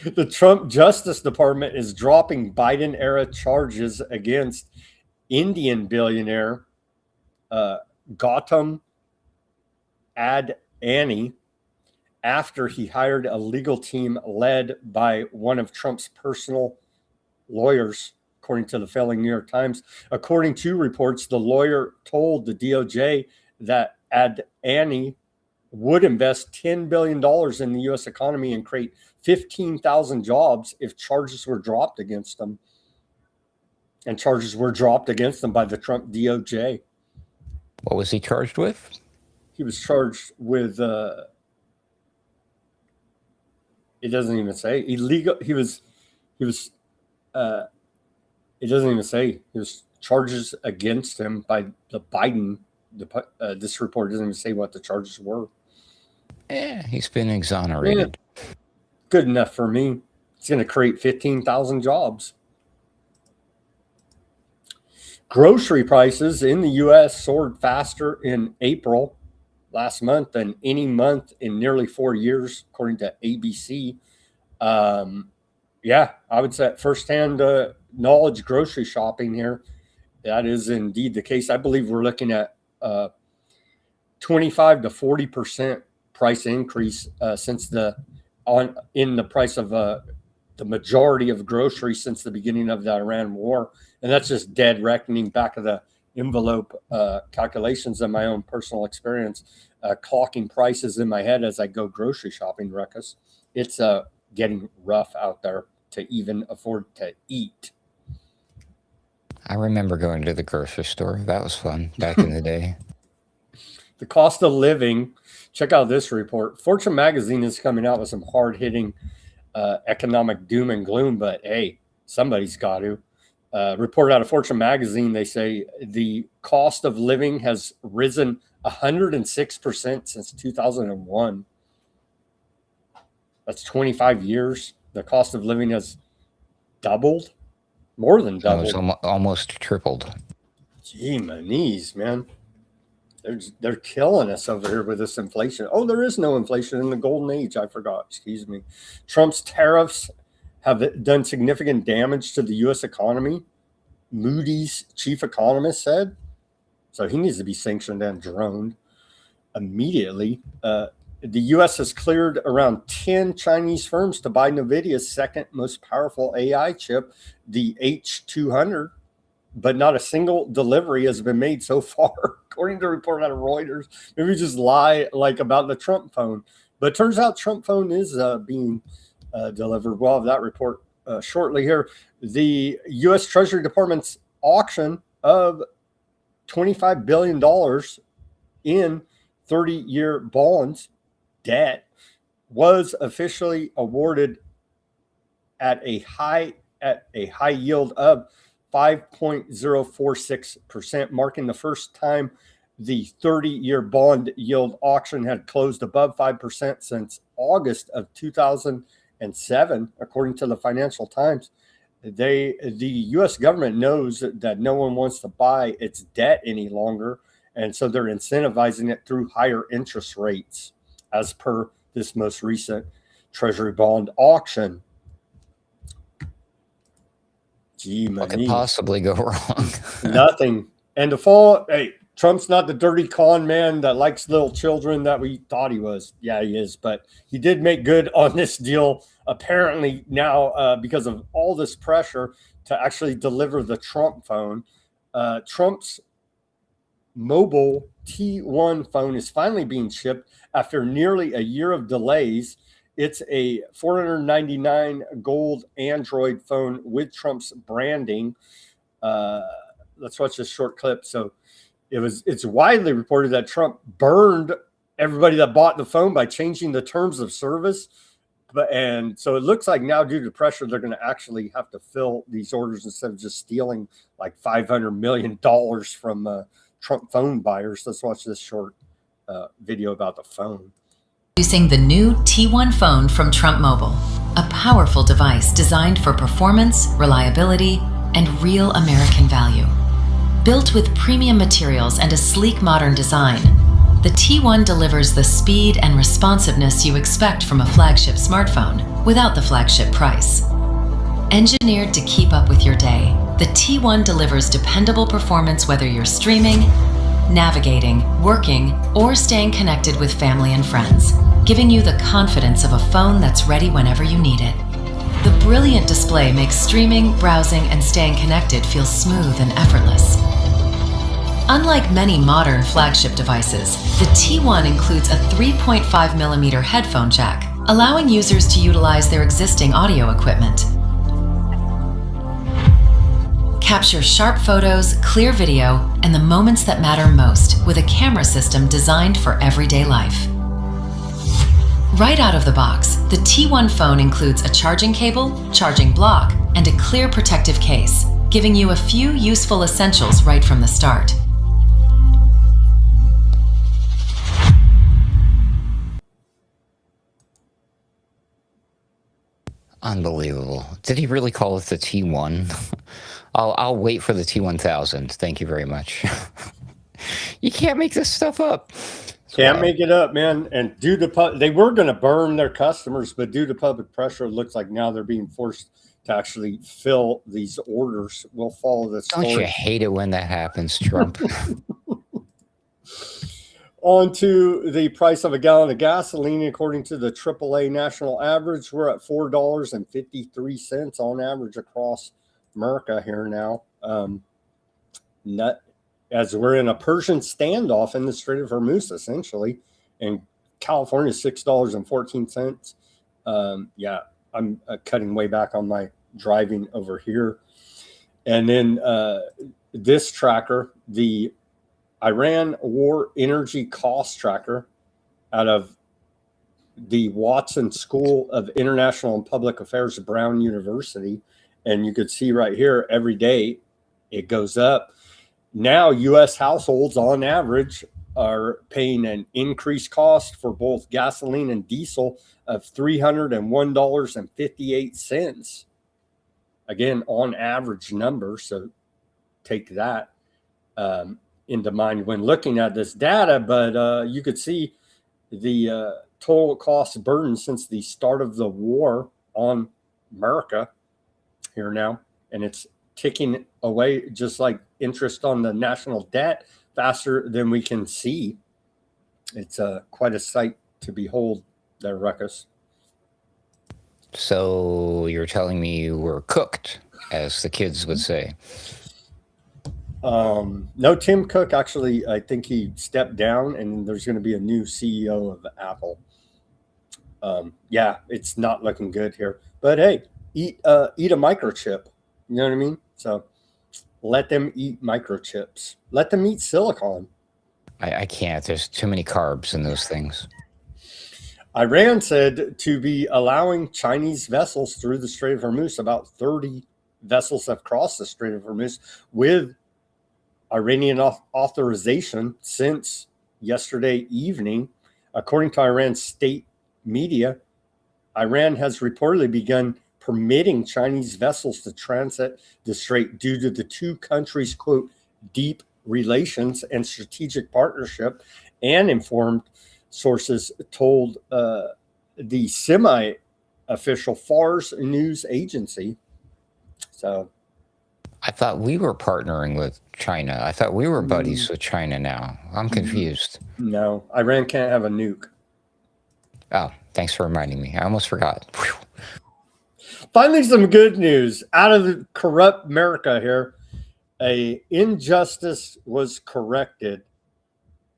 The Trump Justice Department is dropping Biden-era charges against Indian billionaire Gautam Adani after he hired a legal team led by one of Trump's personal lawyers, according to the failing New York Times. According to reports, the lawyer told the DOJ that Adani would invest $10 billion in the U.S. economy and create 15,000 jobs if charges were dropped against them. And charges were dropped against them by the Trump DOJ. What was he charged with? He was charged with, it doesn't even say, illegal. It doesn't even say. He was charges against him by the Biden. This report doesn't even say what the charges were. Yeah, he's been exonerated. Yeah. Good enough for me. It's going to create 15,000 jobs. Grocery prices in the U.S. soared faster in April last month than any month in nearly 4 years, according to ABC. Yeah, I would say firsthand knowledge grocery shopping here. That is indeed the case. I believe we're looking at 25 to 40% price increase since in the price of the majority of groceries since the beginning of the Iran war. And that's just dead reckoning back of the envelope calculations and my own personal experience, clocking prices in my head as I go grocery shopping, Ruckus. It's getting rough out there to even afford to eat. I remember going to the grocery store. That was fun back in the day. The cost of living. Check out this report. Fortune magazine is coming out with some hard-hitting economic doom and gloom, but hey, somebody's got to. Report out of Fortune magazine, they say the cost of living has risen 106% since 2001. That's 25 years. The cost of living has doubled, more than doubled. Almost tripled. Gee, my knees, man. They're killing us over here with this inflation. Oh, there is no inflation in the golden age. I forgot. Excuse me. Trump's tariffs have done significant damage to the U.S. economy, Moody's chief economist said. So he needs to be sanctioned and droned immediately. The U.S. has cleared around 10 Chinese firms to buy NVIDIA's second most powerful AI chip, the H200, but not a single delivery has been made so far, according to a report out of Reuters. Maybe just lie like about the Trump phone. But it turns out Trump phone is being delivered. We'll have that report shortly here. The U.S. Treasury Department's auction of $25 billion in 30-year bonds debt was officially awarded at a high yield of 5.046%, marking the first time the 30-year bond yield auction had closed above 5% since August of 2007, according to the Financial Times. The U.S. government knows that no one wants to buy its debt any longer, and so they're incentivizing it through higher interest rates, as per this most recent Treasury bond auction. Gee, what could possibly go wrong? Nothing. And the fall, hey, Trump's not the dirty con man that likes little children that we thought he was. Yeah, he is. But he did make good on this deal, apparently now because of all this pressure to actually deliver the Trump phone. Trump's mobile T1 phone is finally being shipped after nearly a year of delays. It's a $499 gold Android phone with Trump's branding. Let's watch this short clip. So it's widely reported that Trump burned everybody that bought the phone by changing the terms of service. And so it looks like now, due to pressure, they're going to actually have to fill these orders instead of just stealing like $500 million from Trump phone buyers. Let's watch this short video about the phone. Using the new T1 phone from Trump Mobile, a powerful device designed for performance, reliability, and real American value. Built with premium materials and a sleek modern design, the T1 delivers the speed and responsiveness you expect from a flagship smartphone without the flagship price. Engineered to keep up with your day, the T1 delivers dependable performance whether you're streaming, navigating, working, or staying connected with family and friends, giving you the confidence of a phone that's ready whenever you need it. The brilliant display makes streaming, browsing, and staying connected feel smooth and effortless. Unlike many modern flagship devices, the T1 includes a 3.5mm headphone jack, allowing users to utilize their existing audio equipment. Capture sharp photos, clear video, and the moments that matter most with a camera system designed for everyday life. Right out of the box, the T1 phone includes a charging cable, charging block, and a clear protective case, giving you a few useful essentials right from the start. Unbelievable. Did he really call it the T1? I'll wait for the T1000. Thank you very much. You can't make this stuff up. Can't make it up, man. And due to they were going to burn their customers, but due to public pressure, it looks like now they're being forced to actually fill these orders. We'll follow this. Don't you hate it when that happens, Trump? On to the price of a gallon of gasoline. According to the AAA national average, we're at $4.53 on average across America here now. As we're in a Persian standoff in the Strait of Hormuz, essentially, and California $6.14. Yeah, I'm cutting way back on my driving over here. And then this tracker, the Iran War Energy Cost Tracker, out of the Watson School of International and Public Affairs at Brown University. And you could see right here, every day it goes up. Now, U.S. households on average are paying an increased cost for both gasoline and diesel of $301.58. Again, on average number. So take that into mind when looking at this data. But you could see the total cost burden since the start of the war on America here now. And it's ticking away just like interest on the national debt faster than we can see. It's quite a sight to behold there, Ruckus. So you're telling me you were cooked, as the kids would say. No, Tim Cook, actually, I think he stepped down and there's going to be a new CEO of Apple. Yeah, it's not looking good here. But hey, eat a microchip. You know what I mean? So let them eat microchips. Let them eat silicon. I can't. There's too many carbs in those things. Iran said to be allowing Chinese vessels through the Strait of Hormuz. About 30 vessels have crossed the Strait of Hormuz with Iranian authorization since yesterday evening. According to Iran's state media, Iran has reportedly begun permitting Chinese vessels to transit the strait due to the two countries' quote deep relations and strategic partnership, and informed sources told the semi-official Fars news agency. So I thought we were partnering with China. I thought we were buddies with China now. I'm confused. No, Iran can't have a nuke. Oh, thanks for reminding me. I almost forgot. Whew. Finally, some good news out of the corrupt America here. A injustice was corrected.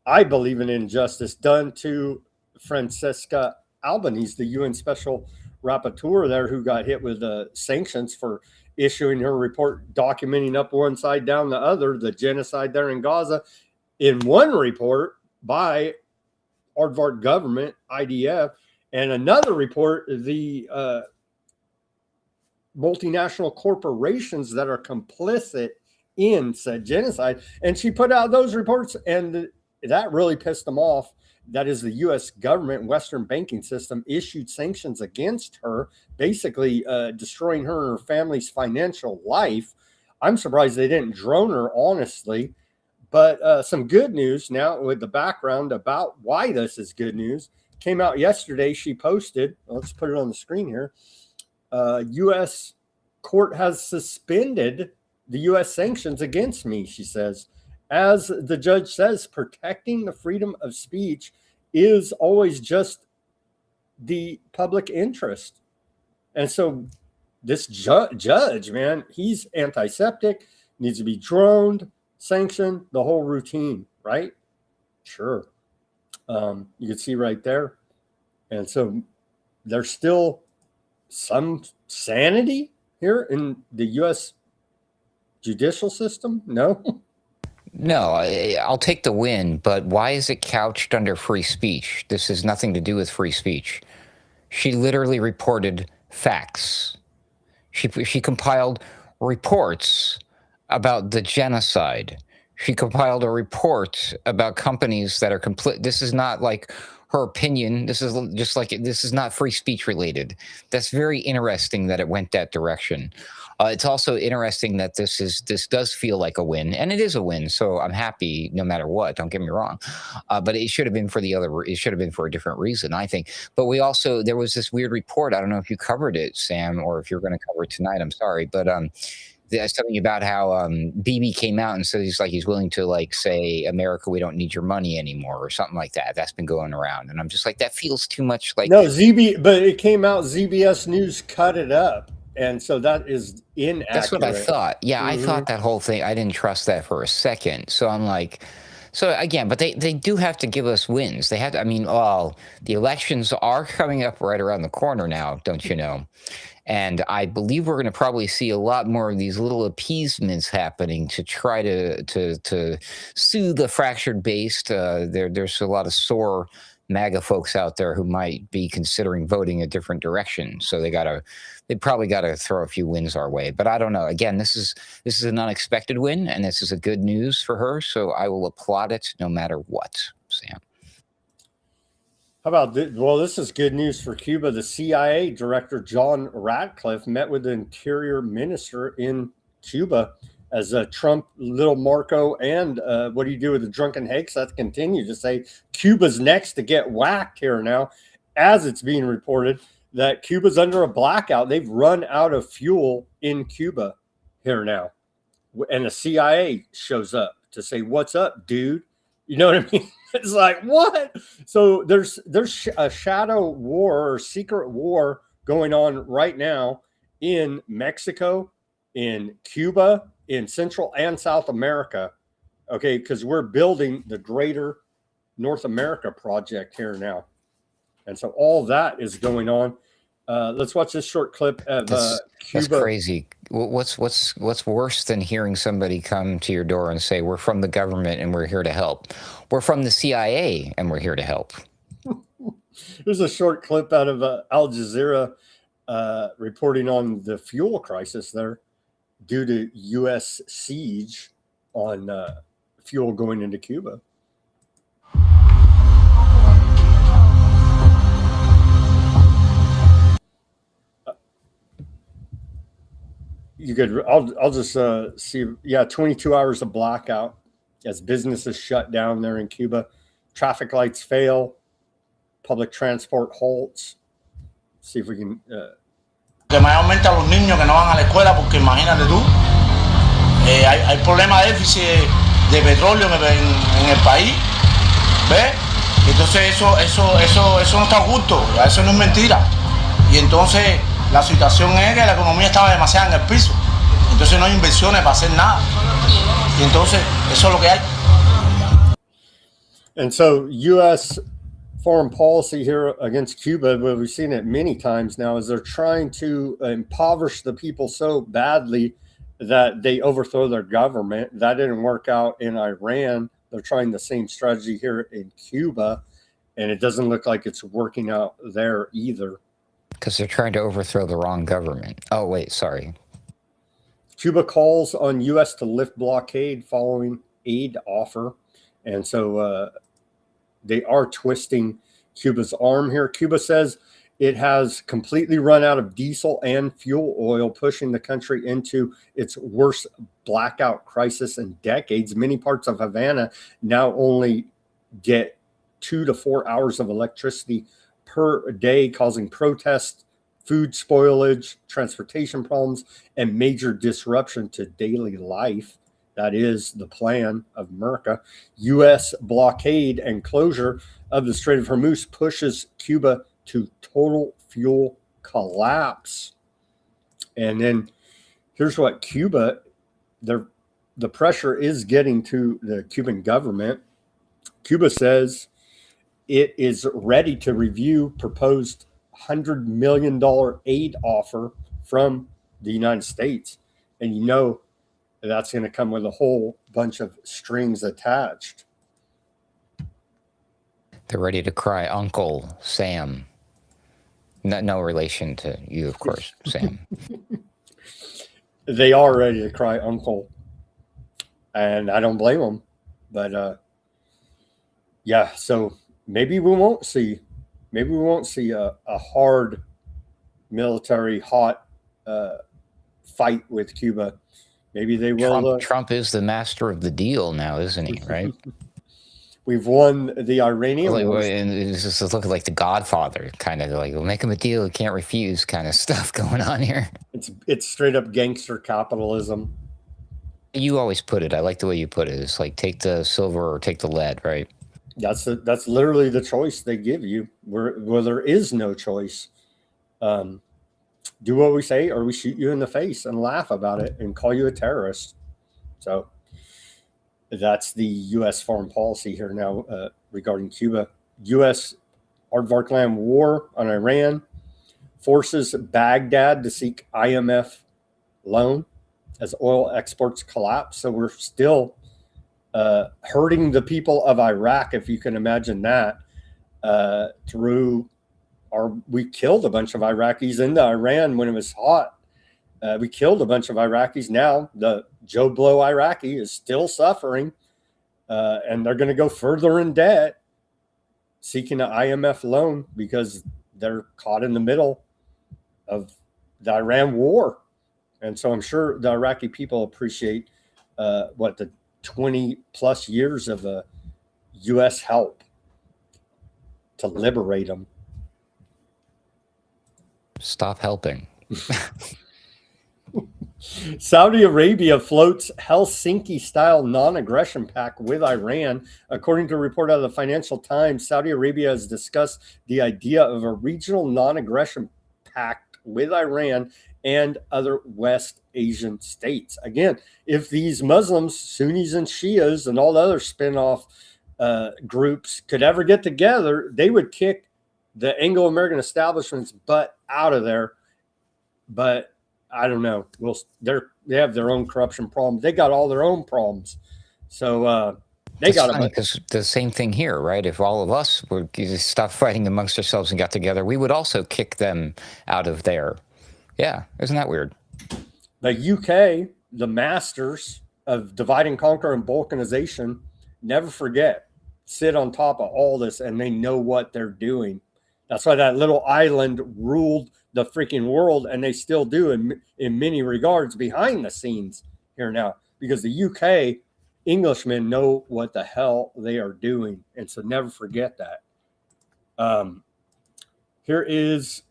I believe an injustice done to Francesca Albanese, the UN Special Rapporteur there, who got hit with sanctions for issuing her report documenting up one side, down the other, the genocide there in Gaza. In one report by Aardvark government, IDF, and another report, the multinational corporations that are complicit in said genocide. And she put out those reports, and that really pissed them off. That is, the U.S. government, Western banking system, issued sanctions against her, basically destroying her and her family's financial life. I'm surprised they didn't drone her, honestly. But some good news now with the background about why this is good news. came out yesterday. She posted, let's put it on the screen here. U.S. court has suspended the U.S. sanctions against me, she says. As the judge says, protecting the freedom of speech is always just the public interest. And so this judge, man, he's antiseptic, needs to be droned, sanctioned, the whole routine, right? Sure. You can see right there. And so there's still some sanity here in the U.S. judicial system? No? No, I'll take the win, but why is it couched under free speech? This has nothing to do with free speech. She literally reported facts. She compiled reports about the genocide. She compiled a report about companies that are complete. This is not like her opinion. This is just like, this is not free speech related. That's very interesting that it went that direction. It's also interesting that this does feel like a win, and it is a win. So I'm happy no matter what. Don't get me wrong, but it should have been for it should have been for a different reason, I think. But there was this weird report. I don't know if you covered it, Sam, or if you're going to cover it tonight. I'm sorry, but there's something about how Bibi came out and said he's willing to say, America, we don't need your money anymore, or something like that. That's been going around, and I'm just like, that feels too much like. No, but it came out. ZBS News cut it up. And so that is inaccurate. That's what I thought. Yeah, I thought that whole thing, I didn't trust that for a second. So I'm like, so again, but they do have to give us wins. They have to, the elections are coming up right around the corner now, don't you know? And I believe we're going to probably see a lot more of these little appeasements happening to try to soothe the fractured base. There's a lot of sore MAGA folks out there who might be considering voting a different direction. So they probably got to throw a few wins our way. But I don't know. Again, this is an unexpected win, and this is a good news for her. So I will applaud it no matter what, Sam. How about this? Well, this is good news for Cuba. The CIA director, John Ratcliffe, met with the interior minister in Cuba as Trump, little Marco, and what do you do with the drunken Hakes? That's continued to say Cuba's next to get whacked here now, as it's being reported that Cuba's under a blackout. They've run out of fuel in Cuba here now. And the CIA shows up to say, what's up, dude? You know what I mean? It's like, what? So there's a shadow war or secret war going on right now in Mexico, in Cuba, in Central and South America. Okay, because we're building the greater North America project here now. And so all that is going on. Let's watch this short clip of Cuba. That's crazy. What's worse than hearing somebody come to your door and say, we're from the government and we're here to help? We're from the CIA and we're here to help. There's a short clip out of Al Jazeera reporting on the fuel crisis there due to U.S. siege on fuel going into Cuba. You could, I'll just see, 22 hours of blackout as businesses shut down there in Cuba. Traffic lights fail, public transport halts. See if we can. Que mayormente a los niños que no van a la escuela, porque imagínate tú, hay problema de déficit de petróleo en el país, ¿ves? Entonces eso no está oculto, eso no es mentira. Y entonces la situación es que la economía estaba demasiado en el piso. Entonces no hay inversiones para hacer nada. Y entonces eso es lo que hay. And so U.S. foreign policy here against Cuba, but we've seen it many times now, is they're trying to impoverish the people so badly that they overthrow their government. That didn't work out in Iran. They're trying the same strategy here in Cuba, and it doesn't look like it's working out there either. Because they're trying to overthrow the wrong government. Oh, wait, sorry. Cuba calls on U.S. to lift blockade following aid offer. And so they are twisting Cuba's arm here. Cuba says it has completely run out of diesel and fuel oil, pushing the country into its worst blackout crisis in decades. Many parts of Havana now only get 2 to 4 hours of electricity per day, causing protests, food spoilage, transportation problems, and major disruption to daily life. That is the plan of America. U.S. blockade and closure of the Strait of Hormuz pushes Cuba to total fuel collapse. And then here's what Cuba, the pressure is getting to the Cuban government. Cuba says it is ready to review proposed $100 million aid offer from the United States. And you know that's going to come with a whole bunch of strings attached. They're ready to cry, Uncle Sam. No relation to you, of course, Sam. They are ready to cry uncle, and I don't blame them. But yeah, so maybe we won't see a hard military hot fight with Cuba. Maybe they will. Trump is the master of the deal now, isn't he? Right. We've won the Iranian war. And it's just looking like the Godfather, kind of like, we'll make him a deal he can't refuse kind of stuff going on here. It's straight up gangster capitalism. You always put it. I like the way you put it. It's like take the silver or take the lead, right? That's literally the choice they give you, where there is no choice. Do what we say, or we shoot you in the face and laugh about it and call you a terrorist. So that's the U.S. foreign policy here now regarding Cuba. U.S. aardvark land war on Iran forces Baghdad to seek IMF loan as oil exports collapse. So we're still hurting the people of Iraq, if you can imagine that, we killed a bunch of Iraqis into Iran when it was hot. We killed a bunch of Iraqis. Now the Joe Blow Iraqi is still suffering, and they're going to go further in debt, seeking an IMF loan because they're caught in the middle of the Iran war. And so I'm sure the Iraqi people appreciate the 20 plus years of U.S. help to liberate them. Stop helping. Saudi Arabia floats Helsinki-style non-aggression pact with Iran. According to a report out of the Financial Times, Saudi Arabia has discussed the idea of a regional non-aggression pact with Iran and other West Asian states. Again, if these Muslims, Sunnis and Shias, and all the other spin-off groups could ever get together, they would kick the Anglo-American establishment's butt out of there. But I don't know. They have their own corruption problems. They got all their own problems. So they got them. Because the same thing here, right? If all of us would stop fighting amongst ourselves and got together, we would also kick them out of there. Yeah, isn't that weird? The UK, the masters of divide and conquer and balkanization, never forget, sit on top of all this, and they know what they're doing. That's why that little island ruled the freaking world, and they still do in many regards behind the scenes here now, because the UK Englishmen know what the hell they are doing, and so never forget that. Here is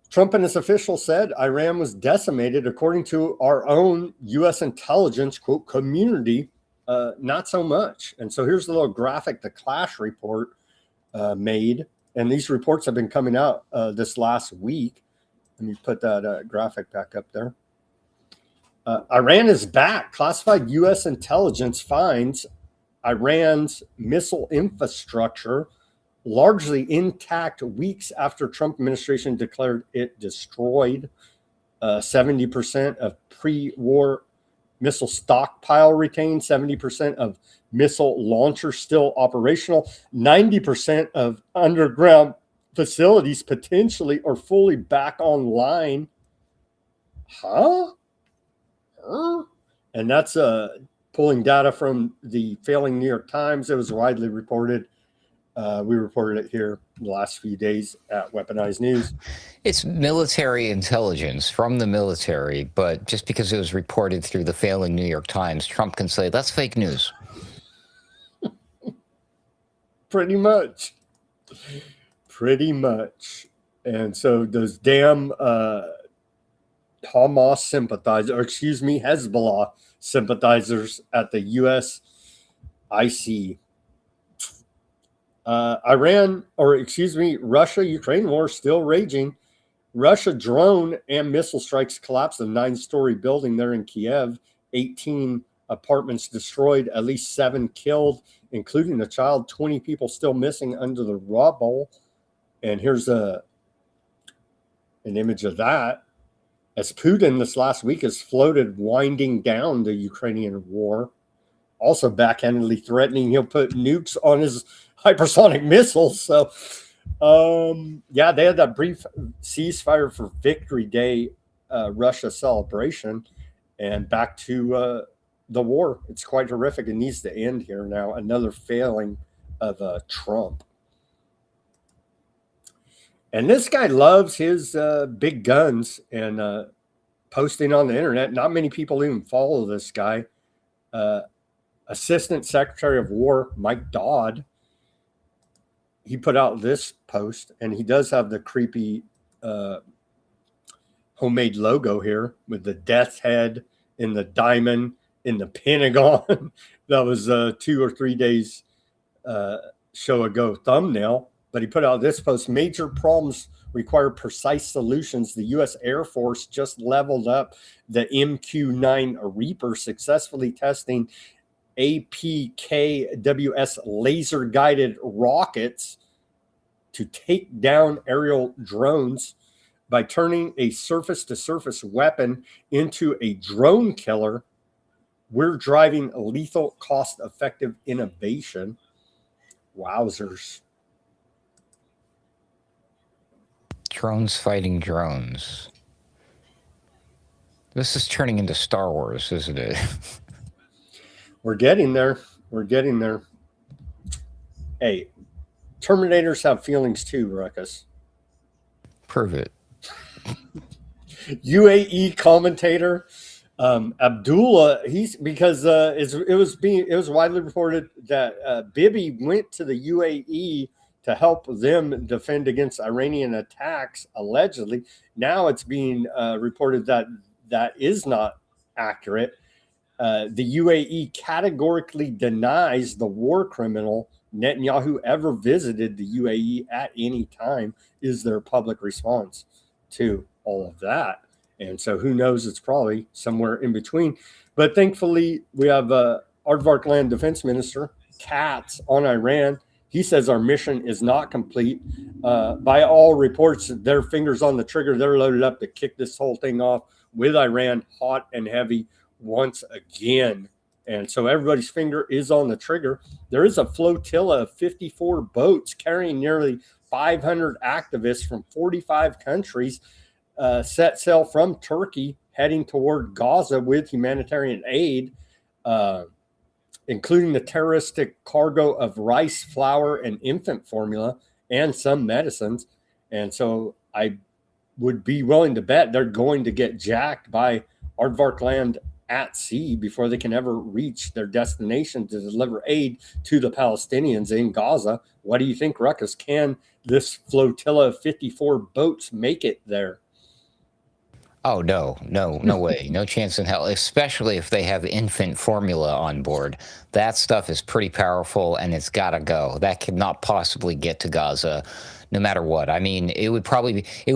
Trump and his officials said Iran was decimated according to our own U.S. intelligence, quote, community, not so much. And so here's the little graphic the Clash report made. And these reports have been coming out this last week. Let me put that graphic back up there. Iran is back. Classified U.S. intelligence finds Iran's missile infrastructure largely intact weeks after Trump administration declared it destroyed. 70% of pre-war missile stockpile retained, 70% of missile launchers still operational, 90% of underground facilities potentially or fully back online. And that's pulling data from the failing New York Times. It was widely reported. We reported it here the last few days at Weaponized News. It's military intelligence from the military, but just because it was reported through the failing New York Times, Trump can say, that's fake news. Pretty much. And so those damn Hamas sympathizers, or excuse me, Hezbollah sympathizers at the U.S. IC. Russia-Ukraine war still raging. Russia drone and missile strikes collapsed a 9-story building there in Kiev. 18 apartments destroyed, at least 7 killed, including a child. 20 people still missing under the rubble. And here's an image of that. As Putin this last week has floated winding down the Ukrainian war, also backhandedly threatening he'll put nukes on his hypersonic missiles. So, they had that brief ceasefire for Victory Day Russia celebration, and back to the war. It's quite horrific. It needs to end here now. Another failing of Trump. And this guy loves his big guns and posting on the internet. Not many people even follow this guy. Assistant Secretary of War Mike Dodd, he put out this post, and he does have the creepy homemade logo here with the death's head in the diamond in the Pentagon. That was 2 or 3 days show ago thumbnail. But he put out this post: major problems require precise solutions. The U.S. Air Force just leveled up the MQ-9 Reaper, successfully testing APKWS laser-guided rockets to take down aerial drones by turning a surface-to-surface weapon into a drone killer. We're driving a lethal, cost-effective innovation. Wowzers. Drones fighting drones. This is turning into Star Wars, isn't it? We're getting there. Hey, Terminators have feelings too, Ruckus. Prove it. UAE commentator Abdullah, it was widely reported that Bibi went to the UAE to help them defend against Iranian attacks, allegedly. Now it's being reported that that is not accurate. The UAE categorically denies the war criminal Netanyahu ever visited the UAE at any time, is their public response to all of that. And so who knows, it's probably somewhere in between. But thankfully, we have Aardvark Land Defense Minister Katz on Iran. He says our mission is not complete. By all reports, their fingers on the trigger. They're loaded up to kick this whole thing off with Iran hot and heavy once again. And so everybody's finger is on the trigger. There is a flotilla of 54 boats carrying nearly 500 activists from 45 countries set sail from Turkey heading toward Gaza with humanitarian aid, including the terroristic cargo of rice, flour, and infant formula, and some medicines. And so I would be willing to bet they're going to get jacked by Aardvark Land at sea before they can ever reach their destination to deliver aid to the Palestinians in Gaza. What do you think, Ruckus? Can this flotilla of 54 boats make it there? Oh, no way. No chance in hell, especially if they have infant formula on board. That stuff is pretty powerful, and it's got to go. That could not possibly get to Gaza, no matter what. I mean, it would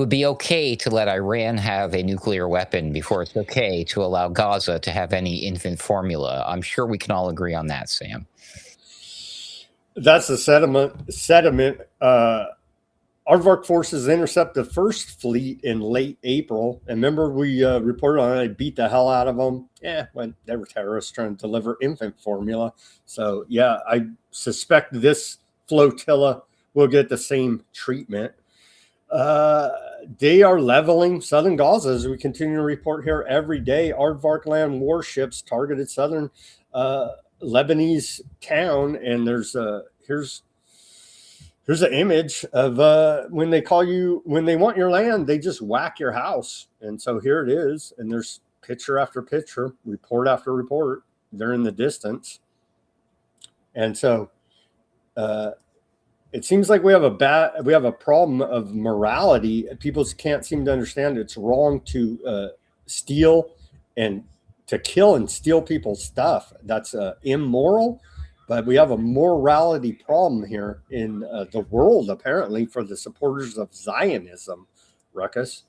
be okay to let Iran have a nuclear weapon before it's okay to allow Gaza to have any infant formula. I'm sure we can all agree on that, Sam. That's the sediment. Aardvark forces intercept the first fleet in late April. And remember, we reported on it. They beat the hell out of them. When they were terrorists trying to deliver infant formula. So, yeah, I suspect this flotilla will get the same treatment. They are leveling southern Gaza, as we continue to report here every day. Aardvark Land warships targeted southern Lebanese town. And here's an image of when they want your land, they just whack your house. And so here it is. And there's picture after picture, report after report. They're in the distance. And so it seems like we have a problem of morality. People can't seem to understand it's wrong to steal and to kill and steal people's stuff. That's immoral, but we have a morality problem here in the world, apparently, for the supporters of Zionism. Ruckus.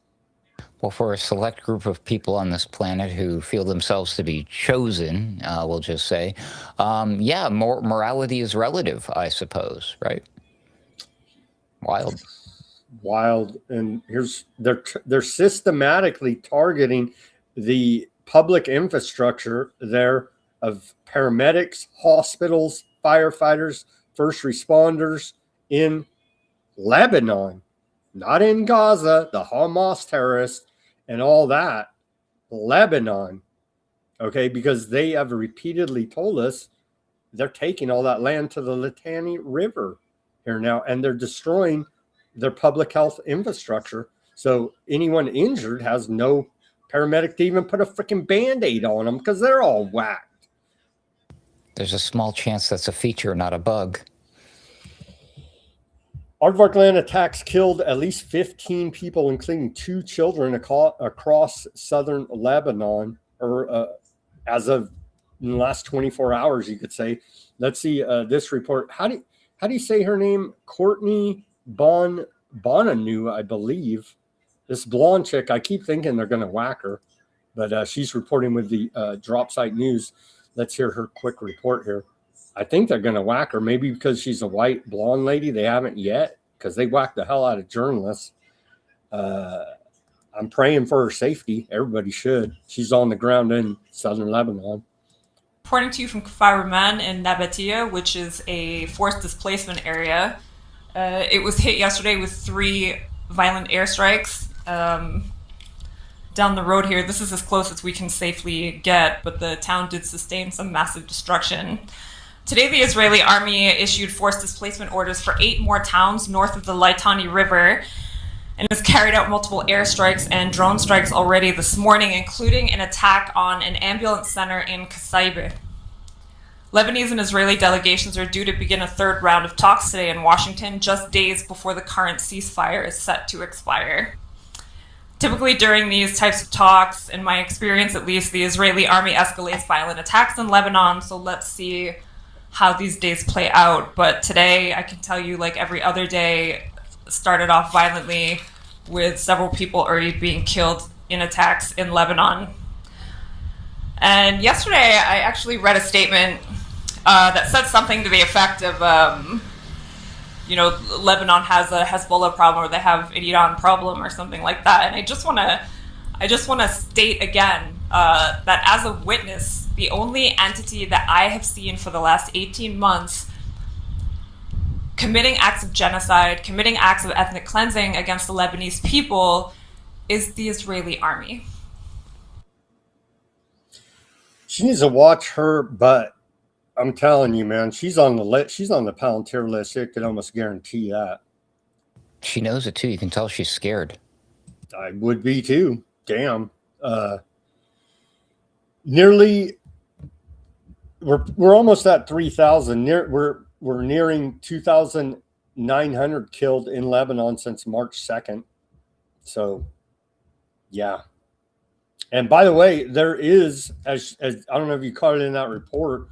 Well, for a select group of people on this planet who feel themselves to be chosen, we'll just say, yeah, morality is relative, I suppose, right? Wild. And they're systematically targeting the public infrastructure there of paramedics, hospitals, firefighters, first responders in Lebanon, not in Gaza, the Hamas terrorists and all that. Lebanon, okay, because they have repeatedly told us they're taking all that land to the Litani River here now, and they're destroying their public health infrastructure. So anyone injured has no paramedic to even put a freaking Band-Aid on them because they're all whacked. There's a small chance that's a feature, not a bug. Aardvark land attacks killed at least 15 people, including 2 children across southern Lebanon, or as of in the last 24 hours, you could say. Let's see this report. How do you say her name? Courtney Bonanu, I believe. This blonde chick, I keep thinking they're going to whack her, but she's reporting with the Drop Site News. Let's hear her quick report here. I think they're going to whack her, maybe because she's a white blonde lady. They haven't yet, because they whack the hell out of journalists. I'm praying for her safety. Everybody should. She's on the ground in southern Lebanon. Reporting to you from Kfar Raman in Nabatea, which is a forced displacement area. It was hit yesterday with 3 violent airstrikes. Down the road here, this is as close as we can safely get, but the town did sustain some massive destruction. Today, the Israeli army issued forced displacement orders for 8 more towns north of the Litani River, and has carried out multiple airstrikes and drone strikes already this morning, including an attack on an ambulance center in Kasaibe. Lebanese and Israeli delegations are due to begin a 3rd round of talks today in Washington, just days before the current ceasefire is set to expire. Typically during these types of talks, in my experience at least, the Israeli army escalates violent attacks in Lebanon, so let's see how these days play out. But today, I can tell you, like every other day, started off violently with several people already being killed in attacks in Lebanon. And yesterday, I actually read a statement that said something to the effect of, Lebanon has a Hezbollah problem, or they have an Iran problem, or something like that. And I just want to state again that as a witness, the only entity that I have seen for the last 18 months committing acts of genocide, committing acts of ethnic cleansing against the Lebanese people is the Israeli army. She needs to watch her butt. I'm telling you, man, she's on the Palantir list. I could almost guarantee that. She knows it too. You can tell she's scared. I would be too. Damn. Nearly, we're almost at 3,000. We're nearing 2,900 killed in Lebanon since March 2nd. So, yeah. And by the way, there is, as I don't know if you caught it in that report,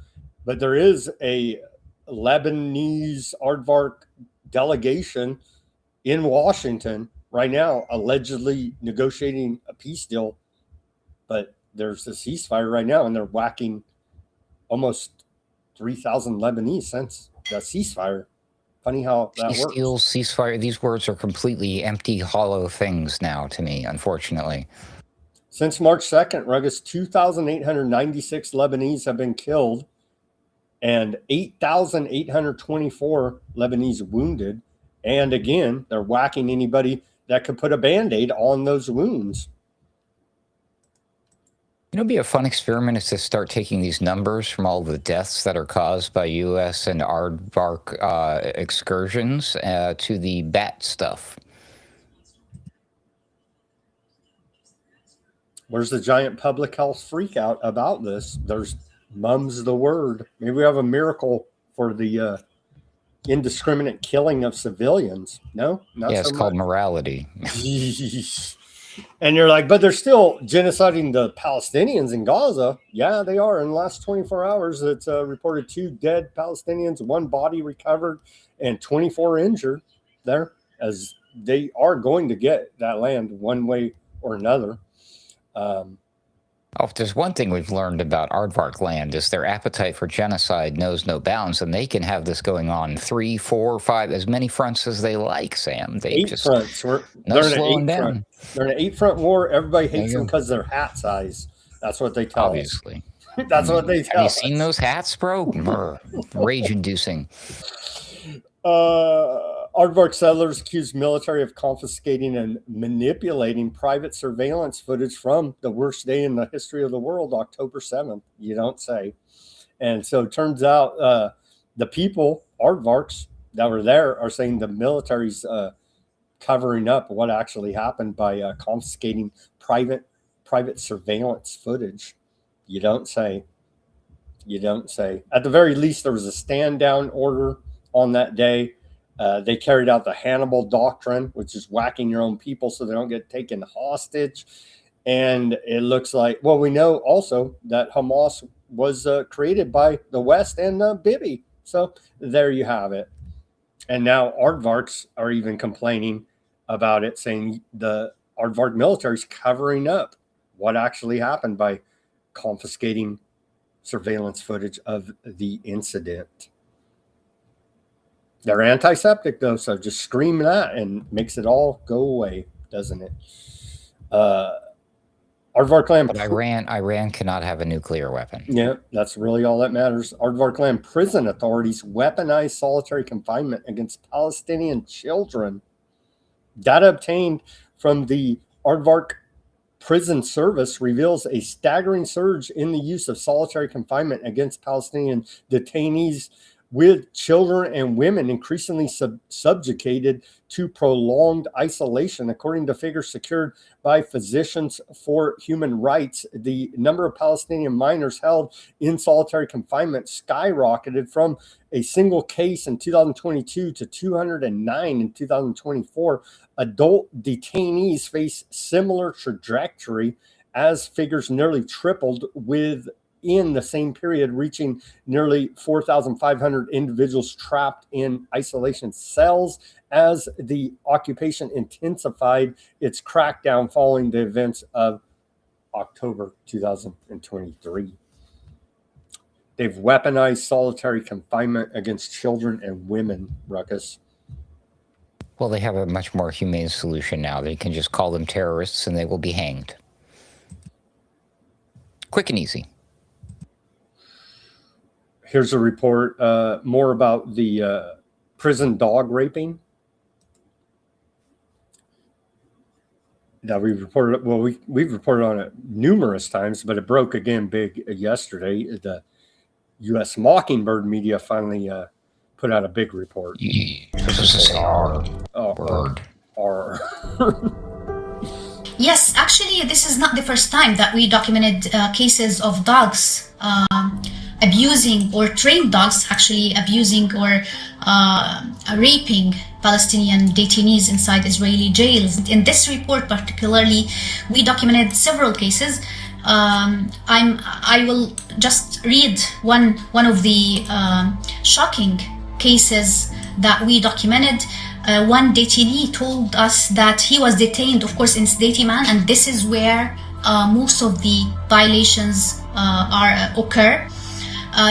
but there is a Lebanese Aardvark delegation in Washington right now, allegedly negotiating a peace deal. But there's a ceasefire right now, and they're whacking almost 3,000 Lebanese since the ceasefire. Funny how that works. Deal, ceasefire, these words are completely empty, hollow things now to me, unfortunately. Since March 2nd, Ruggles, 2,896 Lebanese have been killed and 8,824 Lebanese wounded. And again, they're whacking anybody that could put a Band-Aid on those wounds. You know, it'd be a fun experiment is to start taking these numbers from all the deaths that are caused by U.S. and Aardvark excursions to the bat stuff. Where's the giant public health freak out about this? There's mum's the word. Maybe we have a miracle for the indiscriminate killing of civilians. No, not yeah, so it's called much. morality. And you're like, but they're still genociding the Palestinians in Gaza. Yeah, they are. In the last 24 hours, it's reported 2 dead Palestinians, 1 body recovered, and 24 injured there, as they are going to get that land one way or another. If there's one thing we've learned about Aardvark land is their appetite for genocide knows no bounds, and they can have this going on 3, 4, 5, as many fronts as they like, Sam. They 8 just fronts. no They're in slowing an 8 down. front. They're in an 8-front war. Everybody hates There them you go. because they're hat size. That's what they tell Obviously. us. That's what they tell Have you us. seen those hats, bro? Rage-inducing. Aardvark settlers accused military of confiscating and manipulating private surveillance footage from the worst day in the history of the world, October 7th. You don't say. And so it turns out the people, Aardvarks, that were there are saying the military's covering up what actually happened by confiscating private surveillance footage. You don't say. You don't say. At the very least, there was a stand-down order on that day. They carried out the Hannibal Doctrine, which is whacking your own people so they don't get taken hostage. And it looks like, well, we know also that Hamas was created by the West and Bibi. So there you have it. And now Aardvarks are even complaining about it, saying the Aardvark military is covering up what actually happened by confiscating surveillance footage of the incident. They're antiseptic, though, so just scream that and makes it all go away, doesn't it? Aardvark land. But Iran cannot have a nuclear weapon. Yeah, that's really all that matters. Aardvark land prison authorities weaponized solitary confinement against Palestinian children. Data obtained from the Aardvark Prison Service reveals a staggering surge in the use of solitary confinement against Palestinian detainees, with children and women increasingly subjugated to prolonged isolation. According to figures secured by Physicians for Human Rights, the number of Palestinian minors held in solitary confinement skyrocketed from a single case in 2022 to 209 in 2024. Adult detainees face similar trajectory as figures nearly tripled within the same period, reaching nearly 4,500 individuals trapped in isolation cells as the occupation intensified its crackdown following the events of October 2023. They've weaponized solitary confinement against children and women, Ruckus. Well, they have a much more humane solution now. They can just call them terrorists and they will be hanged. Quick and easy. Here's a report more about the prison dog raping that we've reported. Well, we've reported on it numerous times, but it broke again big yesterday. The U.S. Mockingbird media finally put out a big report. Yes, actually, this is not the first time that we documented cases of dogs abusing, or trained dogs actually abusing or raping Palestinian detainees inside Israeli jails. In this report particularly, we documented several cases. I will just read one of the shocking cases that we documented. One detainee told us that he was detained, of course, in Sdeti Man, and this is where most of the violations occur.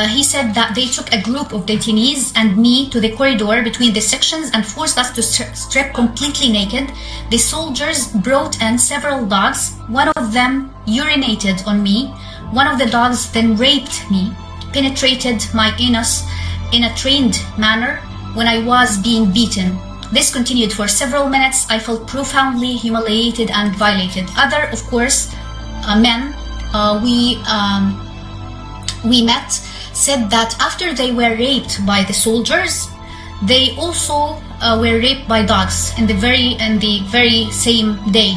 He said that they took a group of detainees and me to the corridor between the sections and forced us to strip completely naked. The soldiers brought in several dogs. One of them urinated on me. One of the dogs then raped me, penetrated my anus in a trained manner when I was being beaten. This continued for several minutes. I felt profoundly humiliated and violated. Other, of course, men we met said that after they were raped by the soldiers, they also were raped by dogs in the very same day.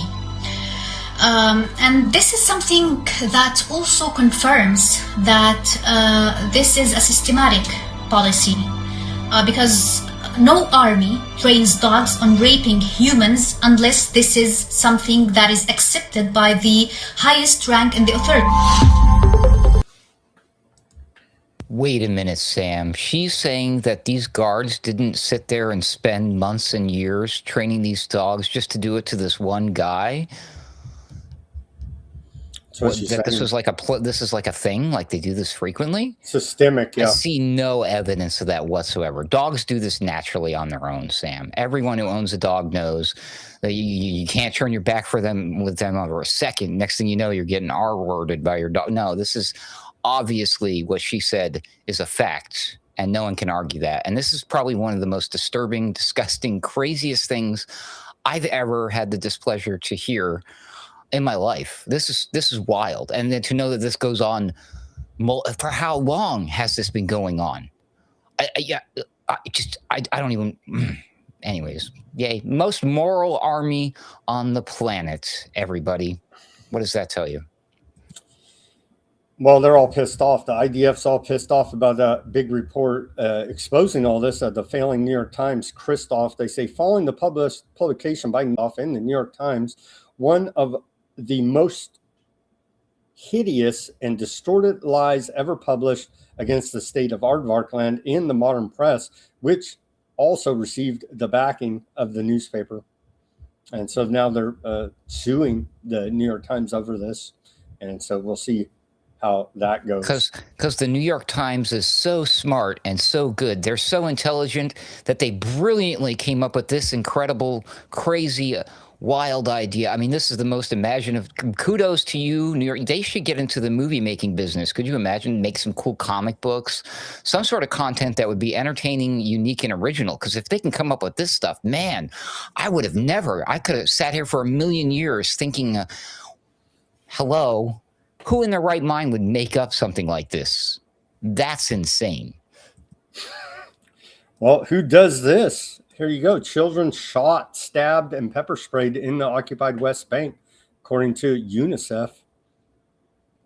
And this is something that also confirms that this is a systematic policy, because no army trains dogs on raping humans unless this is something that is accepted by the highest rank in the authority. Wait a minute, Sam. She's saying that these guards didn't sit there and spend months and years training these dogs just to do it to this one guy? That this was like this is like a thing? Like they do this frequently? Systemic, yeah. I see no evidence of that whatsoever. Dogs do this naturally on their own, Sam. Everyone who owns a dog knows that you can't turn your back with them over a second. Next thing you know, you're getting R-worded by your dog. No, this is obviously what she said is a fact, and no one can argue that. And this is probably one of the most disturbing, disgusting, craziest things I've ever had the displeasure to hear in my life. This is wild. And then to know that this goes on for how long has this been going on? I don't even. Anyways, yay! Most moral army on the planet. Everybody, what does that tell you? Well, they're all pissed off. The IDF's all pissed off about that big report exposing all this at the failing New York Times. Christoph, they say, following the publication by Knopf in the New York Times, one of the most hideous and distorted lies ever published against the state of Aardvarkland in the modern press, which also received the backing of the newspaper. And so now they're suing the New York Times over this. And so we'll see how that goes. Because the New York Times is so smart and so good. They're so intelligent that they brilliantly came up with this incredible, crazy, wild idea. I mean, this is the most imaginative. Kudos to you, New York. They should get into the movie making business. Could you imagine? Make some cool comic books, some sort of content that would be entertaining, unique, and original. Because if they can come up with this stuff, man, I would have never. I could have sat here for a million years thinking, hello, who in their right mind would make up something like this? That's insane. Well, who does this? Here you go. Children shot, stabbed, and pepper sprayed in the occupied West Bank, according to UNICEF.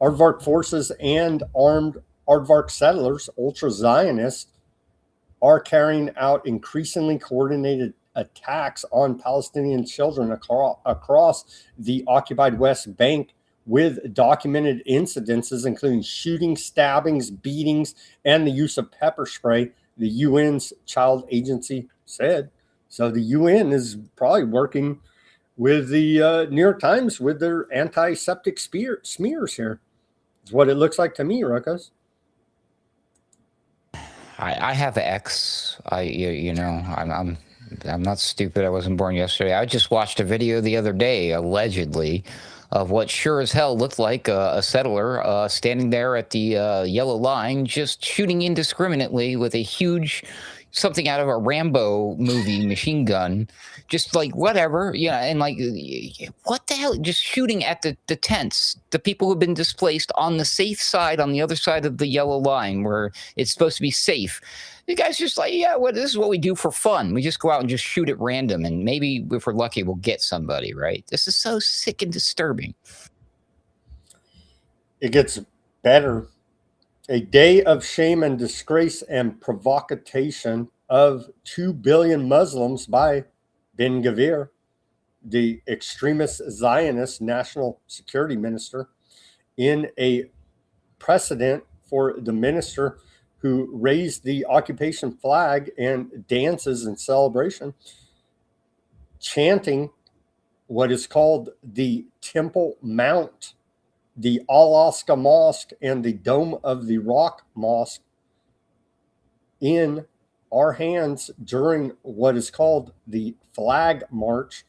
Aardvark forces and armed Aardvark settlers, ultra-Zionists, are carrying out increasingly coordinated attacks on Palestinian children across the occupied West Bank, with documented incidences including shootings, stabbings, beatings, and the use of pepper spray, the UN's child agency said. So the UN is probably working with the New York Times with their antiseptic smears here. Is what it looks like to me, Ruckus. I have X. I'm not stupid. I wasn't born yesterday. I just watched a video the other day, allegedly, of what sure as hell looked like a settler standing there at the yellow line, just shooting indiscriminately with a huge, something out of a Rambo movie machine gun, just like whatever, and like, what the hell, just shooting at the tents, the people who've been displaced on the safe side, on the other side of the yellow line where it's supposed to be safe. The guy's just like, this is what we do for fun. We just go out and just shoot at random, and maybe if we're lucky, we'll get somebody, right? This is so sick and disturbing. It gets better. A day of shame and disgrace and provocation of 2 billion Muslims by Ben-Gvir, the extremist Zionist national security minister, in a precedent for the minister who raised the occupation flag and dances in celebration, chanting what is called the Temple Mount, the Al-Aqsa Mosque, and the Dome of the Rock Mosque in our hands during what is called the Flag March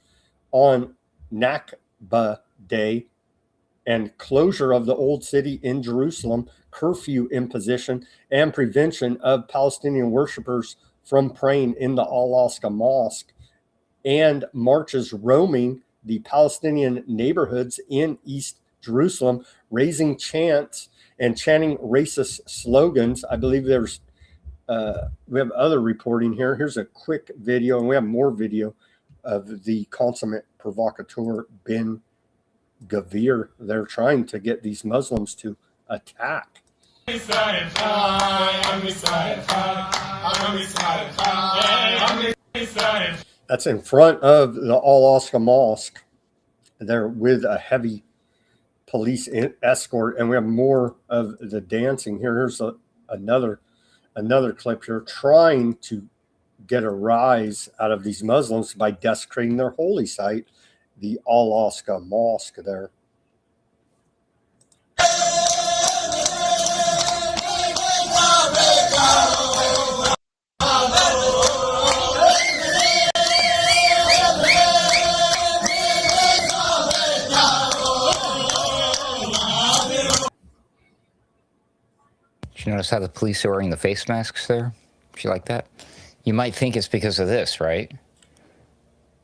on Nakba Day, and closure of the Old City in Jerusalem, curfew imposition, and prevention of Palestinian worshipers from praying in the Al-Aqsa Mosque, and marches roaming the Palestinian neighborhoods in East Jerusalem, raising chants and chanting racist slogans. I believe there's we have other reporting here. Here's a quick video, and we have more video of the consummate provocateur Ben-Gvir. They're trying to get these Muslims to attack. That's in front of the Al-Aqsa Mosque. They're with a heavy police escort, and we have more of the dancing here. Here's another clip here, trying to get a rise out of these Muslims by desecrating their holy site, the Al-Aqsa Mosque there. Did you notice how the police are wearing the face masks there? Did you like that? You might think it's because of this, right?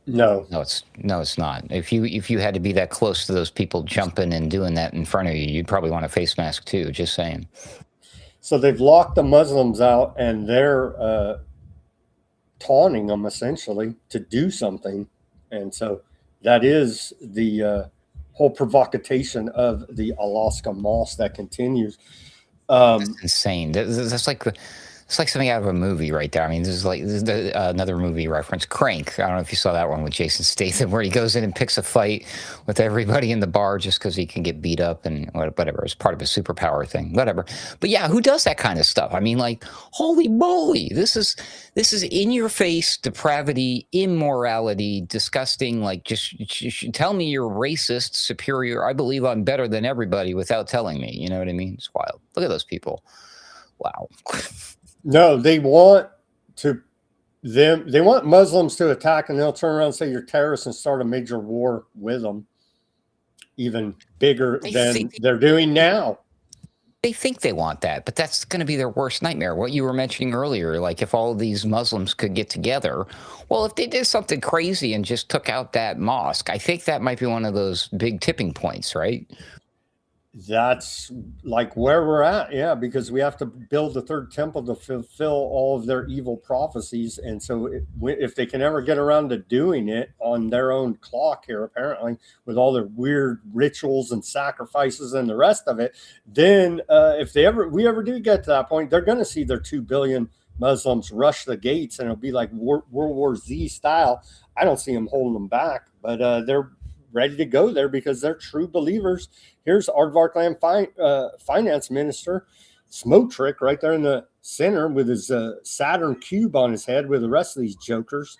No. No, it's not. If you had to be that close to those people jumping and doing that in front of you, you'd probably want a face mask too, just saying. So they've locked the Muslims out, and they're taunting them essentially to do something. And so that is the whole provocation of the Al-Aqsa Mosque that continues. That's insane. That's like it's like something out of a movie right there. I mean, this is another movie reference, Crank. I don't know if you saw that one with Jason Statham, where he goes in and picks a fight with everybody in the bar just because he can get beat up and whatever. It's part of a superpower thing, whatever. But yeah, who does that kind of stuff? I mean, like, holy moly, this is in your face depravity, immorality, disgusting. Like, just tell me you're racist, superior. I believe I'm better than everybody without telling me. You know what I mean? It's wild. Look at those people. Wow. No, they want Muslims to attack, and they'll turn around and say you're terrorists and start a major war with them, even bigger than they're doing now. They think they want that, but that's going to be their worst nightmare. What you were mentioning earlier, like if all of these Muslims could get together, well, if they did something crazy and just took out that mosque, I think that might be one of those big tipping points, right? That's like where we're at, yeah, because we have to build the third temple to fulfill all of their evil prophecies. And so if they can ever get around to doing it on their own clock here, apparently, with all their weird rituals and sacrifices and the rest of it, then if we ever do get to that point, they're going to see their 2 billion Muslims rush the gates, and it'll be like World War Z style. I don't see them holding them back, but they're ready to go there because they're true believers. Here's Aardvarkland finance minister Smotrich right there in the center with his Saturn cube on his head with the rest of these jokers.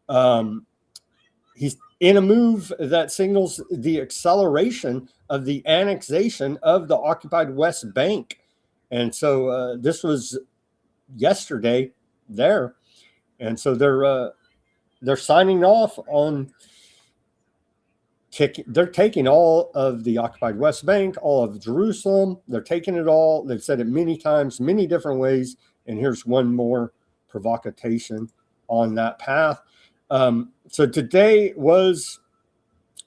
He's in a move that signals the acceleration of the annexation of the occupied West Bank. And so this was yesterday there. And so they're signing off on they're taking all of the occupied West Bank, all of Jerusalem. They're taking it all. They've said it many times, many different ways. And here's one more provocation on that path. So today was,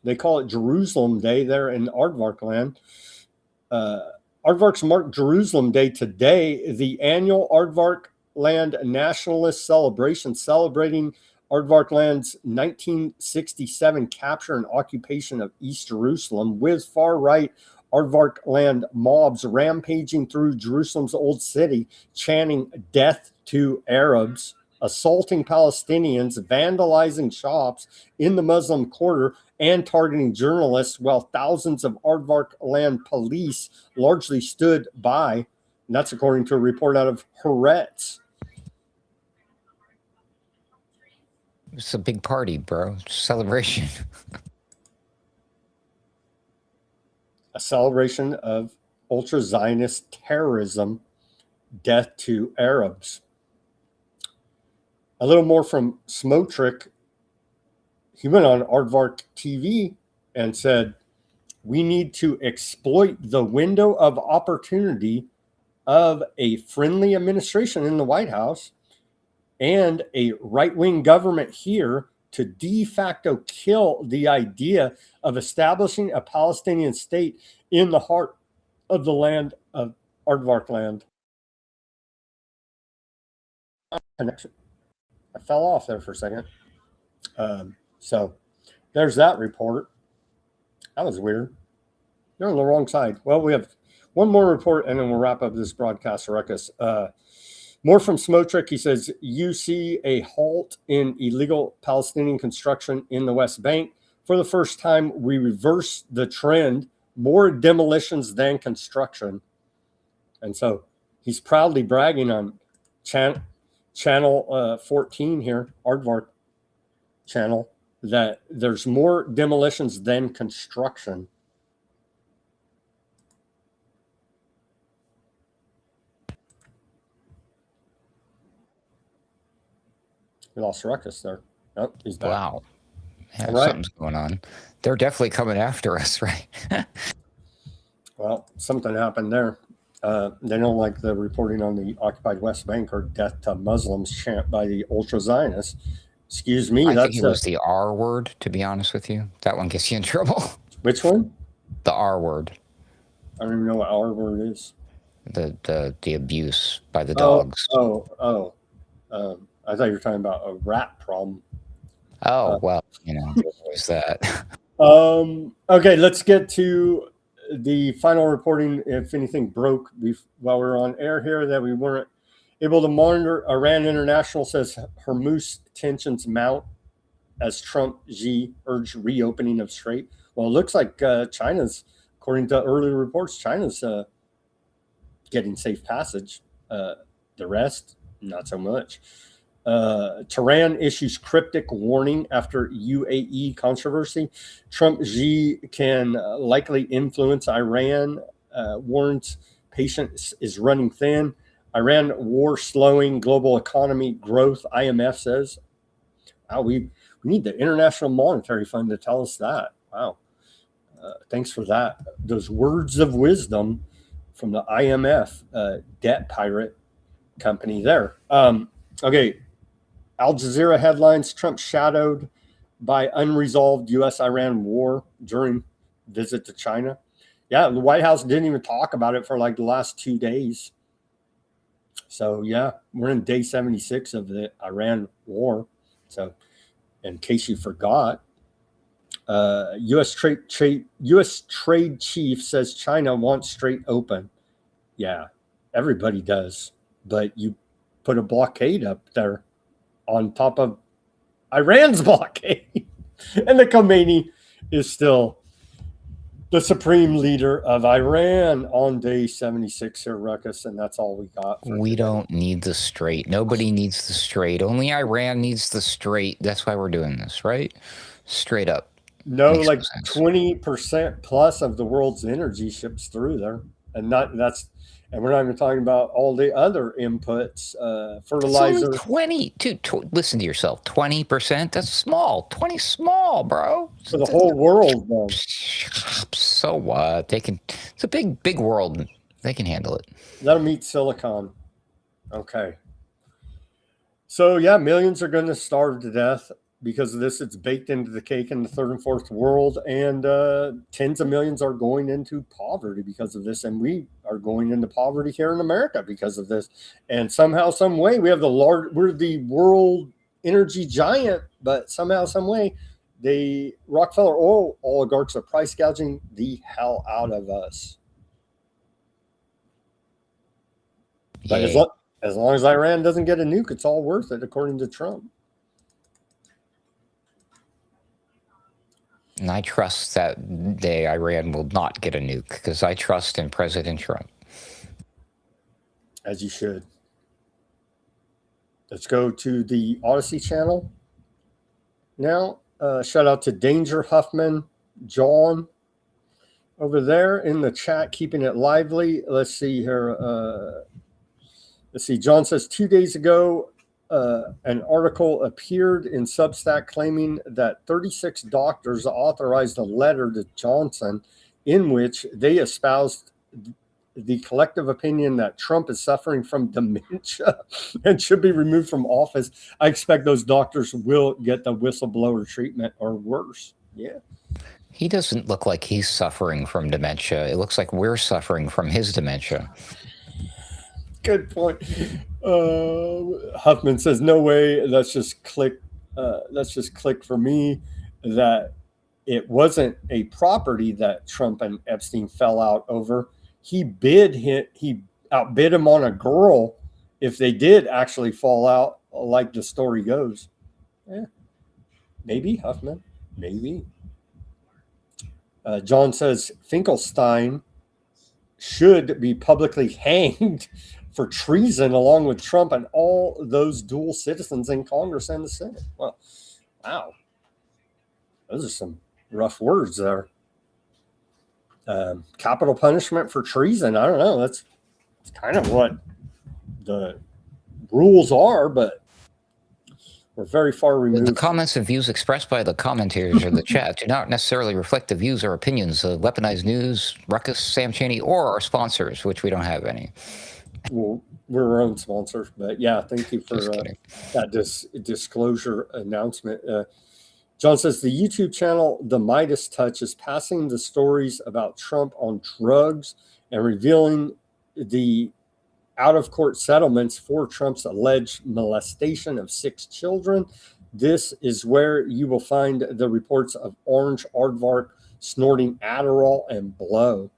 they call it Jerusalem Day there in Aardvarkland. Aardvarks mark Jerusalem Day today, the annual Aardvarkland Nationalist Celebration, celebrating Aardvarkland's 1967 capture and occupation of East Jerusalem, with far-right Aardvarkland mobs rampaging through Jerusalem's old city, chanting "Death to Arabs," assaulting Palestinians, vandalizing shops in the Muslim quarter, and targeting journalists, while thousands of Aardvarkland police largely stood by. And that's according to a report out of Haaretz. It's a big party, bro. Celebration. A celebration of ultra-Zionist terrorism, death to Arabs. A little more from Smotrich. He went on Aardvark TV and said, we need to exploit the window of opportunity of a friendly administration in the White House and a right-wing government here to de facto kill the idea of establishing a Palestinian state in the heart of the land of Aardvarkland. Connection. I fell off there for a second. So there's that report. That was weird. You're on the wrong side. Well, we One more report, and then we'll wrap up this broadcast, Ruckus. More from Smotrick. He says, you see a halt in illegal Palestinian construction in the West Bank. For the first time, we reverse the trend, more demolitions than construction. And so he's proudly bragging on channel 14 here, Aardvark channel, that there's more demolitions than construction. We lost Ruckus there. Oh, he's back. Wow. Yeah, something's going on. They're definitely coming after us, right? Well, something happened there. They don't like the reporting on the occupied West Bank or death to Muslims chant by the ultra-Zionists. Excuse me. I think it was the R word, to be honest with you. That one gets you in trouble. Which one? The R word. I don't even know what R word is. The abuse by the dogs. I thought you were talking about a rat problem. Oh, well, you know, there's that. Okay, let's get to the final reporting. If anything broke while we were on air here that we weren't able to monitor, Iran International says Hormuz tensions mount as Trump Xi urge reopening of Strait. Well, it looks like China's, according to early reports, China's getting safe passage. The rest, not so much. Tehran issues cryptic warning after UAE controversy. Trump Xi can likely influence Iran. Warns patience is running thin. Iran war slowing global economy growth, IMF says. Wow, we need the International Monetary Fund to tell us that. Wow. Thanks for that. Those words of wisdom from the IMF debt pirate company there. Okay. Al Jazeera headlines, Trump shadowed by unresolved U.S.-Iran war during visit to China. Yeah, the White House didn't even talk about it for like the last 2 days. So, yeah, we're in day 76 of the Iran war. So, in case you forgot, U.S. trade chief says China wants Strait open. Yeah, everybody does. But you put a blockade up there on top of Iran's blockade. And the Khomeini is still the supreme leader of Iran on day 76 here, Ruckus, and that's all we got. We don't need the Strait. Nobody needs the Strait. Only Iran needs the Strait. That's why we're doing this, right? Straight up. No, like 20% plus of the world's energy ships through there. And we're not even talking about all the other inputs, fertilizer. It's only 20. Dude, listen to yourself. 20%? That's small. 20 small, bro. For the whole world, though. So what? It's a big world. They can handle it. Let them eat silicon. Okay. So, yeah, millions are going to starve to death because of this. It's baked into the cake in the third and fourth world, and tens of millions are going into poverty because of this, and we are going into poverty here in America because of this. And somehow, some way, we're the world energy giant, but somehow, some way, the Rockefeller oil oligarchs are price gouging the hell out of us. But as long as Iran doesn't get a nuke, it's all worth it, according to Trump. And I trust that Iran will not get a nuke because I trust in President Trump. As you should. Let's go to the Odysee channel now. Shout out to Danger Huffman, John, over there in the chat, keeping it lively. Let's see here. Let's see. John says 2 days ago, an article appeared in Substack claiming that 36 doctors authorized a letter to Johnson in which they espoused the collective opinion that Trump is suffering from dementia and should be removed from office. I expect those doctors will get the whistleblower treatment or worse. Yeah. He doesn't look like he's suffering from dementia. It looks like we're suffering from his dementia. Good point. Huffman says, no way. Let's just click for me that it wasn't a property that Trump and Epstein fell out over. he outbid him on a girl if they did actually fall out, like the story goes. Yeah, maybe, Huffman, maybe. John says Finkelstein should be publicly hanged for treason along with Trump and all those dual citizens in Congress and the Senate. Well, wow. Those are some rough words there. Capital punishment for treason. I don't know. That's kind of what the rules are, but we're very far removed. The comments and views expressed by the commentators or the chat do not necessarily reflect the views or opinions of Weaponized News, Ruckus, Sam Chaney, or our sponsors, which we don't have any. Well, we're our own sponsors, but yeah, thank you for that disclosure announcement. John says the YouTube channel The Midas Touch is passing the stories about Trump on drugs and revealing the out-of-court settlements for Trump's alleged molestation of 6 children. This is where you will find the reports of Orange Aardvark snorting Adderall and blow.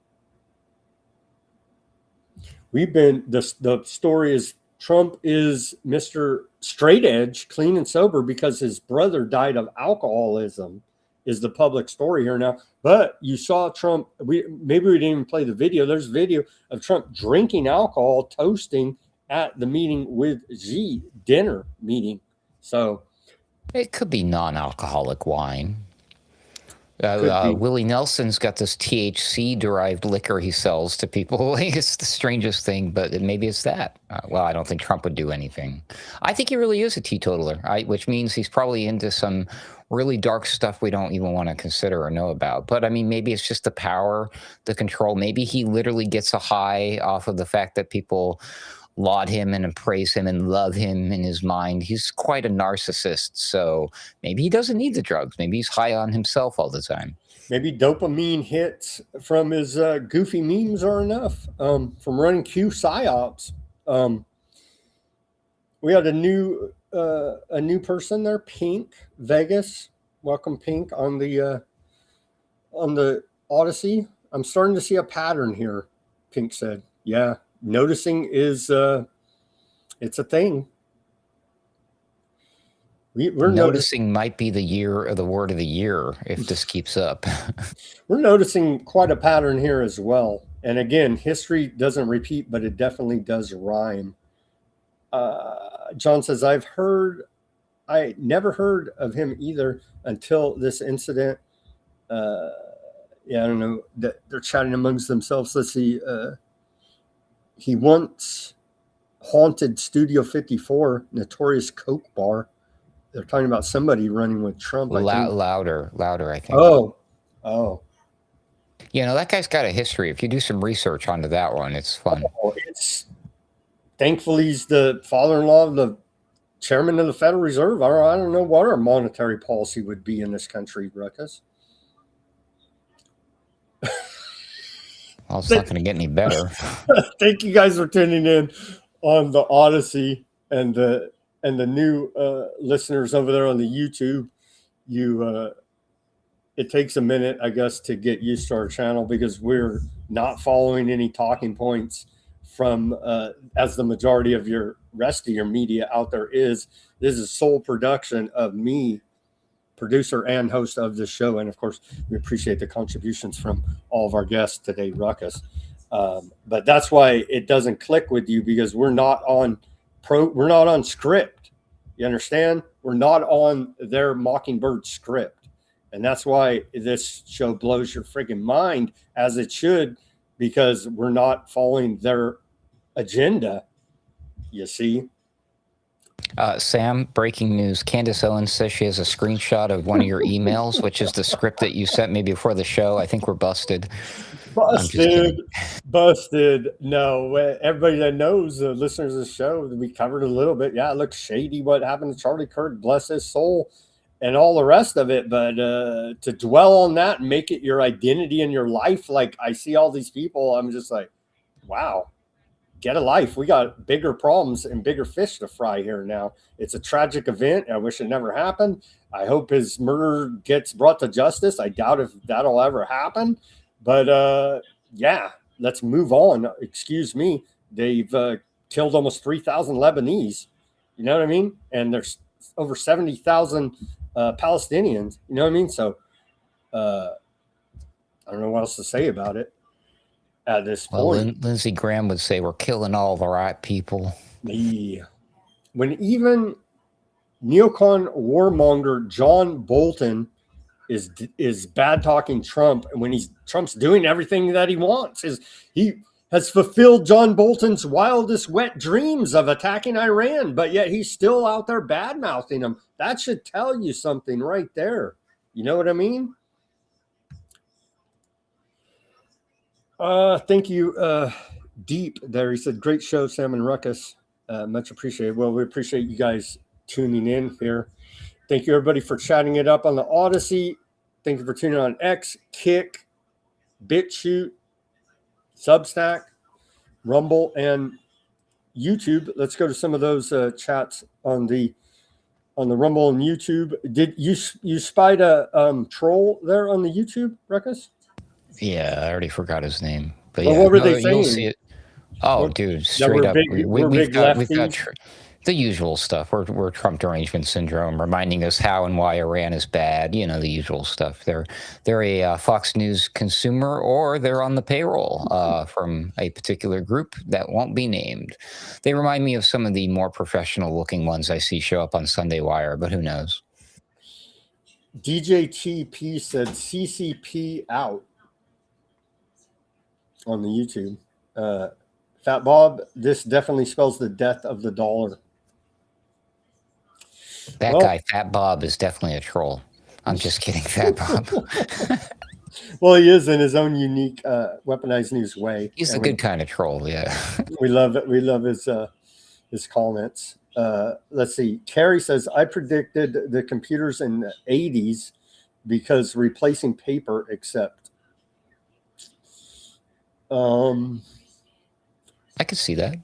The story is Trump is Mr. Straight Edge, clean and sober, because his brother died of alcoholism, is the public story here now. But you saw Trump, maybe we didn't even play the video. There's video of Trump drinking alcohol, toasting at the meeting with Xi, dinner meeting. So it could be non-alcoholic wine. Willie Nelson's got this THC-derived liquor he sells to people. It's the strangest thing, but maybe it's that. Well, I don't think Trump would do anything. I think he really is a teetotaler, which means he's probably into some really dark stuff we don't even want to consider or know about. But, I mean, maybe it's just the power, the control. Maybe he literally gets a high off of the fact that people laud him and praise him and love him in his mind. He's quite a narcissist, so maybe he doesn't need the drugs. Maybe he's high on himself all the time. Maybe dopamine hits from his goofy memes are enough, from running Q psyops. We had a new person there, Pink Vegas. Welcome, Pink, on the Odysee. I'm starting to see a pattern here, Pink said. Yeah. Noticing is it's a thing. We're noticing might be the year of the word of the year if this keeps up. We're noticing quite a pattern here as well. And again, history doesn't repeat, but it definitely does rhyme. John says, I never heard of him either until this incident. I don't know. They're chatting amongst themselves. Let's see. He once haunted Studio 54, notorious Coke bar. They're talking about somebody running with Trump. Louder, I think. Oh. You know, that guy's got a history. If you do some research onto that one, it's fun. Thankfully, he's the father-in-law of the chairman of the Federal Reserve. I don't know what our monetary policy would be in this country, Ruckus. Well, it's not going to get any better. Thank you guys for tuning in on the Odysee and the new listeners over there on the YouTube. It takes a minute, I guess, to get used to our channel because we're not following any talking points from as the majority of your rest of your media out there is. This is sole production of me, producer and host of this show, and of course we appreciate the contributions from all of our guests today, Ruckus. But that's why it doesn't click with you, because we're not on script. You understand? We're not on their Mockingbird script, and that's why this show blows your freaking mind, as it should, because we're not following their agenda. You see. Sam, breaking news. Candace Owens says she has a screenshot of one of your emails, which is the script that you sent me before the show. I think we're busted. Busted. No, everybody that knows, the listeners of the show, we covered a little bit. Yeah, it looks shady what happened to Charlie Kirk, bless his soul, and all the rest of it. But to dwell on that and make it your identity in your life, like I see all these people, I'm just like, wow. Get a life. We got bigger problems and bigger fish to fry here now. It's a tragic event. I wish it never happened. I hope his murder gets brought to justice. I doubt if that'll ever happen. But yeah, let's move on. Excuse me. They've killed almost 3,000 Lebanese. You know what I mean? And there's over 70,000 Palestinians. You know what I mean? So I don't know what else to say about it at this point. Lindsey Graham would say we're killing all the right people. Yeah. When even neocon warmonger John Bolton is bad talking Trump, and when Trump's doing everything that he wants, he has fulfilled John Bolton's wildest wet dreams of attacking Iran, but yet he's still out there bad mouthing him. That should tell you something right there. You know what I mean? Thank you, Deep there. He said, great show, Sam and Ruckus. Much appreciated. Well, we appreciate you guys tuning in here. Thank you, everybody, for chatting it up on the Odysee. Thank you for tuning on X, Kick, Bitchute, Substack, Rumble, and YouTube. Let's go to some of those chats on the Rumble and YouTube. Did you spied a troll there on the YouTube, Ruckus? Yeah, I already forgot his name. But well, yeah, what were they saying? You'll see it. Oh, dude, straight up. We've got the usual stuff. We're Trump derangement syndrome, reminding us how and why Iran is bad. You know, the usual stuff. They're a Fox News consumer, or they're on the payroll from a particular group that won't be named. They remind me of some of the more professional-looking ones I see show up on Sunday Wire, but who knows? DJTP said CCP out on the YouTube. Fat Bob, this definitely spells the death of the dollar. That guy, Fat Bob, is definitely a troll. I'm just kidding, Fat Bob. Well, he is in his own unique Weaponized News way. He's a good kind of troll, yeah. We love it. We love his comments. Let's see. Carrie says, I predicted the computers in the 80s because replacing paper, except. I could see that.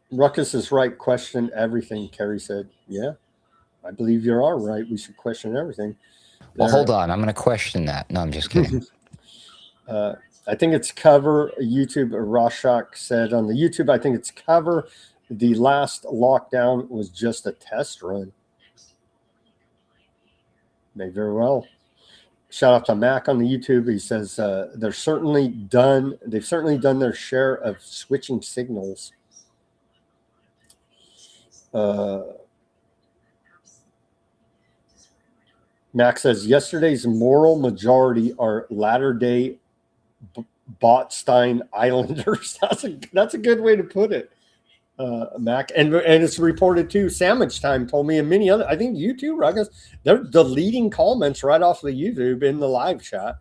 Ruckus is right. Question everything, Carrie said. Yeah, I believe you are right. We should question everything. Well, hold on. I'm going to question that. No, I'm just kidding. I think it's cover. YouTube, Rorschach said on the YouTube, I think it's cover. The last lockdown was just a test run. May very well. Shout out to Mac on the YouTube. He says they've certainly done their share of switching signals. Mac says yesterday's moral majority are latter-day Botstein Islanders. That's a good way to put it, Mac. And it's reported too. Sandwich Time told me, and many other. I think you too, Ruckus. They're deleting comments right off the YouTube in the live chat.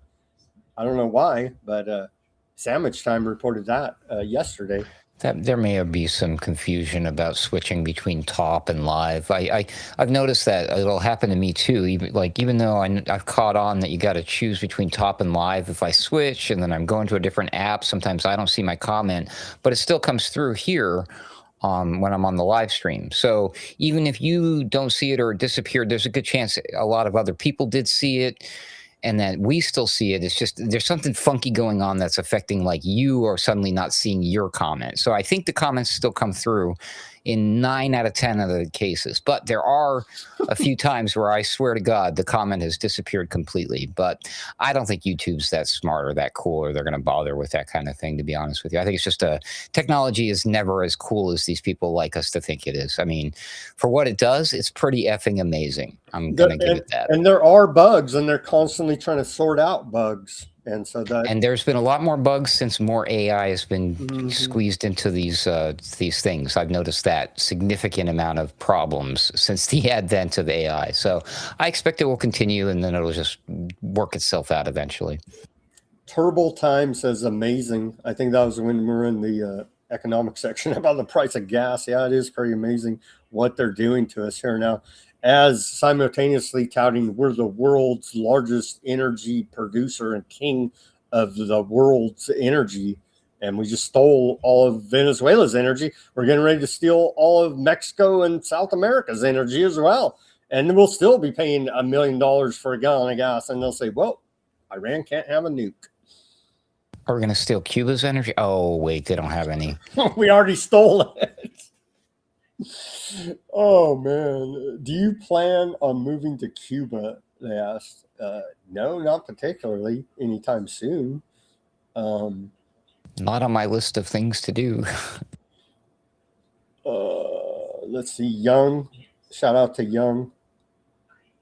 I don't know why, but Sandwich Time reported that yesterday. That there may be some confusion about switching between top and live. I've noticed that it'll happen to me too. Even though I've caught on that you got to choose between top and live. If I switch and then I'm going to a different app, sometimes I don't see my comment, but it still comes through here when I'm on the live stream. So even if you don't see it or it disappeared, there's a good chance a lot of other people did see it. And that we still see it. It's just there's something funky going on that's affecting, like, you are suddenly not seeing your comment. So I think the comments still come through in 9 out of 10 of the cases. But there are a few times where I swear to God the comment has disappeared completely. But I don't think YouTube's that smart or that cool, or they're going to bother with that kind of thing, to be honest with you. I think it's just technology is never as cool as these people like us to think it is. I mean, for what it does, it's pretty effing amazing. I'm going to give it that. And there are bugs, and they're constantly trying to sort out bugs. And there's been a lot more bugs since more AI has been squeezed into these things. I've noticed that significant amount of problems since the advent of AI. So I expect it will continue, and then it'll just work itself out eventually. Turbo Time says amazing. I think that was when we were in the economic section about the price of gas. Yeah, it is pretty amazing what they're doing to us here now, as simultaneously touting we're the world's largest energy producer and king of the world's energy. And we just stole all of Venezuela's energy. We're getting ready to steal all of Mexico and South America's energy as well. And we'll still be paying $1 million for a gallon of gas. And they'll say, well, Iran can't have a nuke. Are we going to steal Cuba's energy? Oh, wait, they don't have any. We already stole it. Oh, man. Do you plan on moving to Cuba? They asked. No, not particularly anytime soon. Not on my list of things to do. Let's see. Young. Shout out to Young.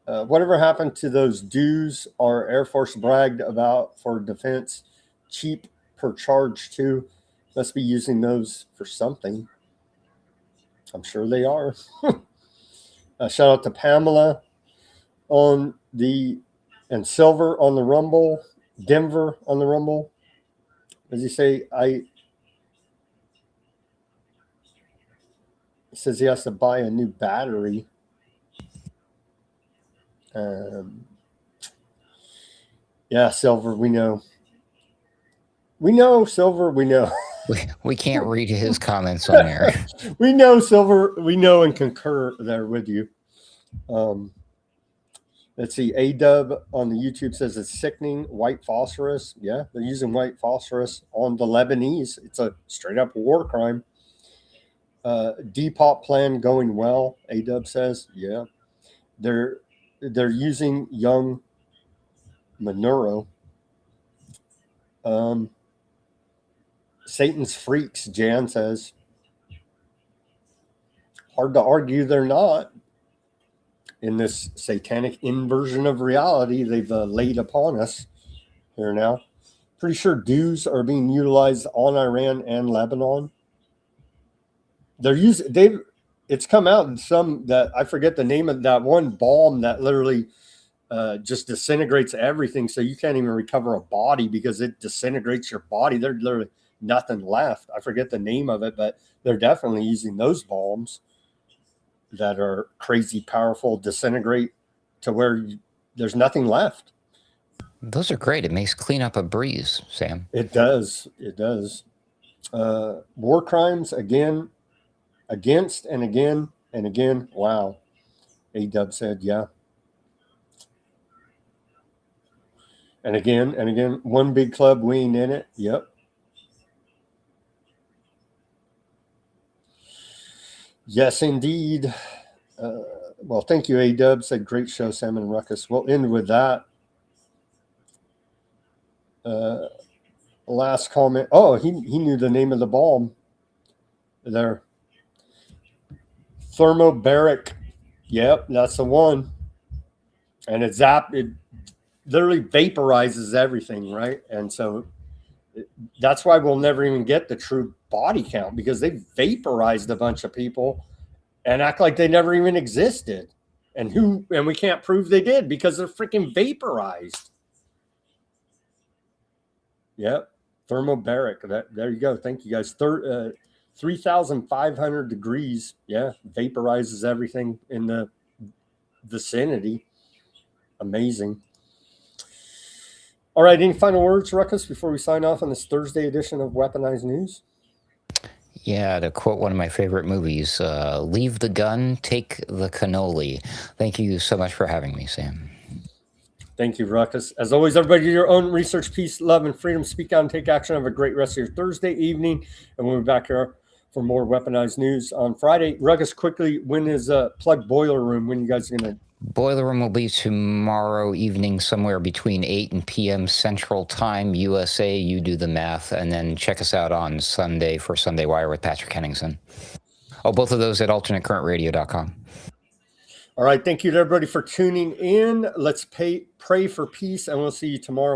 Whatever happened to those dues our Air Force bragged about for defense? Cheap per charge, too. Must be using those for something. I'm sure they are. Shout out to Pamela on the, and Silver on the Rumble, Denver on the Rumble. Does he say, he says he has to buy a new battery. Yeah, Silver, we know. We know, Silver, we know. We can't read his comments on there. We know, Silver, we know and concur there with you. Let's see, A-Dub on the YouTube says it's sickening, white phosphorus. Yeah, they're using white phosphorus on the Lebanese. It's a straight-up war crime. Depop plan going well, A-Dub says. Yeah. They're using young Monuro. Satan's freaks, Jan says. Hard to argue they're not. In this satanic inversion of reality they've laid upon us here now. Pretty sure dues are being utilized on Iran and Lebanon. It's come out in some that I forget the name of that one bomb that literally just disintegrates everything, so you can't even recover a body because it disintegrates your body. There's literally nothing left. I forget the name of it, but they're definitely using those bombs that are crazy powerful, disintegrate to where there's nothing left. Those are great. It makes cleanup a breeze, Sam. It does. It does. War crimes again, against and again and again. Wow. A-Dub said, yeah. And again and again. One big club, we ain't in it. Yep. Yes, indeed. Well, thank you, A-Dub. Said great show, Sam and Ruckus. We'll end with that. Last comment. Oh, he knew the name of the bomb there. Thermobaric. Yep, that's the one. And it literally vaporizes everything, right? And so that's why we'll never even get the true body count, because they vaporized a bunch of people and act like they never even existed. And we can't prove they did because they're freaking vaporized. Yep. Thermobaric. There you go. Thank you guys. 3,500 degrees. Yeah. Vaporizes everything in the vicinity. Amazing. All right. Any final words, Ruckus, before we sign off on this Thursday edition of Weaponized News? Yeah, to quote one of my favorite movies, leave the gun, take the cannoli. Thank you so much for having me, Sam. Thank you, Ruckus. As always, everybody, do your own research, peace, love, and freedom. Speak out and take action. Have a great rest of your Thursday evening. And we'll be back here for more Weaponized News on Friday. Ruckus, quickly, when is Plug Boiler Room? When you guys are going to... Boiler Room will be tomorrow evening, somewhere between 8 and p.m. Central Time, USA. You do the math. And then check us out on Sunday for Sunday Wire with Patrick Henningsen. Oh, both of those at alternatecurrentradio.com. All right. Thank you to everybody for tuning in. Let's pray for peace, and we'll see you tomorrow